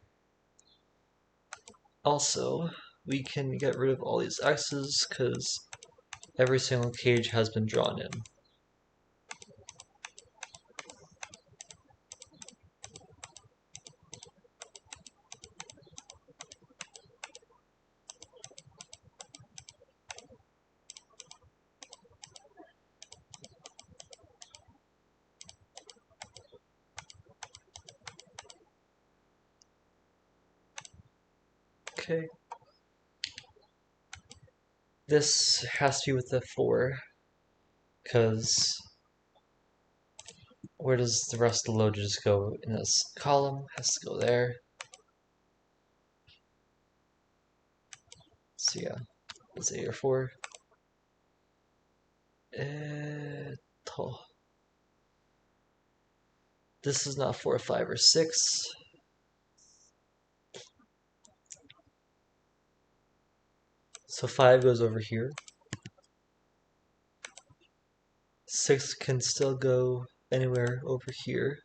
Also, we can get rid of all these X's because every single cage has been drawn in. Okay. This has to be with the 4, because where does the rest of the load just go in this column? Has to go there. So yeah, it's 8 or 4. This is not 4, 5, or 6. So 5 goes over here. 6 can still go anywhere over here.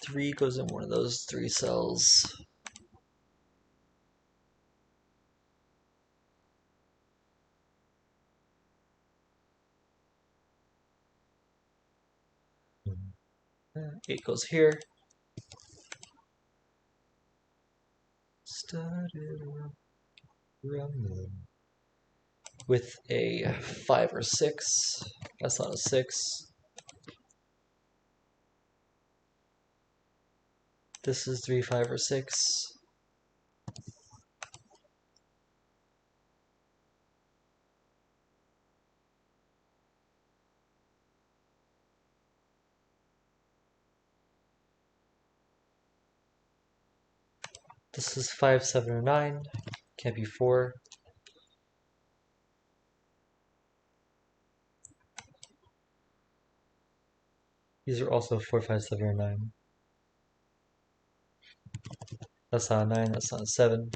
3 goes in one of those 3 cells. Mm-hmm. 8 goes here. Started rumbling. With a 5 or 6. That's not a 6. This is 3, 5, or 6. This is 5, 7, or 9. Can't be 4. These are also 4, 5, 7, or 9. That's not a 9, that's not a 7.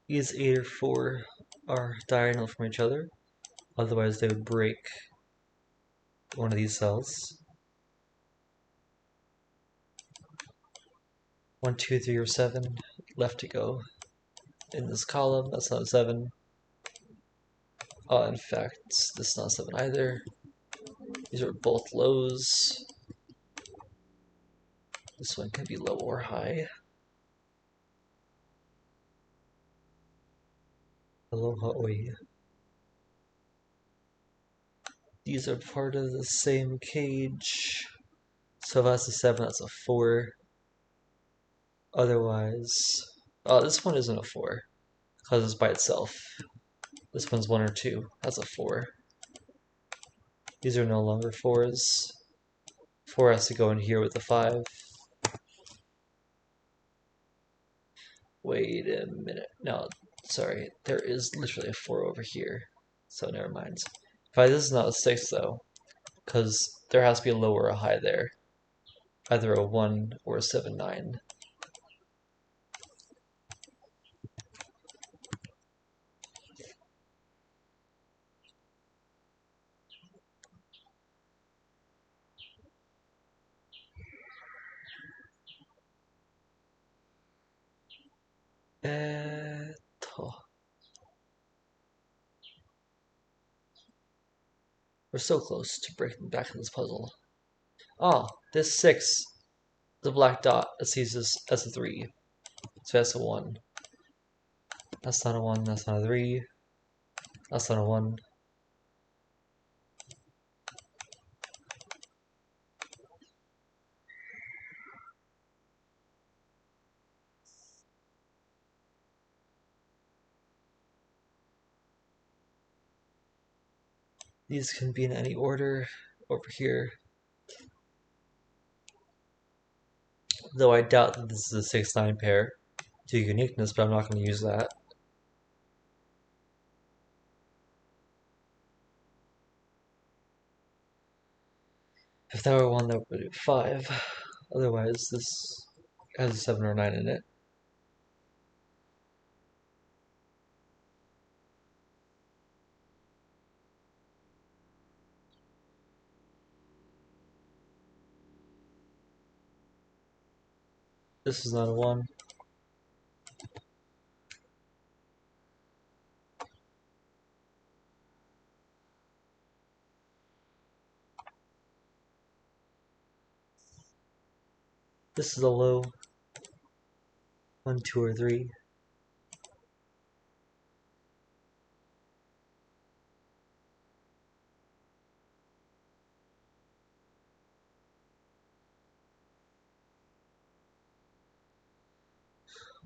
These 8 or 4 are diagonal from each other, otherwise they would break one of these cells. 1, 2, 3, or 7 left to go in this column. That's not a 7. In fact, this is not a 7 either. These are both lows. This one can be low or high. Aloha oi. These are part of the same cage. So if that's a 7, that's a 4. Otherwise, this one isn't a 4 because it's by itself. This one's 1 or 2. That's a 4. These are no longer 4s. 4 has to go in here with a 5. Wait a minute. No, sorry. There is literally a 4 over here. So never mind. This is not a 6 though, because there has to be a low or a high there. Either a 1 or a 7, 9. We're so close to breaking back this puzzle. This 6, the black dot, it sees this as a 3. So that's a 1. That's not a 1, that's not a 3. That's not a 1. These can be in any order over here. Though I doubt that this is a 6-9 pair to uniqueness, but I'm not going to use that. If that were 1, that would be 5. Otherwise, this has a 7 or 9 in it. This is not a 1. This is a low. 1, 2, or 3.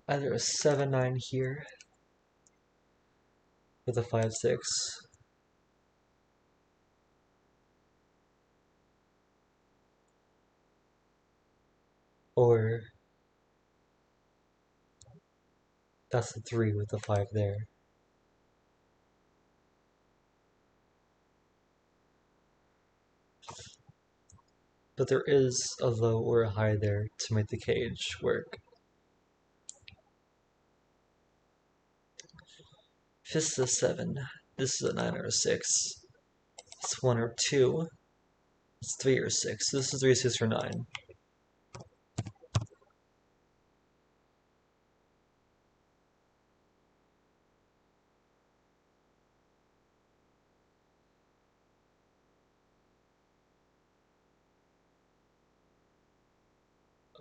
Either a 7, 9 here with a 5, 6. Or that's a 3 with a 5 there. But there is a low or a high there to make the cage work. If this is a 7, this is a 9 or a 6. It's 1 or 2. It's 3 or 6. This is 3, 6, or 9.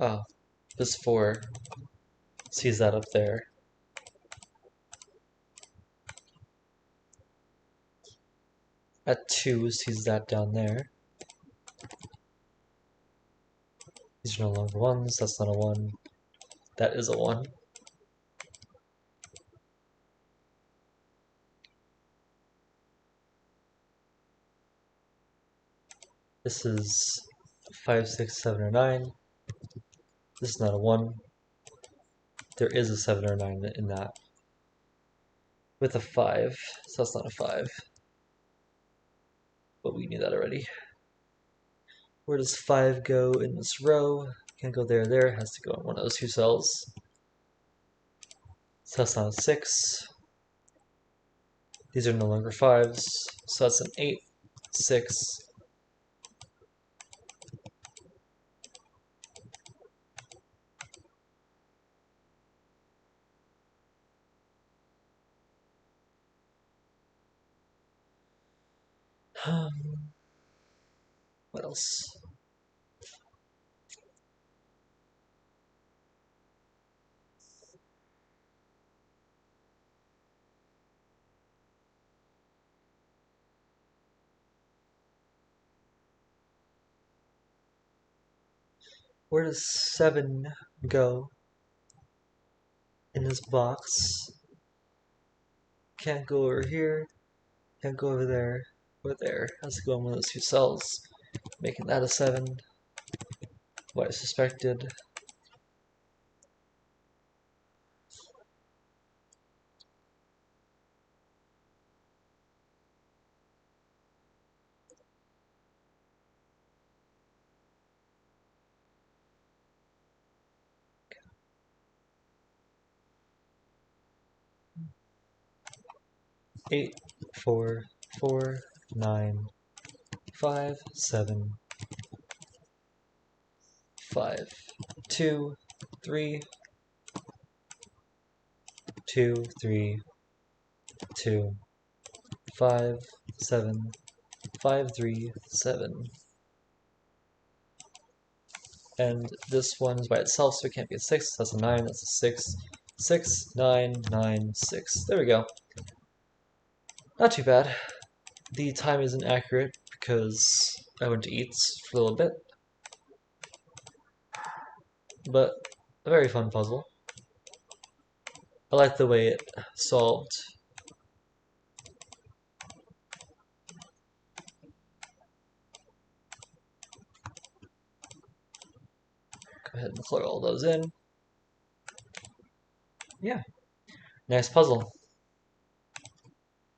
Oh, this 4 sees that up there. At 2 sees that down there. These are no longer 1s. That's not a 1. That is a 1. This is 5, 6, 7, or 9. This is not a 1. There is a 7 or 9 in that. With a 5, so that's not a 5. But we knew that already. Where does 5 go in this row? Can't go there, there. It has to go in one of those 2 cells. So that's not a 6. These are no longer 5s. So that's an 8, 6. What else? Where does 7 go in this box? Can't go over here. Can't go over there or there. Has to go in one of those 2 cells, making that a 7. What I suspected. Eight, 4, 4, 9, 5, 7, 5, 2, 3, 2, 3, 2, 5, 7, 5, 3, 7. And this one is by itself, so it can't be a 6. That's a 9, that's a 6. 6, 9, 9, 6. There we go. Not too bad. The time isn't accurate because I went to eat for a little bit. But a very fun puzzle. I like the way it solved. ahead and plug all those in. Yeah, nice puzzle.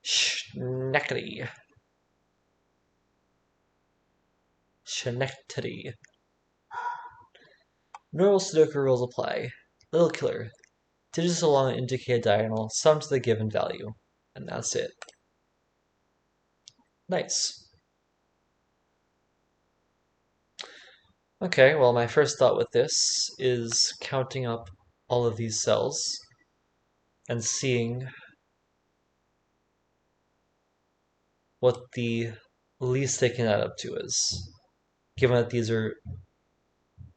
Schenectady. Schenectady. Normal Sudoku rules apply. Little killer. Digits along an indicated diagonal, sum to the given value. And that's it. Nice. Okay, well, my first thought with this is counting up all of these cells and seeing what the least they can add up to is, given that these are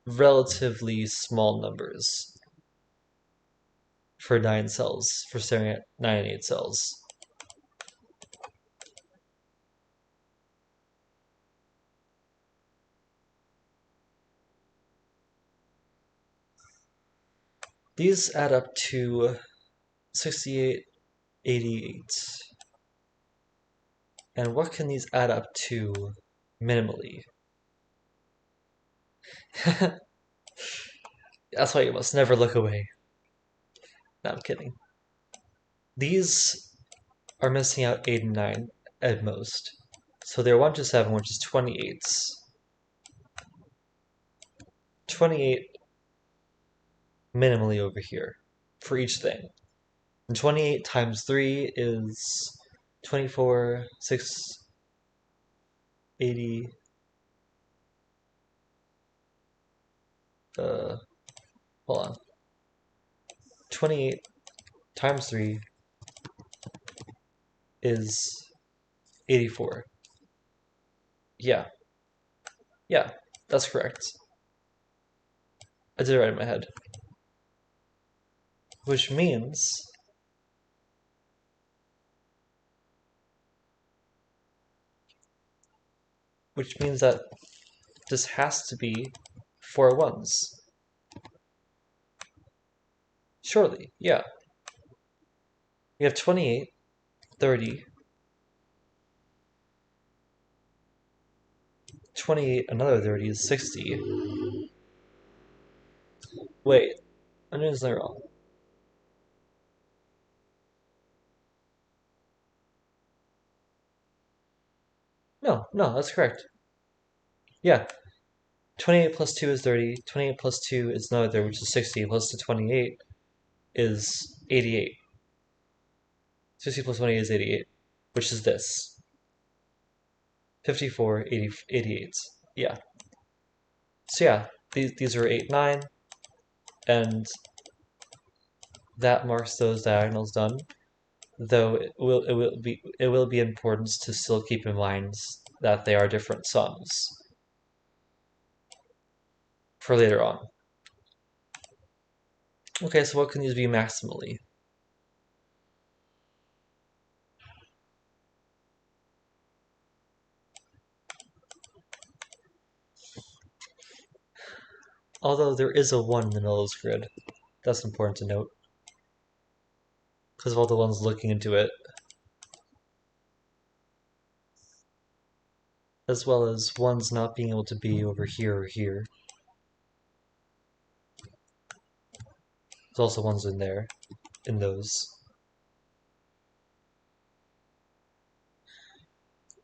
relatively small numbers for 9 cells, for staring at 9 and 8 cells. These add up to 68, 88. And what can these add up to minimally? That's why you must never look away. No, I'm kidding. These are missing out 8 and 9 at most. So they're 1 to 7, which is 28. 28 minimally over here for each thing. And 28 times 3 is 24, 6, 80. Hold on. 28 times 3 is 84. Yeah. Yeah, that's correct. I did it right in my head. Which means that this has to be 4 ones. Surely, yeah. We have 28, 30, 28, another 30 is 60. Wait, I'm doing something wrong. No, that's correct. Yeah, 28 plus 2 is 30, 28 plus 2 is another 30, which is 60, plus the 28 is 88. 60 plus 28 is 88, which is this. 54, 80, 88. Yeah. So yeah, these are 8, 9, and that marks those diagonals done. Though it will be important to still keep in mind that they are different sums for later on. Okay, so what can these be maximally? Although there is a 1 in the middle of this grid. That's important to note. Because of all the ones looking into it. As well as ones not being able to be over here or here. There's also ones in there, in those.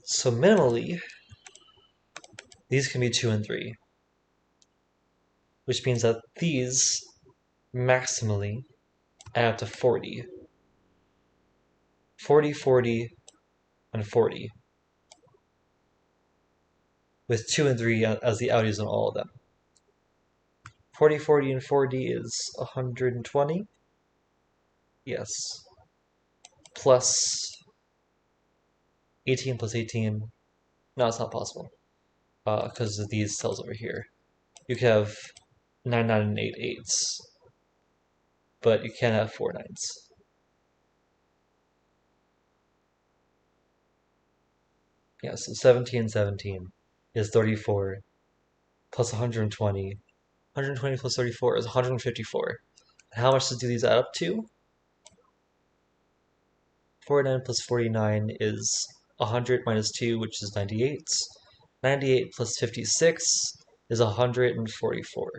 So minimally, these can be 2 and 3. Which means that these maximally add up to 40. 40, 40, and 40. With 2 and 3 as the outies on all of them. 40, 40, and 40 is 120. Yes. Plus 18 plus 18. No, it's not possible. Because of these cells over here. You can have 9, 9, and 8, 8s. But you can't have 4 9s. Yeah, so 17, 17 is 34 plus 120. 120 plus 34 is 154. And how much do these add up to? 49 plus 49 is 100 minus 2, which is 98. 98 plus 56 is 144.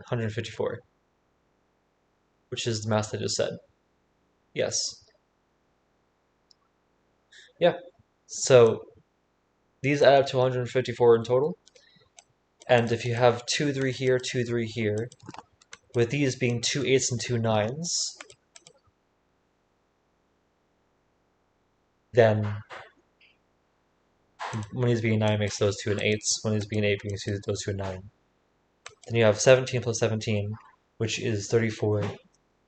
154, which is the math I just said. Yes. Yeah. So these add up to 154 in total. And if you have 2, 3 here, 2, 3 here, with these being 2 8s and 2 9s, then when these being 9 makes those 2 and 8s, when these being 8 makes those 2 and 9. Then you have 17 plus 17, which is 34.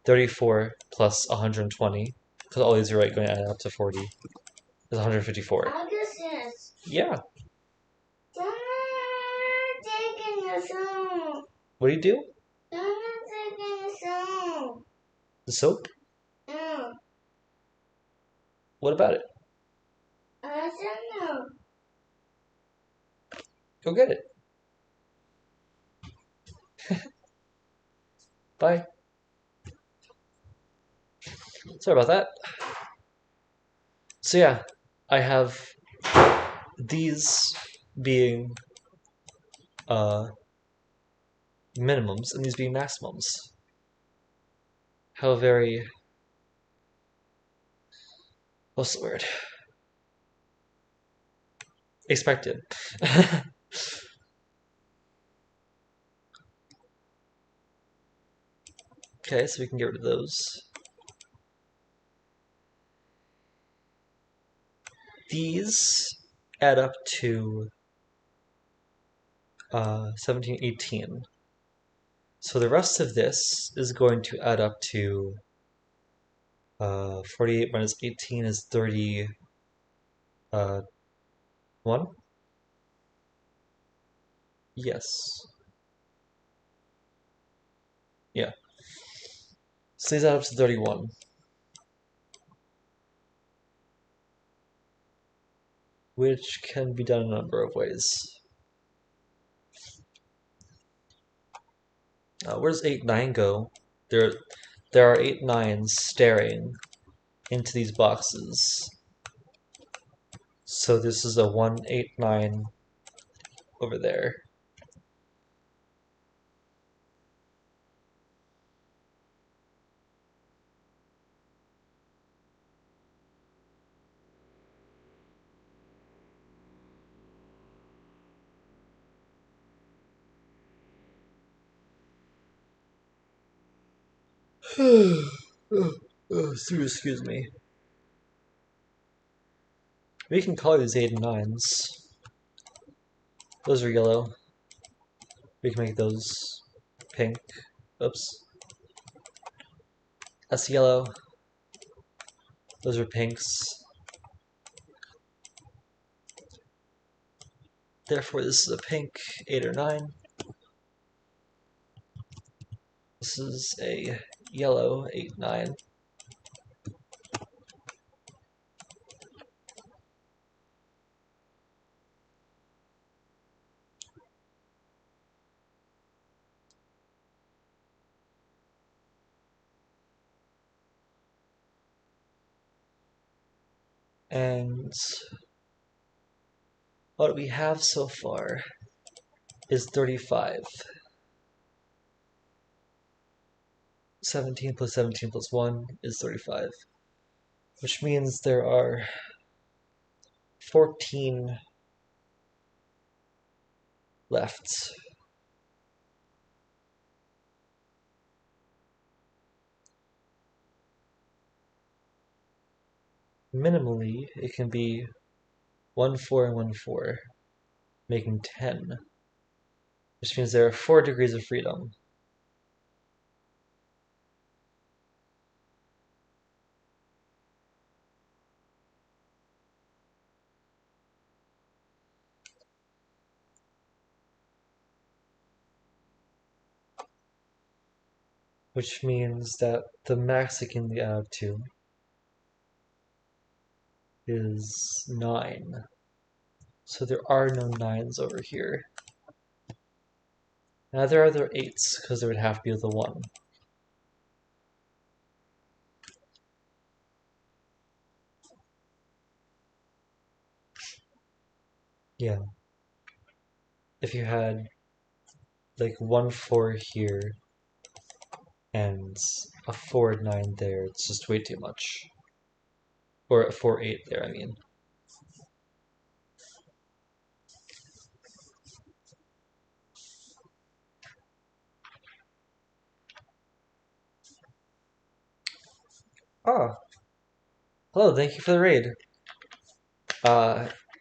34 plus 120, because all these are right going to add up to 40, is 154. Augustus, Yeah. someone taking the song. What do you do? Someone taking the song. The soap? No, What about it? I don't know. Go get it. Bye. Sorry about that. So yeah, I have these being minimums and these being maximums. How very, what's the word? Expected. Okay, so we can get rid of those. These add up to 17, 18. So the rest of this is going to add up to 48 minus 18 is 31. Yes. Yeah. So these add up to 31. Which can be done a number of ways. Where does 8, 9 go? There are 8 9s staring into these boxes. So this is a 1, 8, 9 over there. Excuse me. We can color these 8 and 9s. Those are yellow. We can make those pink. Oops. That's yellow. Those are pinks. Therefore, this is a pink 8 or 9. This is a yellow 8, 9. And what we have so far is 35. 17 plus 17 plus 1 is 35. Which means there are 14 left. Minimally, it can be 1, 4, and 1, 4, making 10. Which means there are 4 degrees of freedom. Which means that the max it can add up to is 9. So there are no 9s over here. Neither are there 8s, because there would have to be the 1. Yeah. If you had like 1 4 here and a 4 9 there. It's just way too much. Or a 4 8 there, I mean. Oh, hello, thank you for the raid.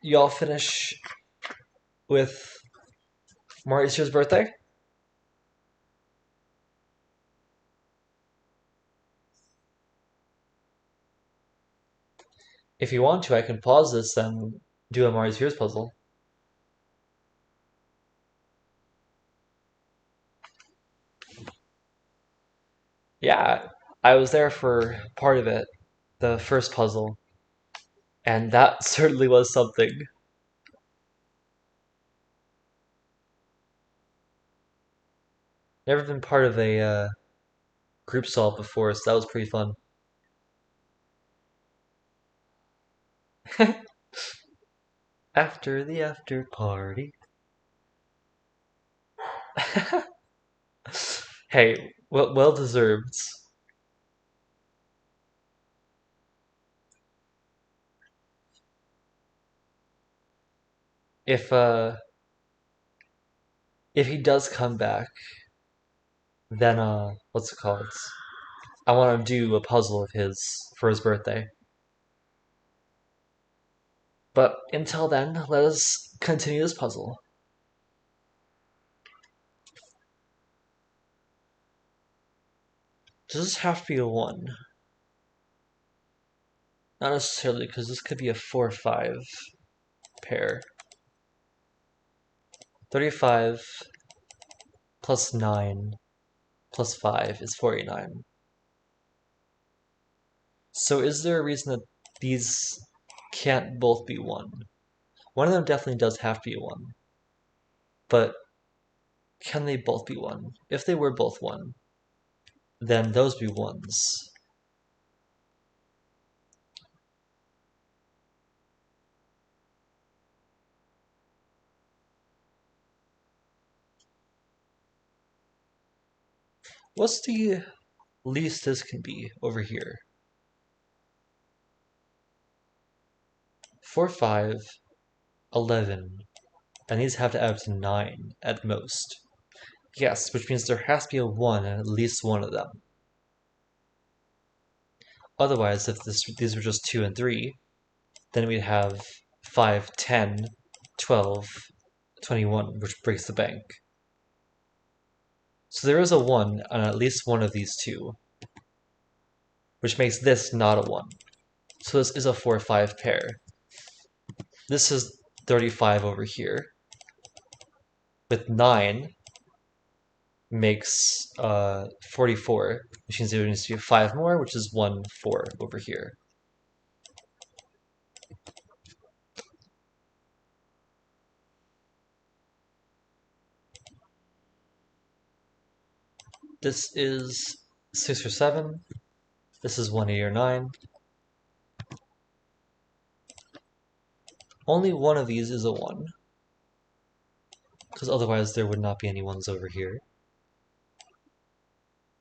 You all finish with Mauricio's birthday? If you want to, I can pause this and do a Mauricio's puzzle. Yeah, I was there for part of it, the first puzzle, and that certainly was something. Never been part of a group solve before, so that was pretty fun. After the after party. Hey, well deserved. If uh if he does come back, then what's it called? I want to do a puzzle of his for his birthday. But until then, let us continue this puzzle. Does this have to be a 1? Not necessarily, because this could be a 4 5 pair. 35 plus 9 plus 5 is 49. So is there a reason that these can't both be 1? One of them definitely does have to be a 1. But can they both be 1? If they were both 1, then those be 1s. What's the least this can be over here? 4 5, 11, and these have to add up to 9 at most. Yes, which means there has to be a 1 in at least one of them. Otherwise, if these were just 2 and 3, then we'd have 5, 10, 12, 21, which breaks the bank. So there is a 1 on at least one of these two, which makes this not a 1. So this is a 4 5 pair. This is 35 over here, with 9 makes 44, which means there needs to be 5 more, which is 1 4 over here. This is 6 or 7. This is 1 8 or 9. Only one of these is a 1, because otherwise there would not be any 1s over here.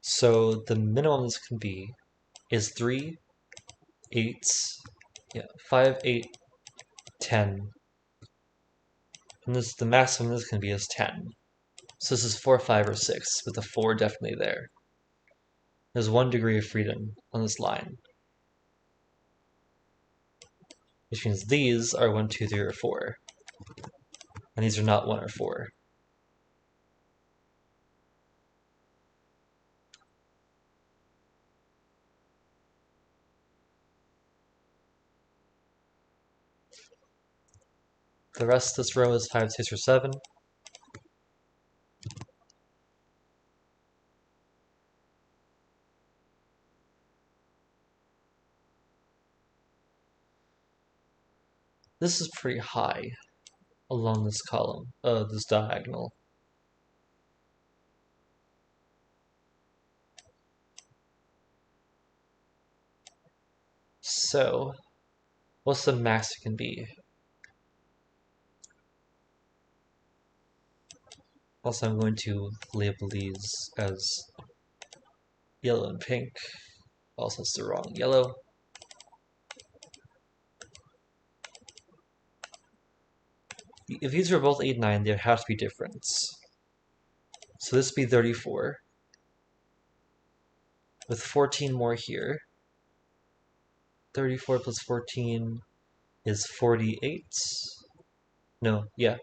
So the minimum this can be is 3, 8, yeah, 5, 8, 10. And this the maximum this can be is 10. So this is 4, 5, or 6, with the 4 definitely there. There's 1 degree of freedom on this line. Which means these are 1, 2, 3, or 4. And these are not 1 or 4. The rest of this row is 5, 6, or 7. This is pretty high along this column, this diagonal. So, what's the max it can be? Also, I'm going to label these as yellow and pink. Also, it's the wrong yellow. If these were both 8 and 9, there have to be difference. So this would be 34. With 14 more here. 34 plus 14 is 48. No, yeah.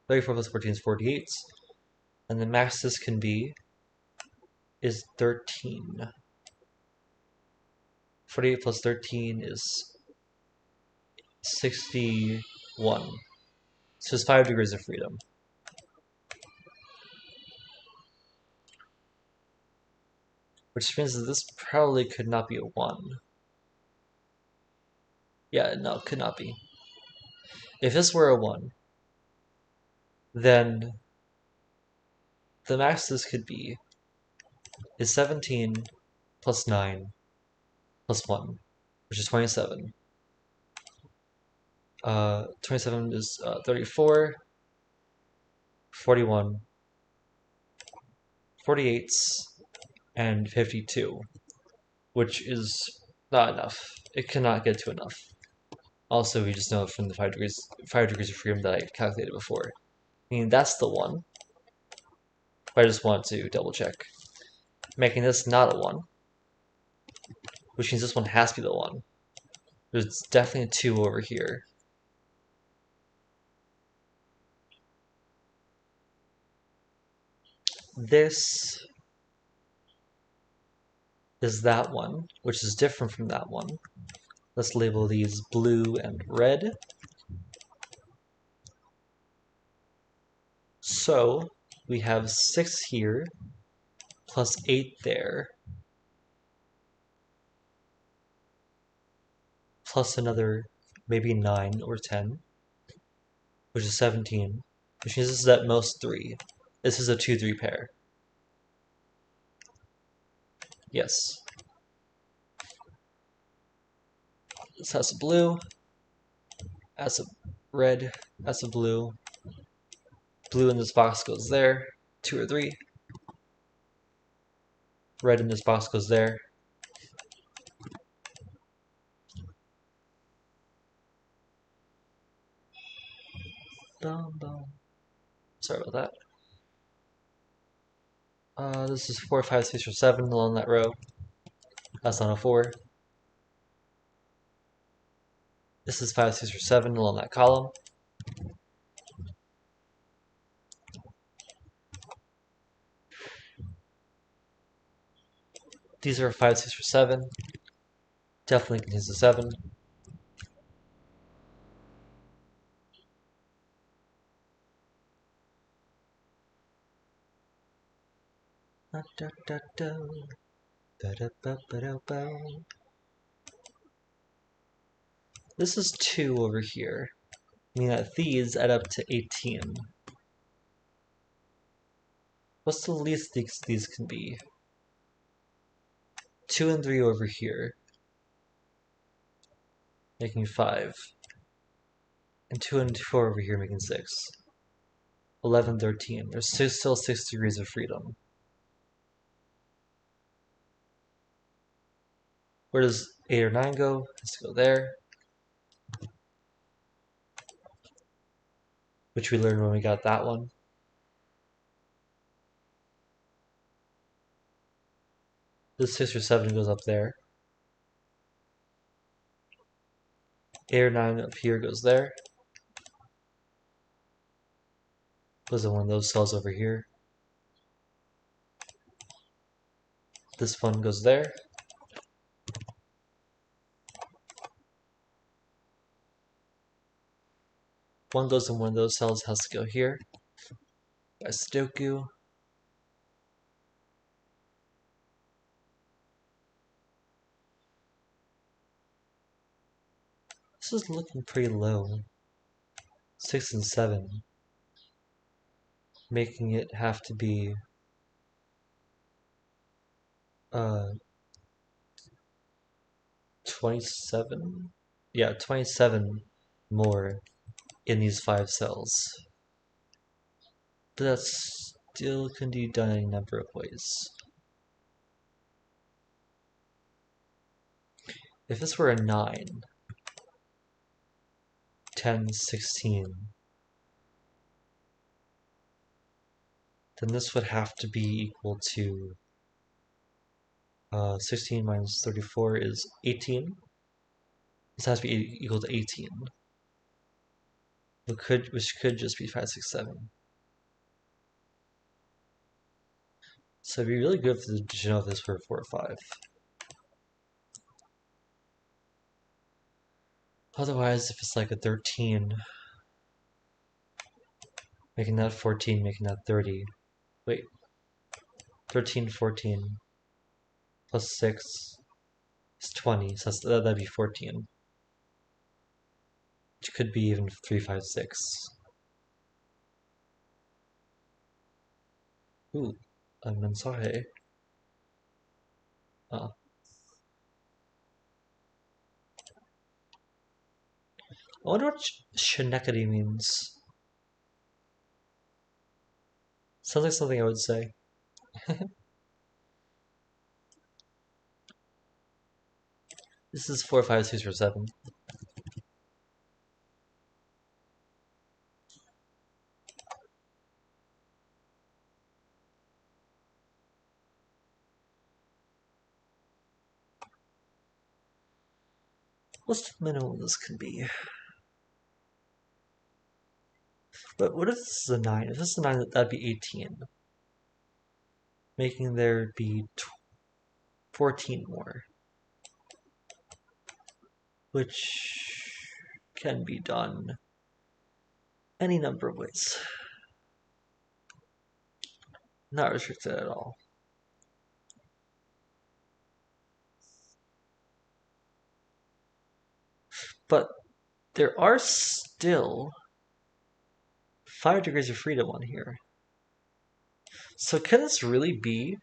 34 plus 14 is 48. And the max this can be is 13. 48 plus 13 is 61. So it's 5 degrees of freedom. Which means that this probably could not be a 1. Yeah, no, it could not be. If this were a 1, then the max this could be is 17 plus 9 plus 1, which is 27. 27 is 34, 41, 48, and 52, which is not enough. It cannot get to enough. Also, we just know from the 5 degrees of freedom that I calculated before. I mean, that's the 1. But I just want to double check. Making this not a 1, which means this one has to be the 1. There's definitely a 2 over here. This is that one, which is different from that one. Let's label these blue and red. So we have 6 here, plus 8 there, plus another maybe 9 or 10, which is 17, which means this is at most 3. This is a 2-3 pair. Yes. This has a blue, has a red, has a blue. Blue in this box goes there, 2 or 3. Red in this box goes there. Sorry about that. This is 4, 5, 6, or 7 along that row. That's not a 4. This is 5, 6, or 7 along that column. These are 5, 6, or 7. Definitely contains a 7. This is 2 over here, meaning that these add up to 18. What's the least these can be? 2 and 3 over here, making 5. And 2 and 4 over here, making 6. 11, 13. There's still 6 degrees of freedom. Where does 8 or 9 go? It has to go there. Which we learned when we got that one. This 6 or 7 goes up there. 8 or 9 up here goes there. Goes in one of those cells over here. This one goes there. One goes in one of those cells, has to go here. By Sudoku. This is looking pretty low. 6 and 7. Making it have to be 27? Yeah, 27 more in these 5 cells. But that's still can be done any number of ways. If this were a 9, 10, 16, then this would have to be equal to 16 minus 34 is 18. This has to be equal to 18. Which could just be 5, 6, 7. So it'd be really good to know if this were 4 or 5. Otherwise, if it's like a 13, making that 14, making that 30. Wait, 13, 14, plus 6 is 20, so that'd be 14. Which could be even 3, 5, 6. Ooh, a mensaje. Oh. I wonder what Schenectady means. Sounds like something I would say. This is 4, 5, 6, or 7. What's the minimum this can be? But what if this is a 9? If this is a 9, that'd be 18. Making there be 14 more. Which can be done any number of ways. Not restricted at all. But there are still 5 degrees of freedom on here. So can this really be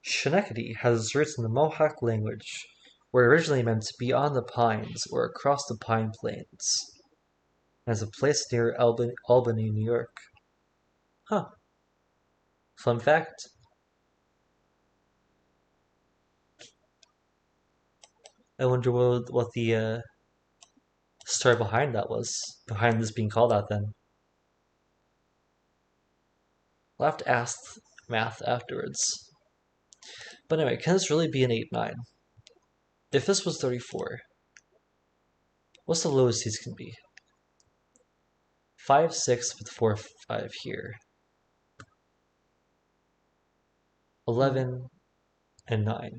Schenectady has its roots in the Mohawk language, where it originally meant beyond the pines or across the pine plains, as a place near Albany, New York. Huh. Fun fact. I wonder what the story behind that was, behind this being called out then. I'll have to ask math afterwards. But anyway, can this really be an 8, 9? If this was 34, what's the lowest these can be? 5, 6 with 4, 5 here. 11 and 9,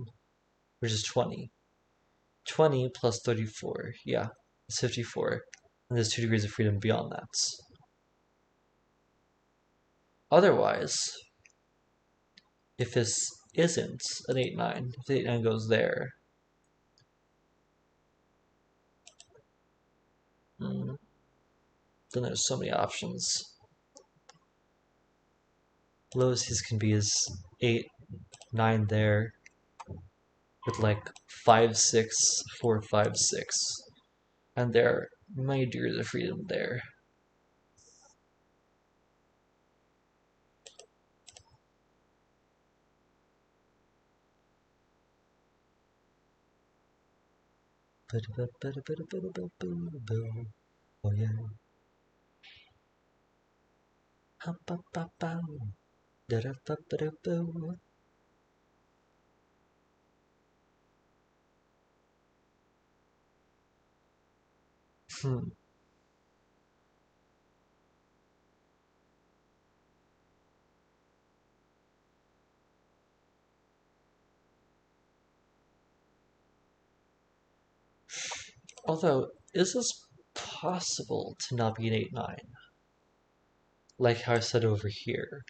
which is 20. 20 plus 34, yeah, it's 54. And there's 2 degrees of freedom beyond that. Otherwise, if this isn't an 8, 9, if the 8, 9 goes there, then there's so many options. Lowest these can be is 8, 9 there, with like 5, 6, 4, 5, 6. And there are many degrees of freedom there. Oh yeah. Hmm. Although, is this possible to not be an 8, 9? Like how I said over here.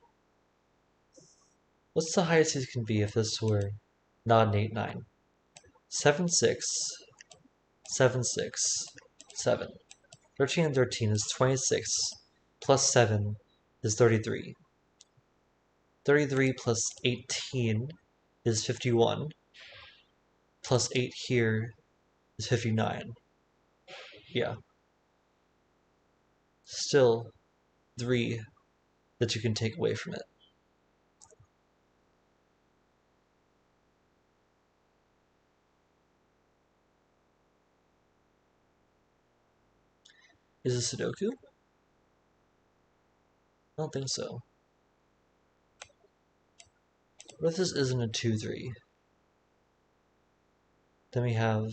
What's the highest it can be if this were not an 8, 9? 7, 6, 7, 6, 7. 13 and 13 is 26, plus 7 is 33. 33 plus 18 is 51, plus 8 here is 59. Yeah. still 3 that you can take away from it. Is this Sudoku? I don't think so. What if this isn't a 2, 3? Then we have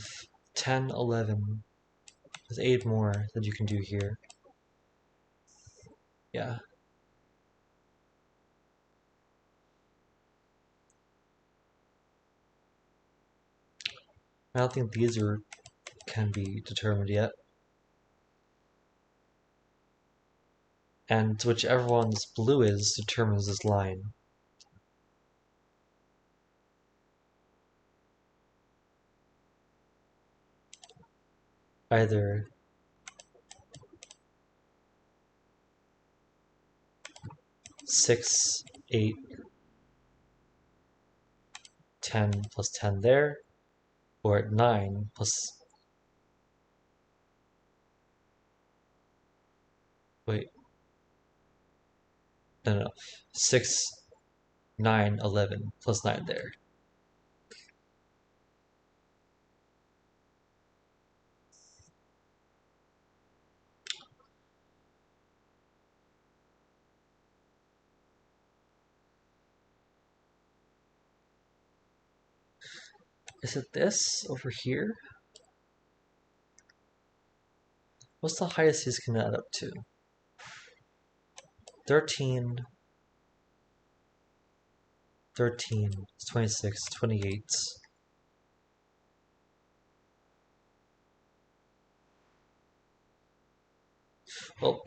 10, 11. There's 8 more that you can do here. Yeah. I don't think these can be determined yet. And whichever one's blue is determines this line. Either 6, 8, 10 plus 10 there, or at 9 plus... Wait. No. 6, 9, 11 plus 9 there. Is it this over here? What's the highest these can add up to? 13, 26, 28. Well,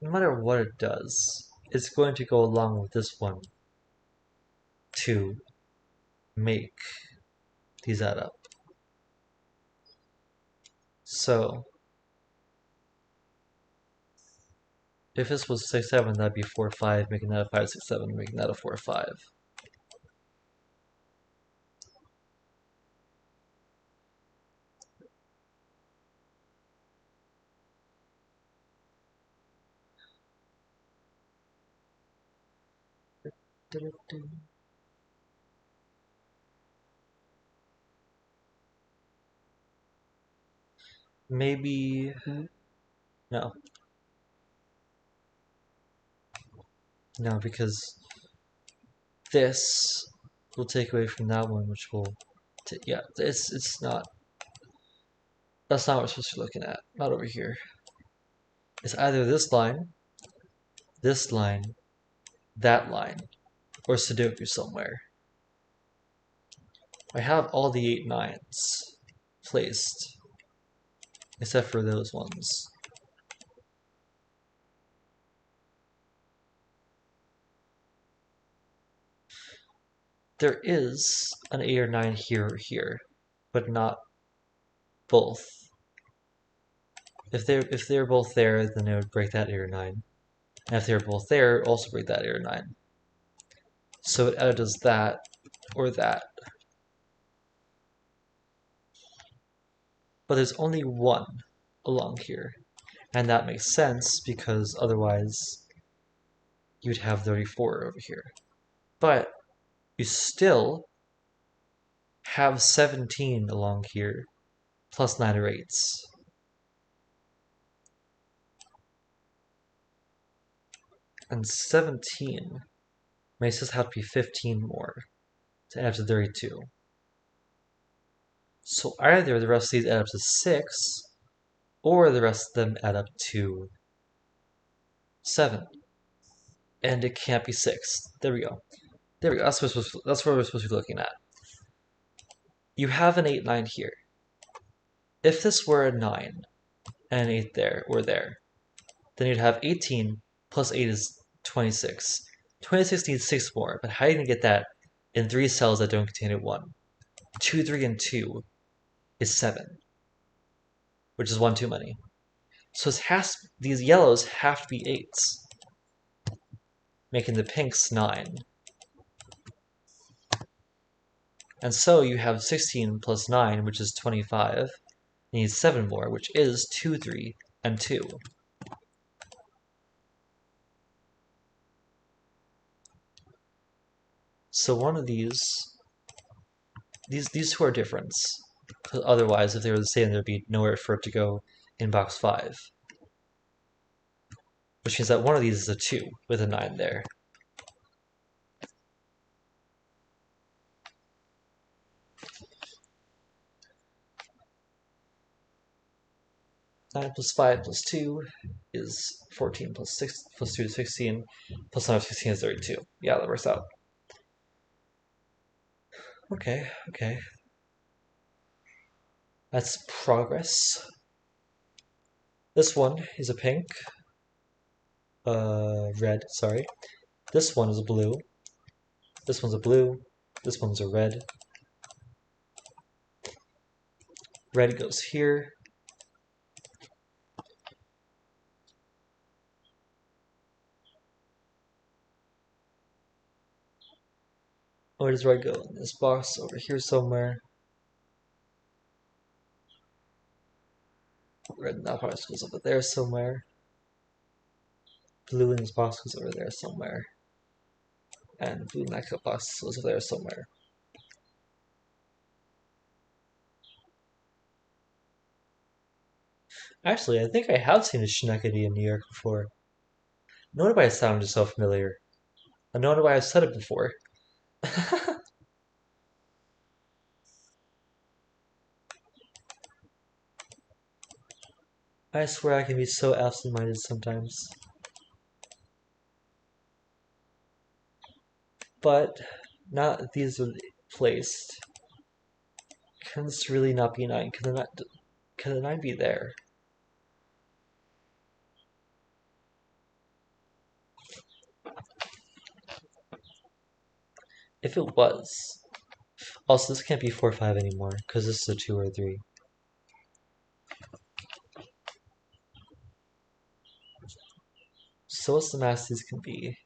no matter what it does, it's going to go along with this one to make these add up. So, if this was 6, 7, that'd be 4, 5, making that a 5, 6, 7, making that a 4, 5. Maybe... No. No, because this will take away from that one, which will... yeah, it's not... That's not what we're supposed to be looking at. Not over here. It's either this line, that line, or Sudoku somewhere. I have all the 8 9s placed, except for those ones. There is an 8 or 9 here or here, but not both. If they're both there, then it would break that 8 or 9. And if they're both there, also break that 8 or 9. So it either does that or that. But there's only one along here. And that makes sense because otherwise you'd have 34 over here. But you still have 17 along here plus 9 or 8s. And 17 makes us have to be 15 more to add up to 32. So either the rest of these add up to 6, or the rest of them add up to 7. And it can't be 6. There we go. There we go. That's what we're supposed to be looking at. You have an 8, 9 here. If this were a 9 and an 8 there, or there, then you'd have 18 plus 8 is 26. 26 needs 6 more, but how are you going to get that in 3 cells that don't contain a 1? 2, 3, and 2 is 7, which is 1 too many. So these yellows have to be 8s, making the pinks 9. And so you have 16 plus 9, which is 25. You need 7 more, which is 2, 3, and 2. So one of these two are different. Otherwise, if they were the same, there'd be nowhere for it to go in box 5. Which means that one of these is a 2 with a 9 there. Nine plus 5 plus 2 is 14 plus 6 plus 2 is 16 plus 9 plus 16 is 32. Yeah, that works out. Okay, okay. That's progress. This one is a pink. Red, sorry. This one is a blue. This one's a blue. This one's a red. Red goes here. Where does red go? In this box over here somewhere. Red in that box goes over there somewhere. Blue in this box goes over there somewhere. And blue in that box goes over there somewhere. Actually, I think I have seen a Schenectady in New York before. No wonder why it sounded so familiar. I no wonder why I've said it before. I swear I can be so absent-minded sometimes. But now that these are placed, can this really not be 9? Can the 9 be there? If it was. Also, this can't be 4 or 5 anymore, because this is a 2 or a 3. So what's the max these can be?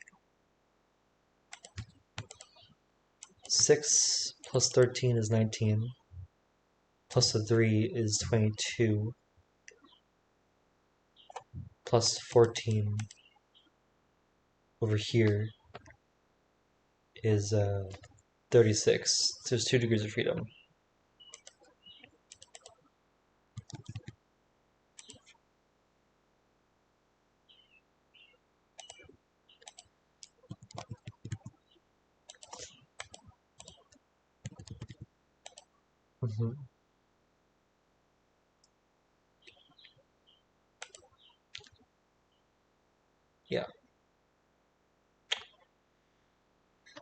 6 plus 13 is 19. Plus a 3 is 22. Plus 14 over here is 36. So there's 2 degrees of freedom. Mm-hmm. Yeah.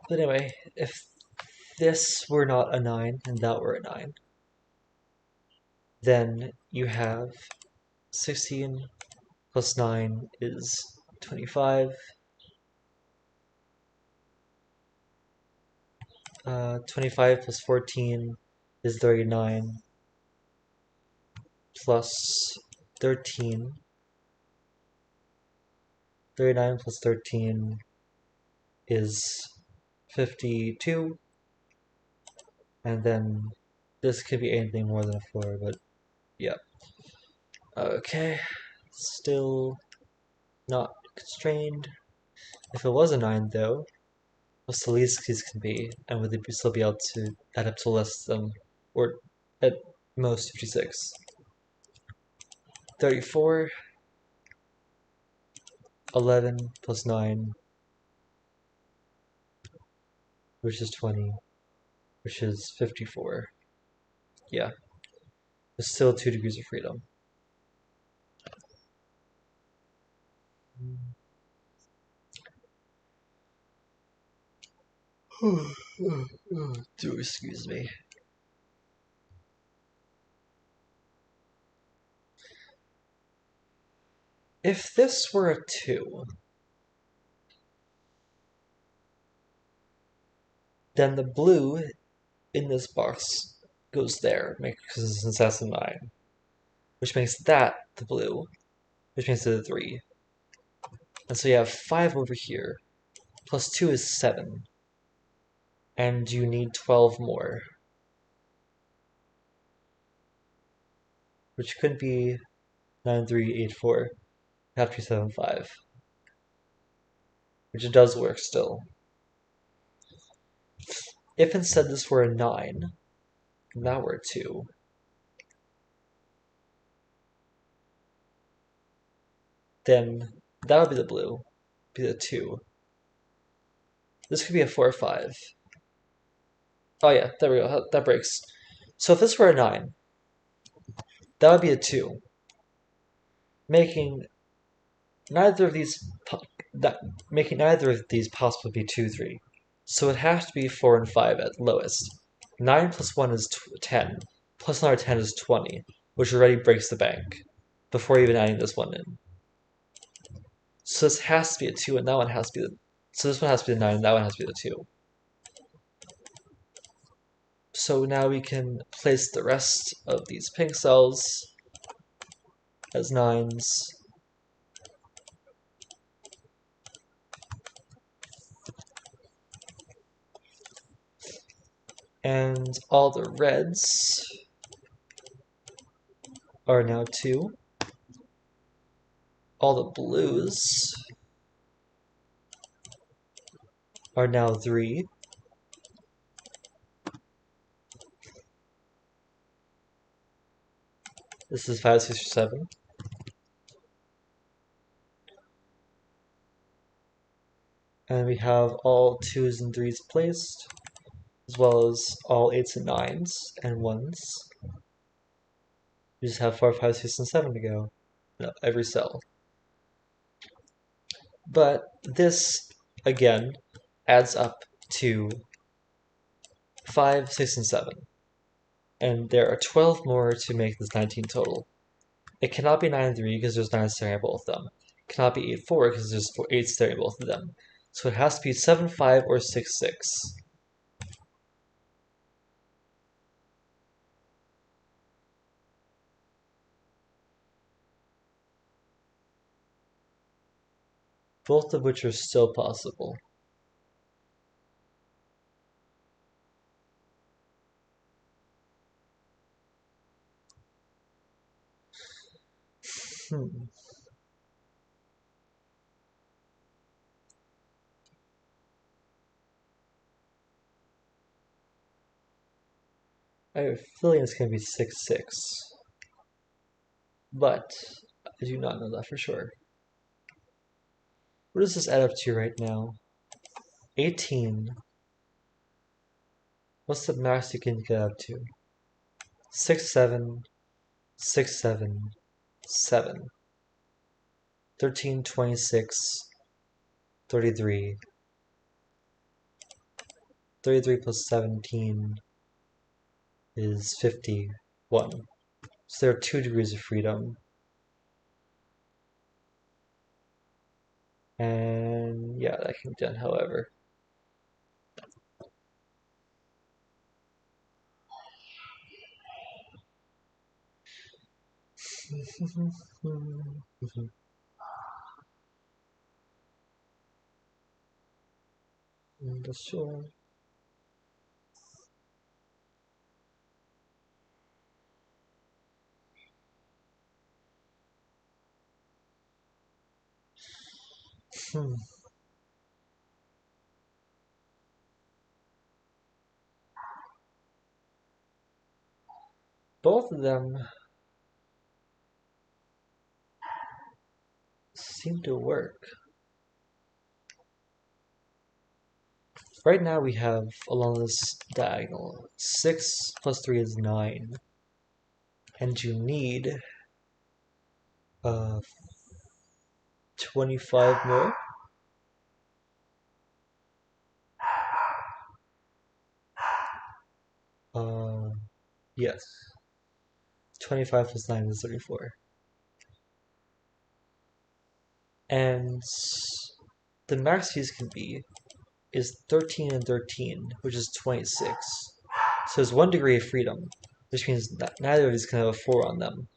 But anyway, if this were not a 9 and that were a 9, then you have 16 plus 9 is 25. 25 plus 14 is 39. Plus 13. 39 plus 13 is 52. And then this could be anything more than a 4, but yeah. Okay, still not constrained. If it was a 9, though, what's the least these can be? And would they still be able to add up to less than, or at most 56? 34, 11 plus 9, which is 20, which is 54. Yeah, there's still 2 degrees of freedom. Do excuse me. If this were a 2, then the blue in this box goes there, because since that's a 9, which makes that the blue, which makes it a 3. And so you have 5 over here, plus 2 is 7, and you need 12 more, which could be 9, 3, 8, 4, have to be 7, 5, which it does work still. If instead this were a 9, and that were a 2, then that would be the blue, be the 2. This could be a 4 or 5. Oh yeah, there we go, that breaks. So if this were a 9, that would be a 2, making neither of these possible be 2, 3. So it has to be 4 and 5 at lowest. 9 plus 1 is 10, plus another 10 is 20, which already breaks the bank before even adding this one in. So this has to be a 2, and that one has to be the. So this one has to be the 9, and that one has to be the 2. So now we can place the rest of these pink cells as 9s. And all the reds are now 2. All the blues are now 3. This is 5, 6, or 7. And we have all 2s and 3s placed, as well as all 8s and 9s and 1s. We just have 4, 5, 6, and 7 to go. No, every cell. But this, again, adds up to 5, 6, and 7. And there are 12 more to make this 19 total. It cannot be 9 and 3 because there's 9 staring at both of them. It cannot be 8, 4 because there's 8 staring at both of them. So it has to be 7, 5, or 6, 6. Both of which are still possible. I have a feeling it's going to be 6, 6. But I do not know that for sure. What does this add up to right now? 18. What's the max you can get up to? 6, 7, 6, 7, 7. 13, 26, 33. 33 plus 17 is 51. So there are 2 degrees of freedom. And yeah, that can be done, however. Sure. Both of them seem to work. Right now we have, along this diagonal, 6 plus 3 is 9. And you need 25 more. Yes. 25 plus 9 is 34. And the max these can be is 13 and 13, which is 26. So there's 1 degree of freedom, which means that neither of these can have a 4 on them.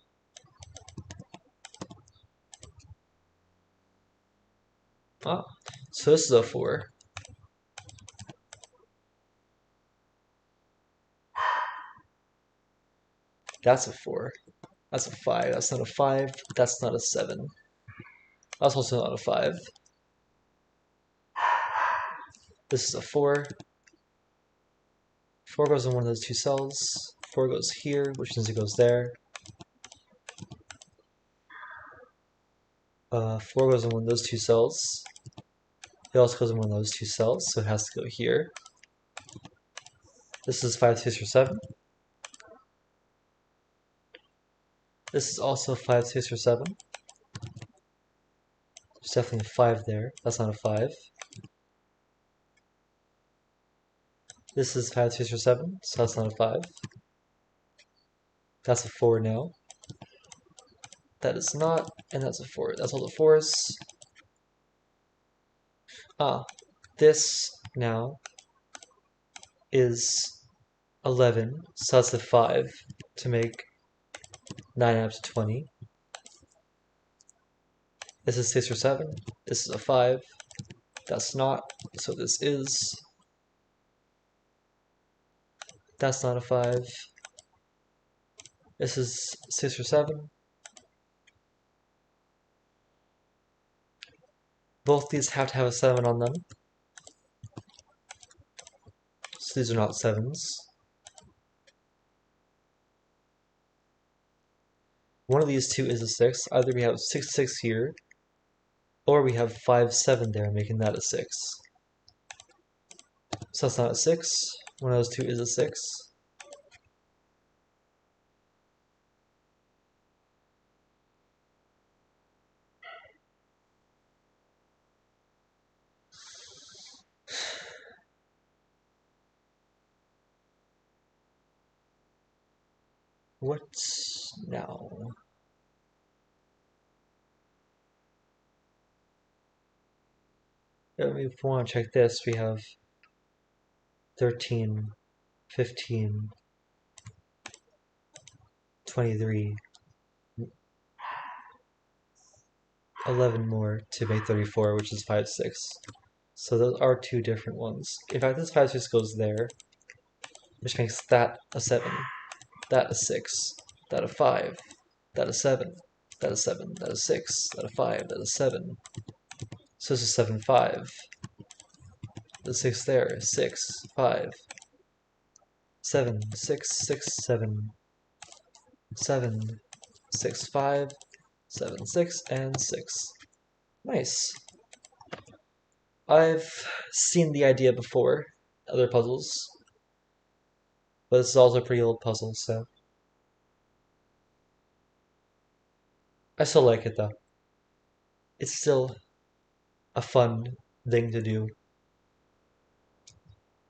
Ah, so this is a 4. That's a 4. That's a 5. That's not a 5. That's not a 7. That's also not a 5. This is a 4. 4 goes in one of those two cells. 4 goes here, which means it goes there. 4 goes in one of those two cells. It also goes in one of those two cells, so it has to go here. This is 5, 6, or 7. This is also 5, 6, or 7. There's definitely a 5 there. That's not a 5. This is 5, 6, or 7, so that's not a 5. That's a 4 now. That is not, and that's a 4. That's all the 4s. This now is 11, so that's a 5 to make 9 out of 20. This is 6 or 7. This is a 5. That's not, so this is. That's not a 5. This is 6 or 7. Both these have to have a 7 on them. So these are not 7s. One of these two is a 6. Either we have 6, 6 here, or we have 5, 7 there, making that a 6. So that's not a 6. One of those two is a 6. What now? If we want to check this, we have 13, 15, 23, 11 more to make 34, which is 5, 6. So those are two different ones. In fact, this 5, 6 goes there, which makes that a 7, that a 6, that a 5, that a 7, that a 7, that a 6, that a 5, that a 7. So this is 7, 5. The 6 there, 6, 5, 7, 6, 6, 7, 7, 6, 5, 7, 6, and 6. Nice. I've seen the idea before, other puzzles, but this is also a pretty old puzzle, so I still like it though. It's still a fun thing to do.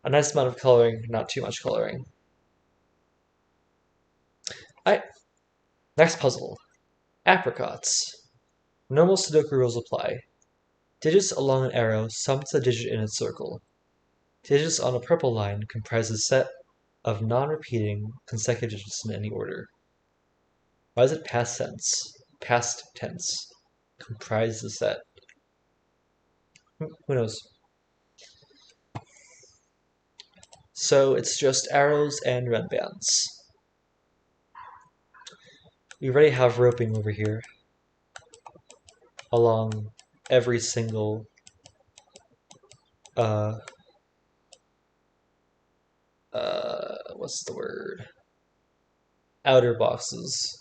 A nice amount of coloring, not too much coloring. Alright, next puzzle. Apricots. Normal Sudoku rules apply. Digits along an arrow sums the digit in its circle. Digits on a purple line comprise a set of non-repeating consecutive digits in any order. Why is it past tense? Past tense. Comprise the set. Who knows? So it's just arrows and red bands. We already have roping over here along every single what's the word? Outer boxes.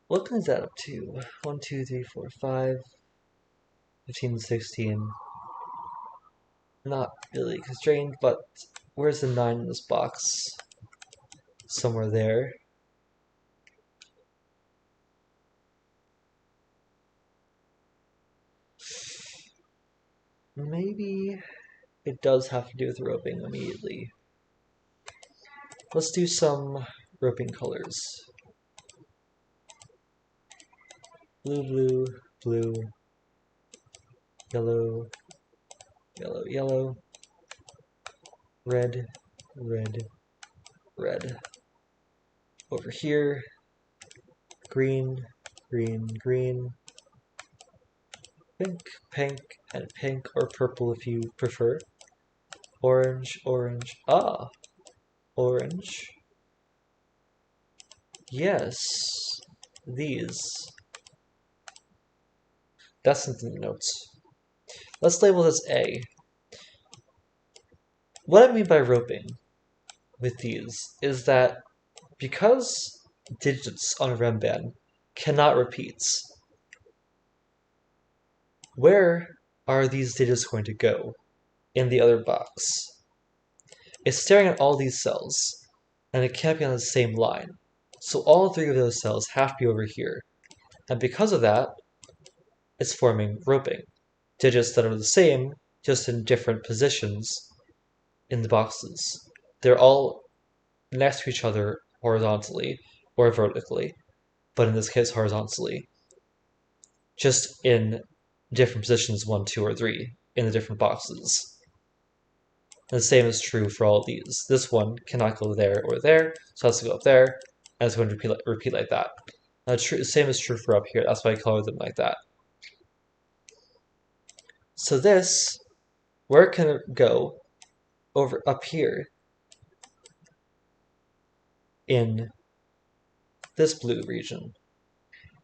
What can that up to? 1, 2, 3, 4, 5, 15, 16. Not really constrained, but where's the 9 in this box? Somewhere there. Maybe it does have to do with roping immediately. Let's do some roping colors. Blue, blue, blue, yellow, yellow, yellow, red, red, red. Over here, green, green, green, pink, pink, and pink or purple if you prefer. Orange, orange, orange. Yes, these. That's something to note. let's label this A. What I mean by roping with these is that because digits on a rem band cannot repeat, where are these digits going to go in the other box? It's staring at all these cells, and it can't be on the same line. So all three of those cells have to be over here. And because of that, it's forming roping. Digits that are the same, just in different positions in the boxes. They're all next to each other horizontally or vertically, but in this case horizontally, just in different positions 1, 2, or 3 in the different boxes. And the same is true for all of these. This one cannot go there or there, so it has to go up there, and it's going to repeat like that. Now, the same is true for up here. That's why I color them like that. So this, where can it go? Over up here in this blue region.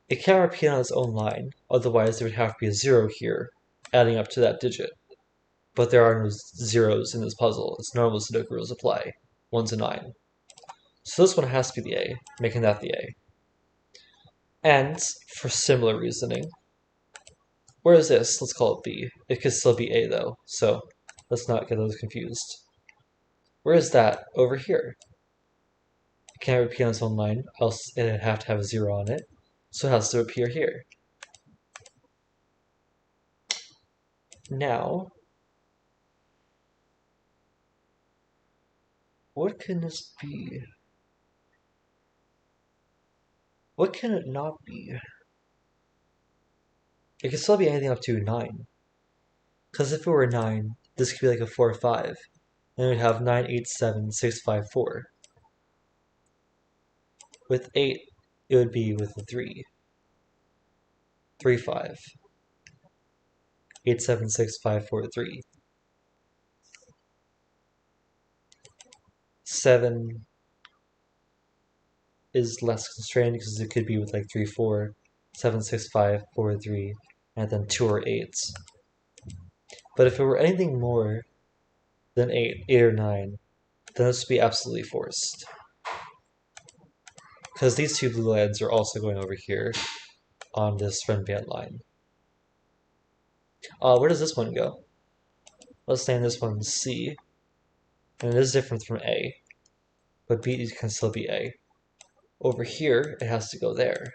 It can't repeat on its own line, otherwise there would have to be a 0 here, adding up to that digit. But there are no zeros in this puzzle. It's normal Sudoku rules apply. 1 to 9. So this one has to be the A, making that the A. And for similar reasoning, where is this? Let's call it B. It could still be A though, so let's not get those confused. Where is that? Over here. It can't repeat on its own line, else it'd have to have a 0 on it, so it has to appear here. Now, what can this be? What can it not be? It could still be anything up to 9. Because if it were 9, this could be like a 4 or 5. Then we'd have 9, 8, 7, 6, 5, 4. With 8, it would be with a 3. 3, 5. 8, 7, 6, 5, 4, 3. 7 is less constrained because it could be with like 3, 4, 7, 6, 5, 4, 3, and then 2 or 8. But if it were anything more than 8, 8 or 9, then this would be absolutely forced. Because these two blue lines are also going over here on this run band line. Where does this one go? Let's name this one C. And it is different from A, but B can still be A. Over here, it has to go there.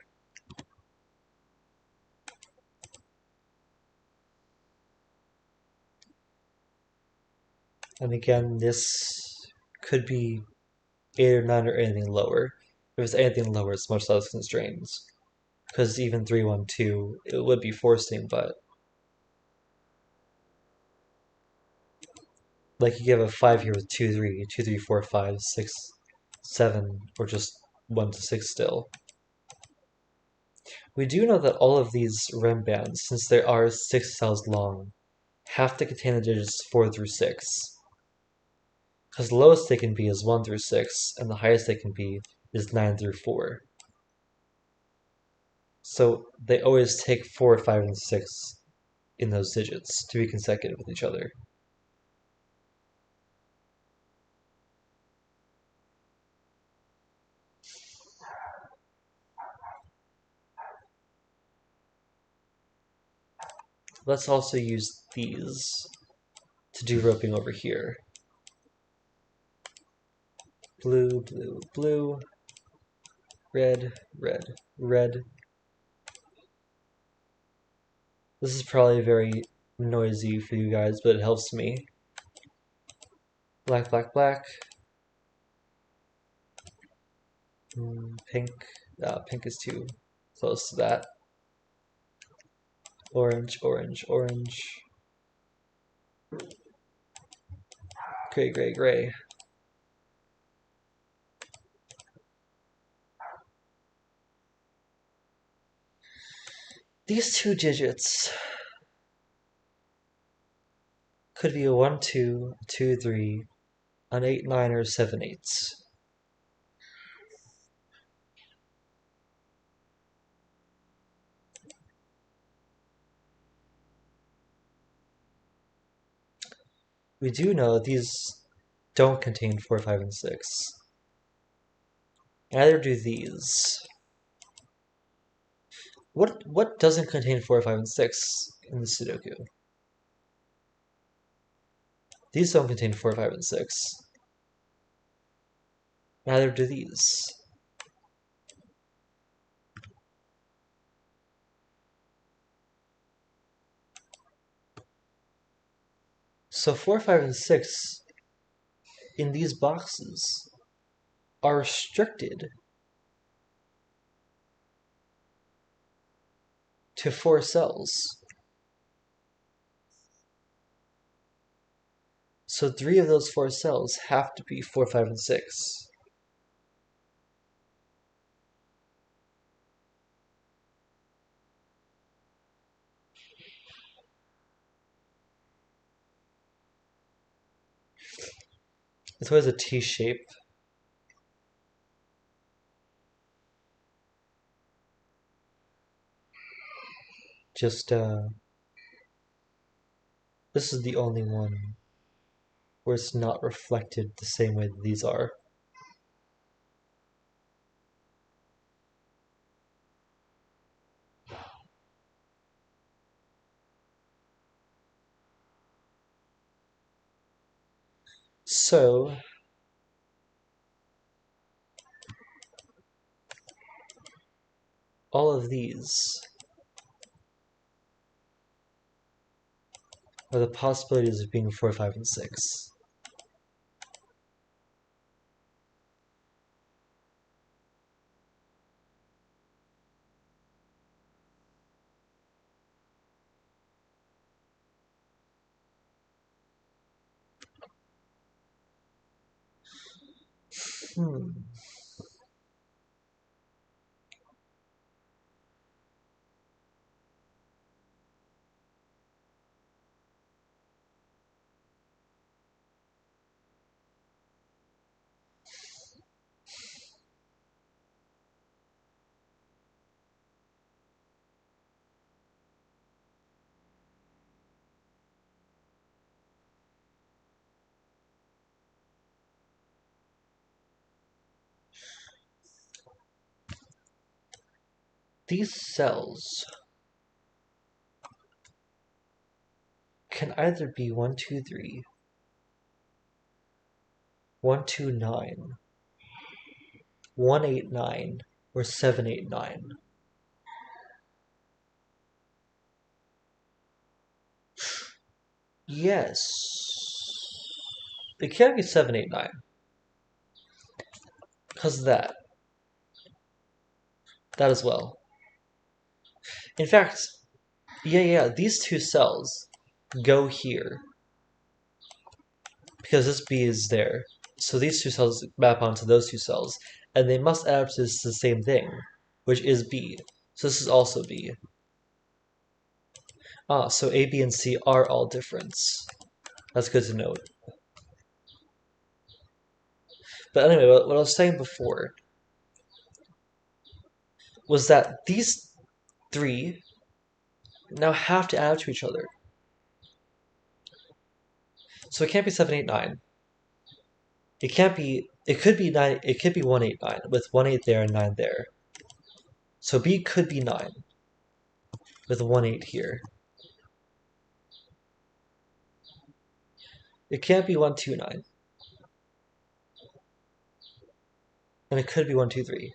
And again, this could be 8 or 9 or anything lower. If it's anything lower, it's much less constrained. Because even 3, 1, 2, it would be forcing, but like you give a 5 here with 2, 3, 2, 3, 4, 5, 6, 7, or just 1 to 6 still. We do know that all of these rem bands, since they are 6 cells long, have to contain the digits 4 through 6. Because the lowest they can be is 1 through 6, and the highest they can be is 9 through 4. So they always take 4, 5, and 6 in those digits to be consecutive with each other. Let's also use these to do roping over here. Blue, blue, blue, red, red, red. This is probably very noisy for you guys, but it helps me. Black, black, black. Pink. Pink is too close to that. Orange, orange, orange. Gray, gray, gray. These two digits could be a 1, 2, 2, 3, an 8, 9, or 7, 8. we do know these don't contain 4, 5, and 6. Neither do these. What doesn't contain 4, 5, and 6 in the Sudoku? These don't contain 4, 5, and 6. Neither do these. So 4, 5, and 6 in these boxes are restricted to 4 cells. So 3 of those 4 cells have to be 4, 5, and 6. It's always a T shape. Just, this is the only one where it's not reflected the same way that these are. So, all of these are the possibilities of being 4, 5, and 6. Hmm. These cells can either be 1, 2, 3, 1, 2, 9, 1, 8, 9, or 7, 8, 9. Yes. It can't be 7, 8, 9. Because of that. That as well. In fact, yeah, these 2 cells go here. Because this B is there. So these 2 cells map onto those 2 cells. And they must add up to the same thing, which is B. So this is also B. Ah, so A, B, and C are all different. That's good to note. But anyway, what I was saying before was that these 3 now have to add up to each other. So it can't be 7, 8, 9. It can't be, it could be 9, it could be 1, 8, 9, with 1, 8 there and 9 there. So B could be 9, with 1, 8 here. It can't be 1, 2, 9. And it could be 1, 2, 3.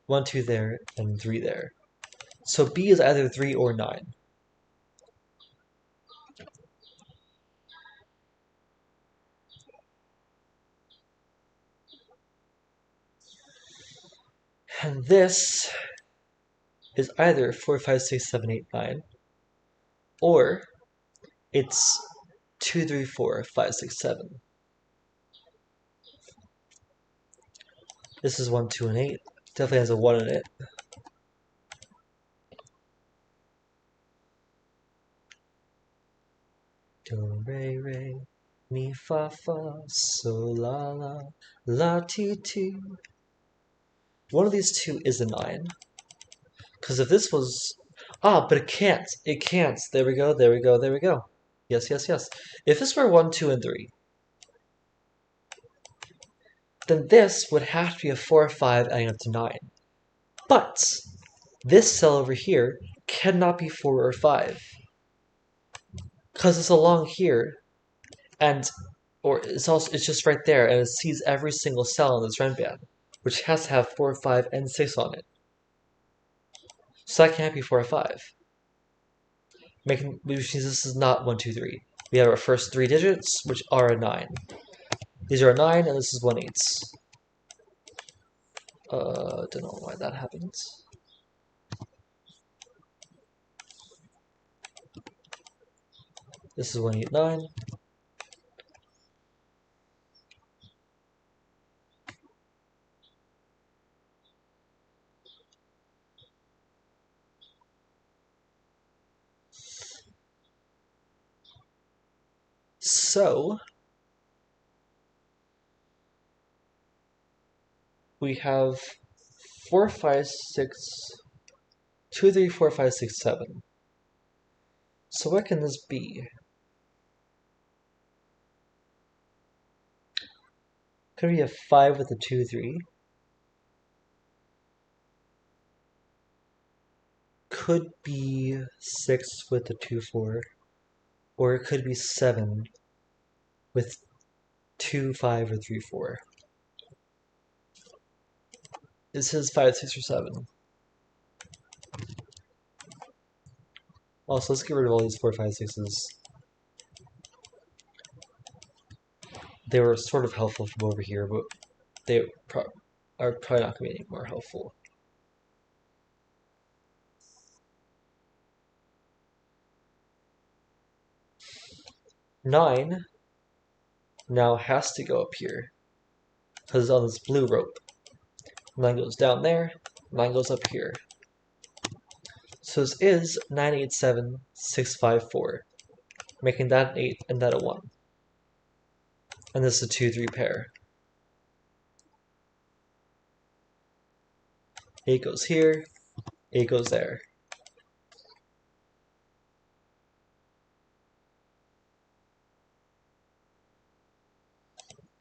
1, 2 there, and 3 there. So B is either 3 or 9. And this is either 4, 5, 6, 7, 8, 9, or it's 2, 3, 4, 5, 6, 7. This is 1, 2, and 8. Definitely has a 1 in it. Do, re, re, mi, fa, fa, sol, la, la, la, ti, ti. One of these 2 is a 9. Because if this was... Ah, but it can't. It can't. There we go, there we go, there we go. Yes. If this were 1, 2, and 3, then this would have to be a 4 or 5 adding up to 9. But this cell over here cannot be 4 or 5 because it's along here, and or it's just right there, and it sees every single cell in this run band, which has to have 4, 5, and 6 on it. So that can't be 4 or 5. Which means this is not 1, 2, 3. We have our first 3 digits, which are a 9. These are a 9, and this is 1 8. Don't know why that happens. This is 189. So we have 4, 5, 6, 2, 3, 4, 5, 6, 7. So what can this be? Could be a 5 with a 2, 3. Could be 6 with a 2, 4. Or it could be 7 with 2, 5, or 3, 4. This is 5, 6, or 7. Also, let's get rid of all these 4, 5, 6s. They were sort of helpful from over here, but they are probably not going to be any more helpful. 9 now has to go up here, because it's on this blue rope. 9 goes down there, 9 goes up here. So this is 987654, making that an 8 and that a 1. And this is a 2, 3 pair. 8 goes here, 8 goes there.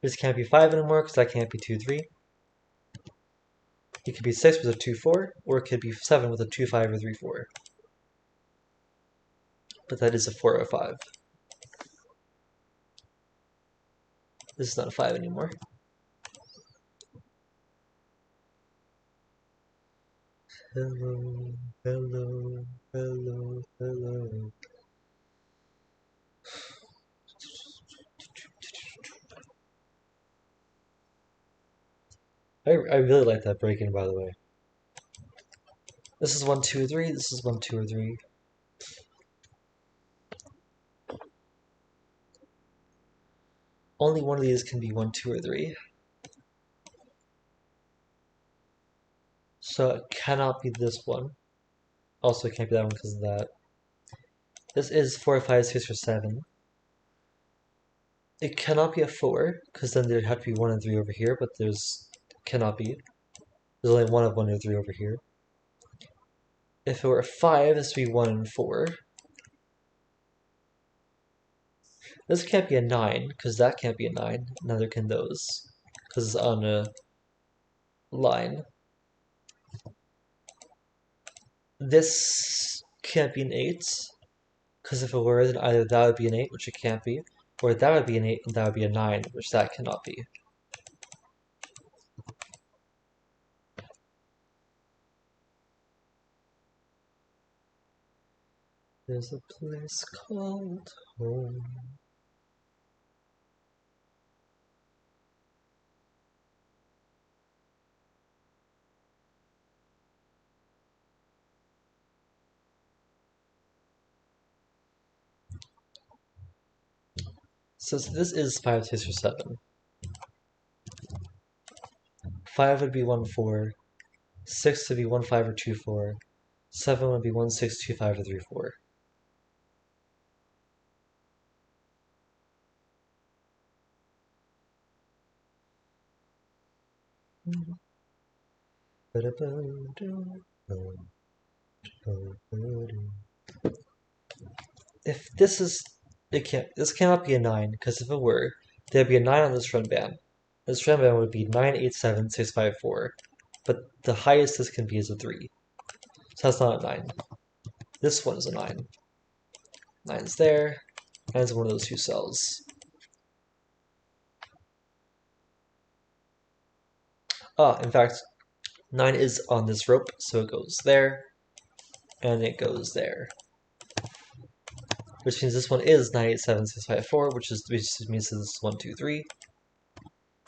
This can't be 5 anymore because that can't be 2, 3. It could be 6 with a 2, 4, or it could be 7 with a 2, 5, or 3, 4. But that is a 4 or a 5. This is not a 5 anymore. Hello, hello, hello, hello. I really like that break-in, by the way. This is 1, 2, 3. This is 1, 2, or 3. Only one of these can be 1, 2, or 3. So it cannot be this one. Also, it can't be that one because of that. This is 4, 5, 6, or 7. It cannot be a 4, because then there'd have to be 1 and 3 over here, but cannot be. There's only one of 1 or 3 over here. If it were a 5, this would be 1 and 4. This can't be a 9, because that can't be a 9. Neither can those, because it's on a line. This can't be an 8, because if it were, then either that would be an 8, which it can't be, or that would be an 8 and that would be a 9, which that cannot be. There's a place called home. So this is 5, 6, or 7. 5 would be 1, 4. 6 would be 1, 5, or 2, 4. 7 would be 1, 6, 2, 5, or 3, 4. If this is, this cannot be a 9, because if it were, there'd be a 9 on this run band. This random bound would be 987654, but the highest this can be is a 3. So that's not a 9. This one is a 9. 9's there, and it's one of those two cells. In fact, 9 is on this rope, so it goes there, and it goes there. Which means this one is 987654, which means this is 1, 2, 3,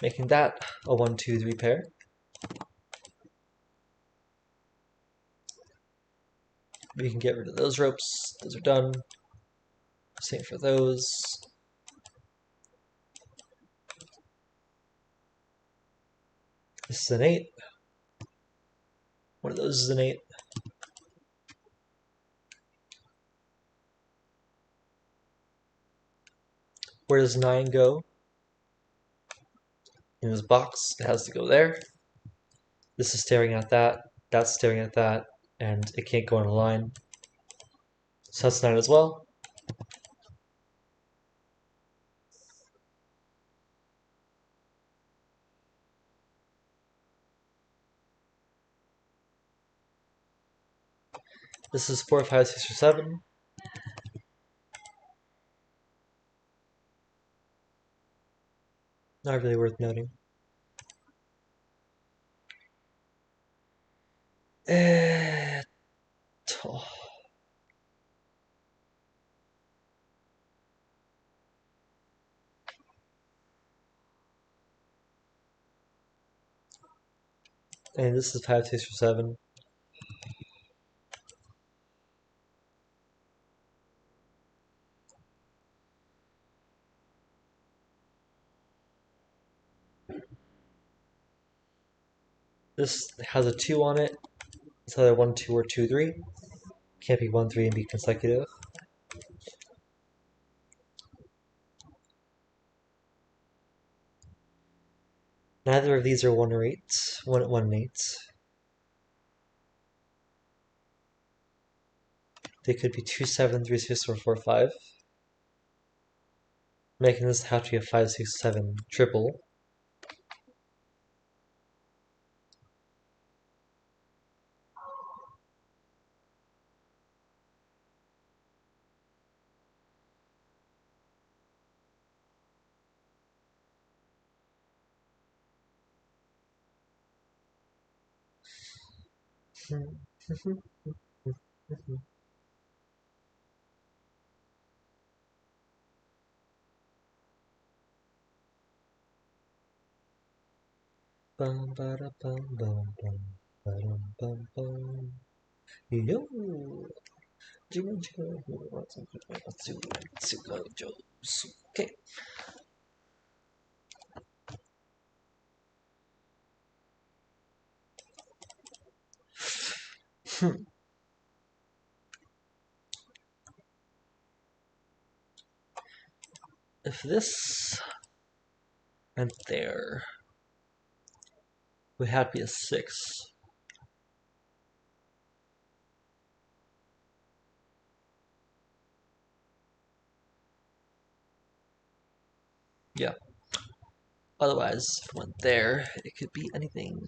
making that a 1, 2, 3 pair. We can get rid of those ropes. Those are done. Same for those. This is an 8. One of those is an 8. Where does 9 go? In this box, it has to go there. This is staring at that, that's staring at that, and it can't go in a line. So that's 9 as well. This is 4, 5, 6, or 7. Not really worth noting. And this is 5, 6, or 7. This has a 2 on it. It's either 1, 2, or 2, 3. Can't be 1, 3 and be consecutive. Neither of these are 1 or 8. 1, 1 and 8. They could be 2, 7, 3, 6, or 4, 5. Making this have to be a 5, 6, 7 triple. Bum ba da bum bum bum ba dum bum bum. Yo, okay. If this went there, we had to be a 6. Yeah. Otherwise, if it went there, it could be anything.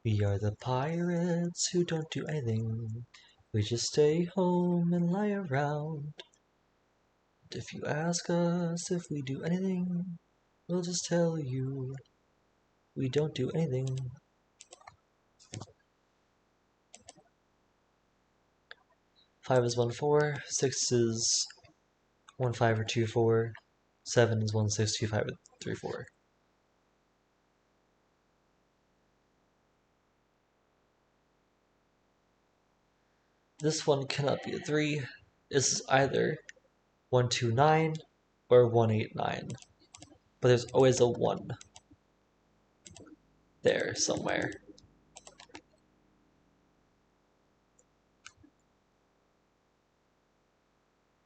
We are the pirates who don't do anything. We just stay home and lie around. If you ask us if we do anything, we'll just tell you we don't do anything. 5 is 1, 4. 6 is 1, 5, or 2, 4. 7 is 1, 6, 2, 5, or 3, 4. This one cannot be a 3. This is either 1, 2, 9 or 1, 8, 9. But there's always a 1 there somewhere.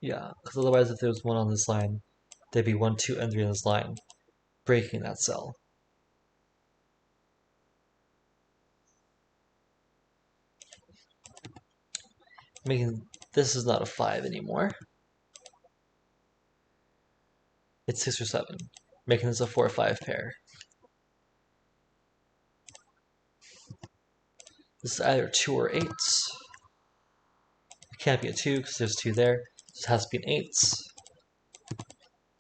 Yeah, because otherwise if there's 1 on this line, there'd be 1, 2, and 3 on this line, breaking that cell. Making this is not a 5 anymore. It's 6 or 7. making this a 4 or 5 pair. This is either 2 or 8. It can't be a 2 because there's 2 there. This has to be an 8.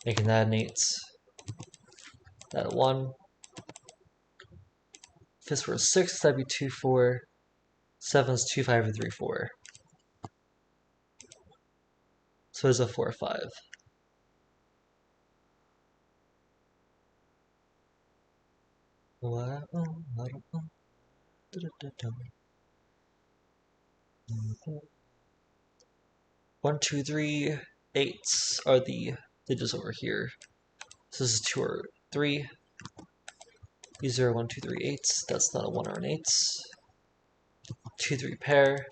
Making that an 8. That a 1. If this were a 6, that'd be 2, 4. 7's 2, 5, or 3, 4. So it's a 4 or 5. One, two, three, 8s are the digits over here. So this is 2 or 3. These are 1, 2, 3, 8s. That's not a 1 or an 8. 2, 3 pair.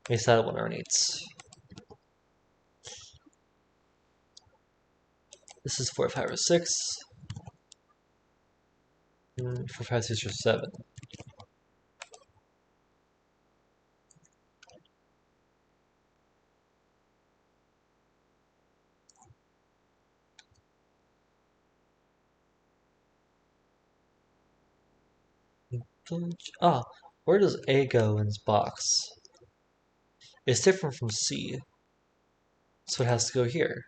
Makes that a 1 or an 8. This is 4, 5, or 6. 4, 5, 6, or 7. Ah, where does A go in this box? It's different from C, so it has to go here.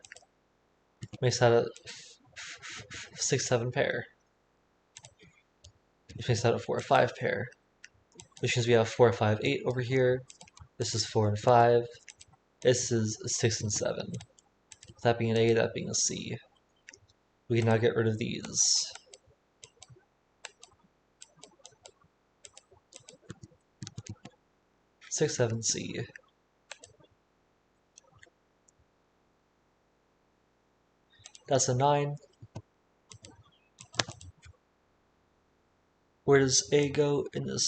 Makes that a 6, 7 pair. Which makes that a 4 or 5 pair. Which means we have 4, 5, 8 over here. This is 4 and 5. This is 6 and 7. That being an A, that being a C. We can now get rid of these. 6, 7, C. That's a 9. Where does A go in this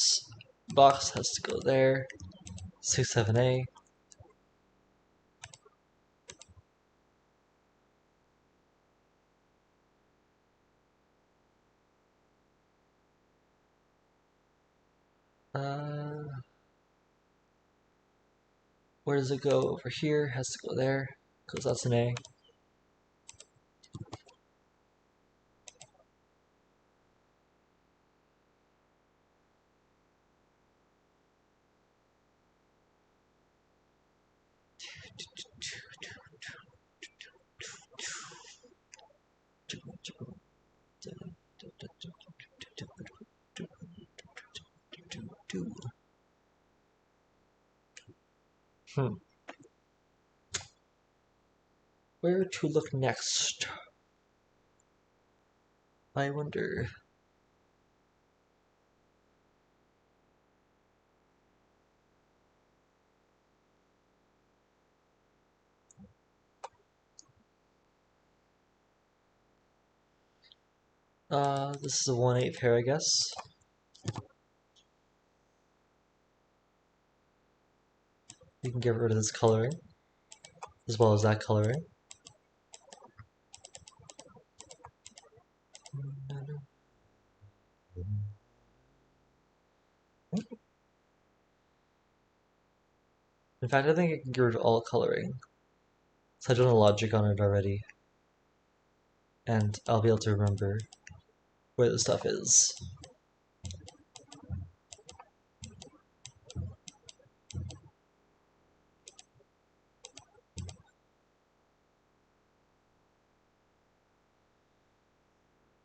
box? Has to go there. 6, 7, A. Where does it go? Over here. Has to go there. Because that's an A. Where to look next? I wonder. This is a 1-8 pair, I guess. You can get rid of this coloring, as well as that coloring. In fact, I think I can get rid of all coloring. So I've done a logic on it already. And I'll be able to remember where the stuff is.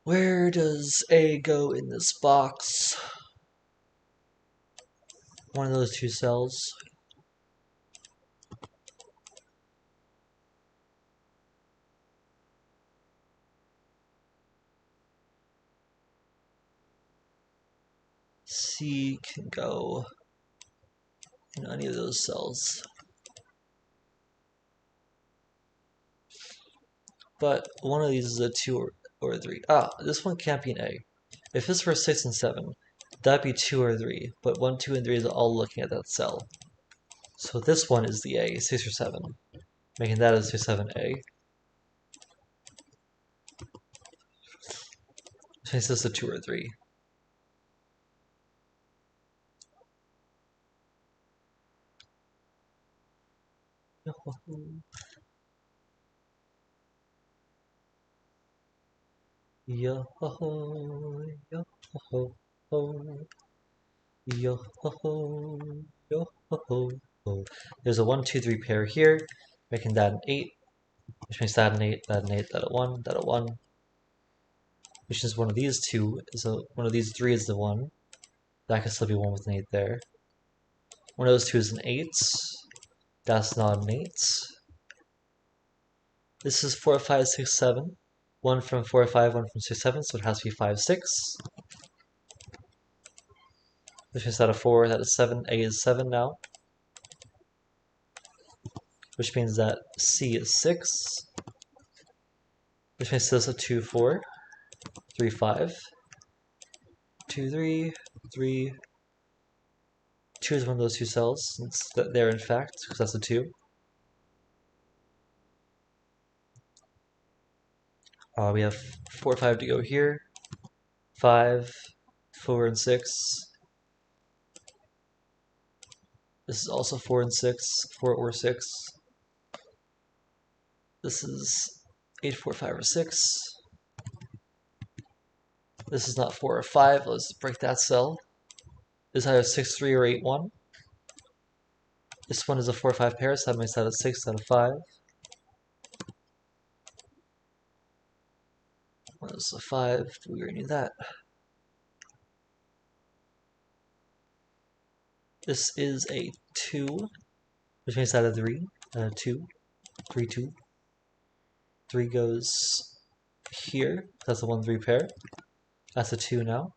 Where does A go in this box? One of those 2 cells. C can go in any of those cells. But one of these is a 2 or a 3. Ah, this one can't be an A. If this were 6 and 7, that'd be 2 or 3. But 1, 2, and 3 is all looking at that cell. So this one is the A, 6 or 7. Making that a 6, 7A. Which makes this a 2 or 3. Yo ho ho, yo ho ho ho, yo ho ho, yo ho ho ho. There's a 1, 2, 3 pair here, making that an 8, which makes that an 8, that an 8, that a 1, that a 1, which is one of these two, so one of these three is the 1. That could still be 1 with an 8 there. One of those two is an 8. That's not an 8. This is 4, 5, 6, 7. One from 4, 5, one from 6, 7, so it has to be 5, 6. Which means that a 4, that is 7, A is 7 now. Which means that C is 6. Which means this is a 2, 4, 3, 5. 2, 3, 3. 2 is one of those two cells. It's there in fact, because that's a 2. We have 4, 5 to go here. 5, 4, and 6. This is also 4 and 6, 4 or 6. This is 8, 4, 5, or 6. This is not 4 or 5. Let's break that cell. This is either 6, 3, or 8, 1. This one is a 4, 5 pair, so that makes that a 6 out of 5. One is a 5. We already knew that. This is a 2, which makes that a 3. 2. 3, 2. 3 goes here. That's a 1, 3 pair. That's a 2 now.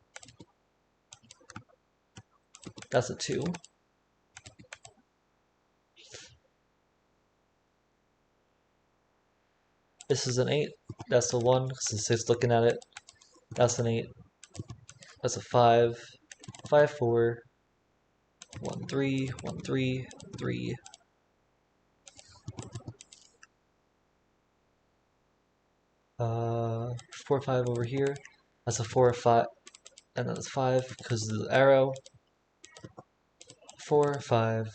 That's a 2. This is an 8. That's a 1, because the 6 looking at it. That's an 8. That's a 5. 5, 4. 1, 3. 1, 3. 3. 4, 5 over here. That's a 4, 5. And that's 5 because of the arrow. 4, 5,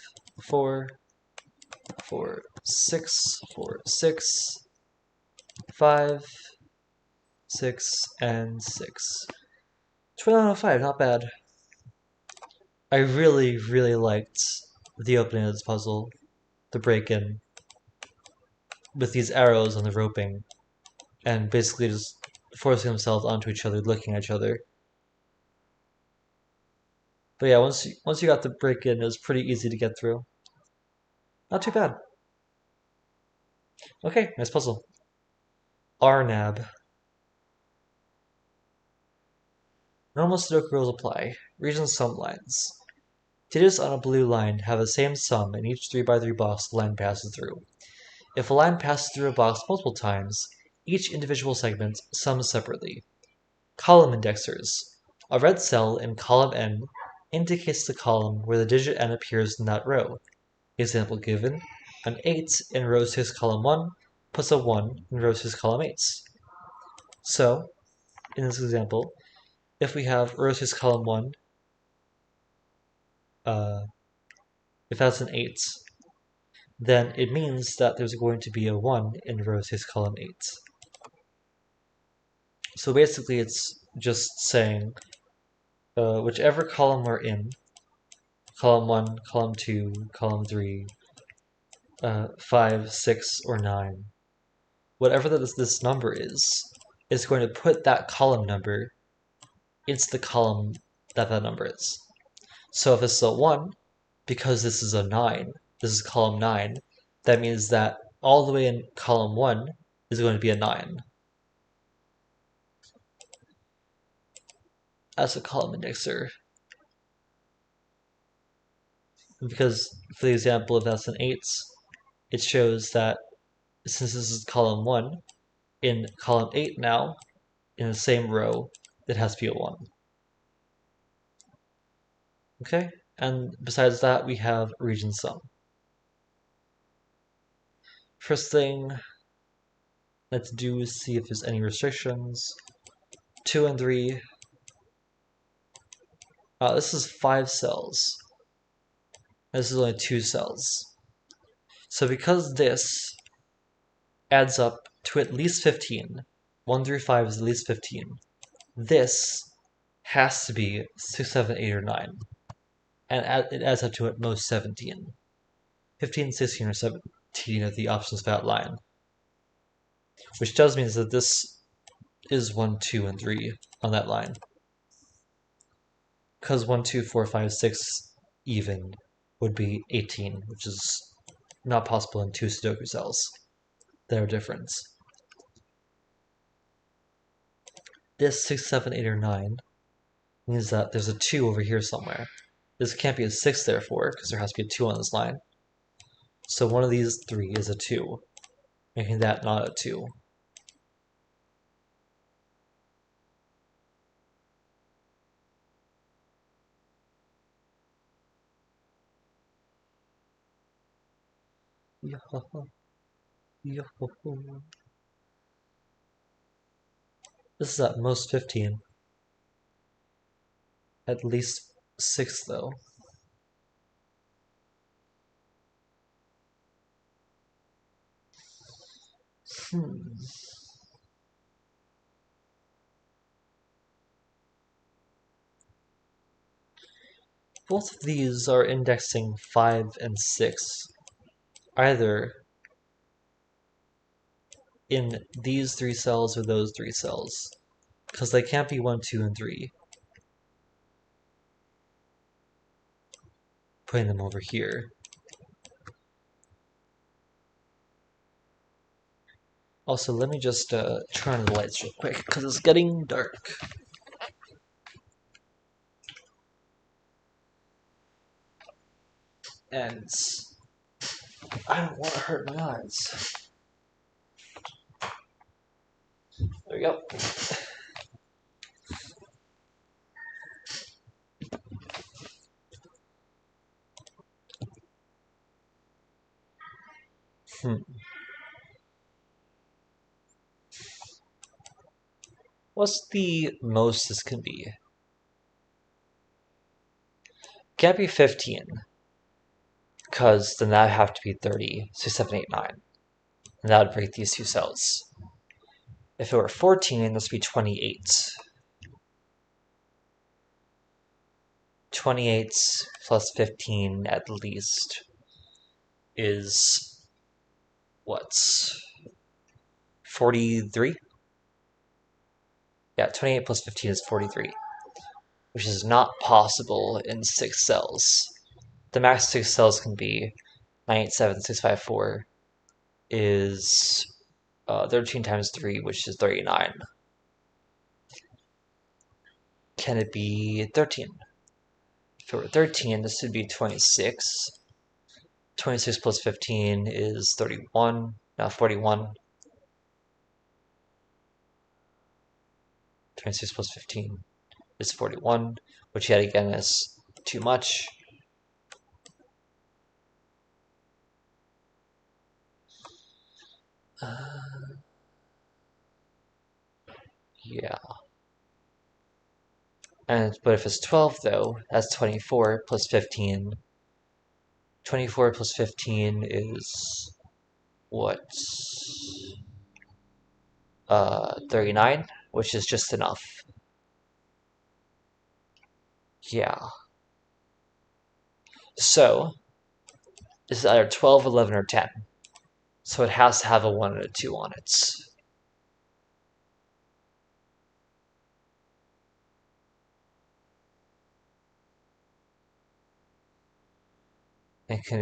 4. 4, 6. 4, 6. 5, 6, and 6. 29 out of 5, not bad. I really, really liked the opening of this puzzle, the break-in, with these arrows on the roping, and basically just forcing themselves onto each other, looking at each other. But yeah, once you got the break-in, it was pretty easy to get through. Not too bad. Okay, nice puzzle. Arnab. Normal Sudoku rules apply. Region sum lines. Digits on a blue line have the same sum in each 3x3 box the line passes through. If a line passes through a box multiple times, each individual segment sums separately. Column indexers. A red cell in column n indicates the column where the digit n appears in that row. Example given, an 8 in row 6 column 1 plus a 1 in row 6 column 8. So, in this example, if we have row 6 column 1, if that's an 8, then it means that there's going to be a 1 in row 6 column 8. So basically it's just saying whichever column we're in, column 1, column 2, column 3, 5, 6, or 9, whatever this number is going to put that column number into the column that number is. So if this is a 1, because this is a 9, this is column 9, that means that all the way in column 1 is going to be a 9. As a column indexer. Because for the example, if that's an 8, it shows that since this is column 1, in column 8 now, in the same row, it has to be a 1. Okay, and besides that, we have region sum. First thing let's do is see if there's any restrictions. 2 and 3. This is 5 cells. This is only 2 cells. So because this adds up to at least 15, 1 through 5 is at least 15. This has to be 6, 7, 8, or 9. And it adds up to at most 17. 15, 16, or 17 are the options of that line. Which does mean that this is 1, 2, and 3 on that line. Because 1, 2, 4, 5, 6 even would be 18, which is not possible in two Sudoku cells that are different. This 6, 7, 8, or 9 means that there's a 2 over here somewhere. This can't be a 6, therefore, because there has to be a 2 on this line. So one of these 3 is a 2, making that not a 2. This is at most 15. At least 6, though. Both of these are indexing 5 and 6, either in these 3 cells or those 3 cells, because they can't be 1, 2, and 3. Putting them over here. Also, let me just turn on the lights real quick, because it's getting dark. And I don't want to hurt my eyes. There we go. What's the most this can be? Can't be 15, because then that would have to be 30, so 7, 8, 9. And that would break these two cells. If it were 14, this would be 28. 28 plus 15 at least is what? 43? Yeah, 28 plus 15 is 43, which is not possible in 6 cells. The max 6 cells can be 987,654 is 13 times 3, which is 39. Can it be 13? If it were 13, this would be 26. 26 plus 15 is 31, now 41. 26 plus 15 is 41, which yet again is too much. Yeah. But if it's 12 though, that's 24 plus 15. 24 plus 15 is what? 39, which is just enough. Yeah. So, this is either 12, 11, or 10. So it has to have a 1 and a 2 on it. And can it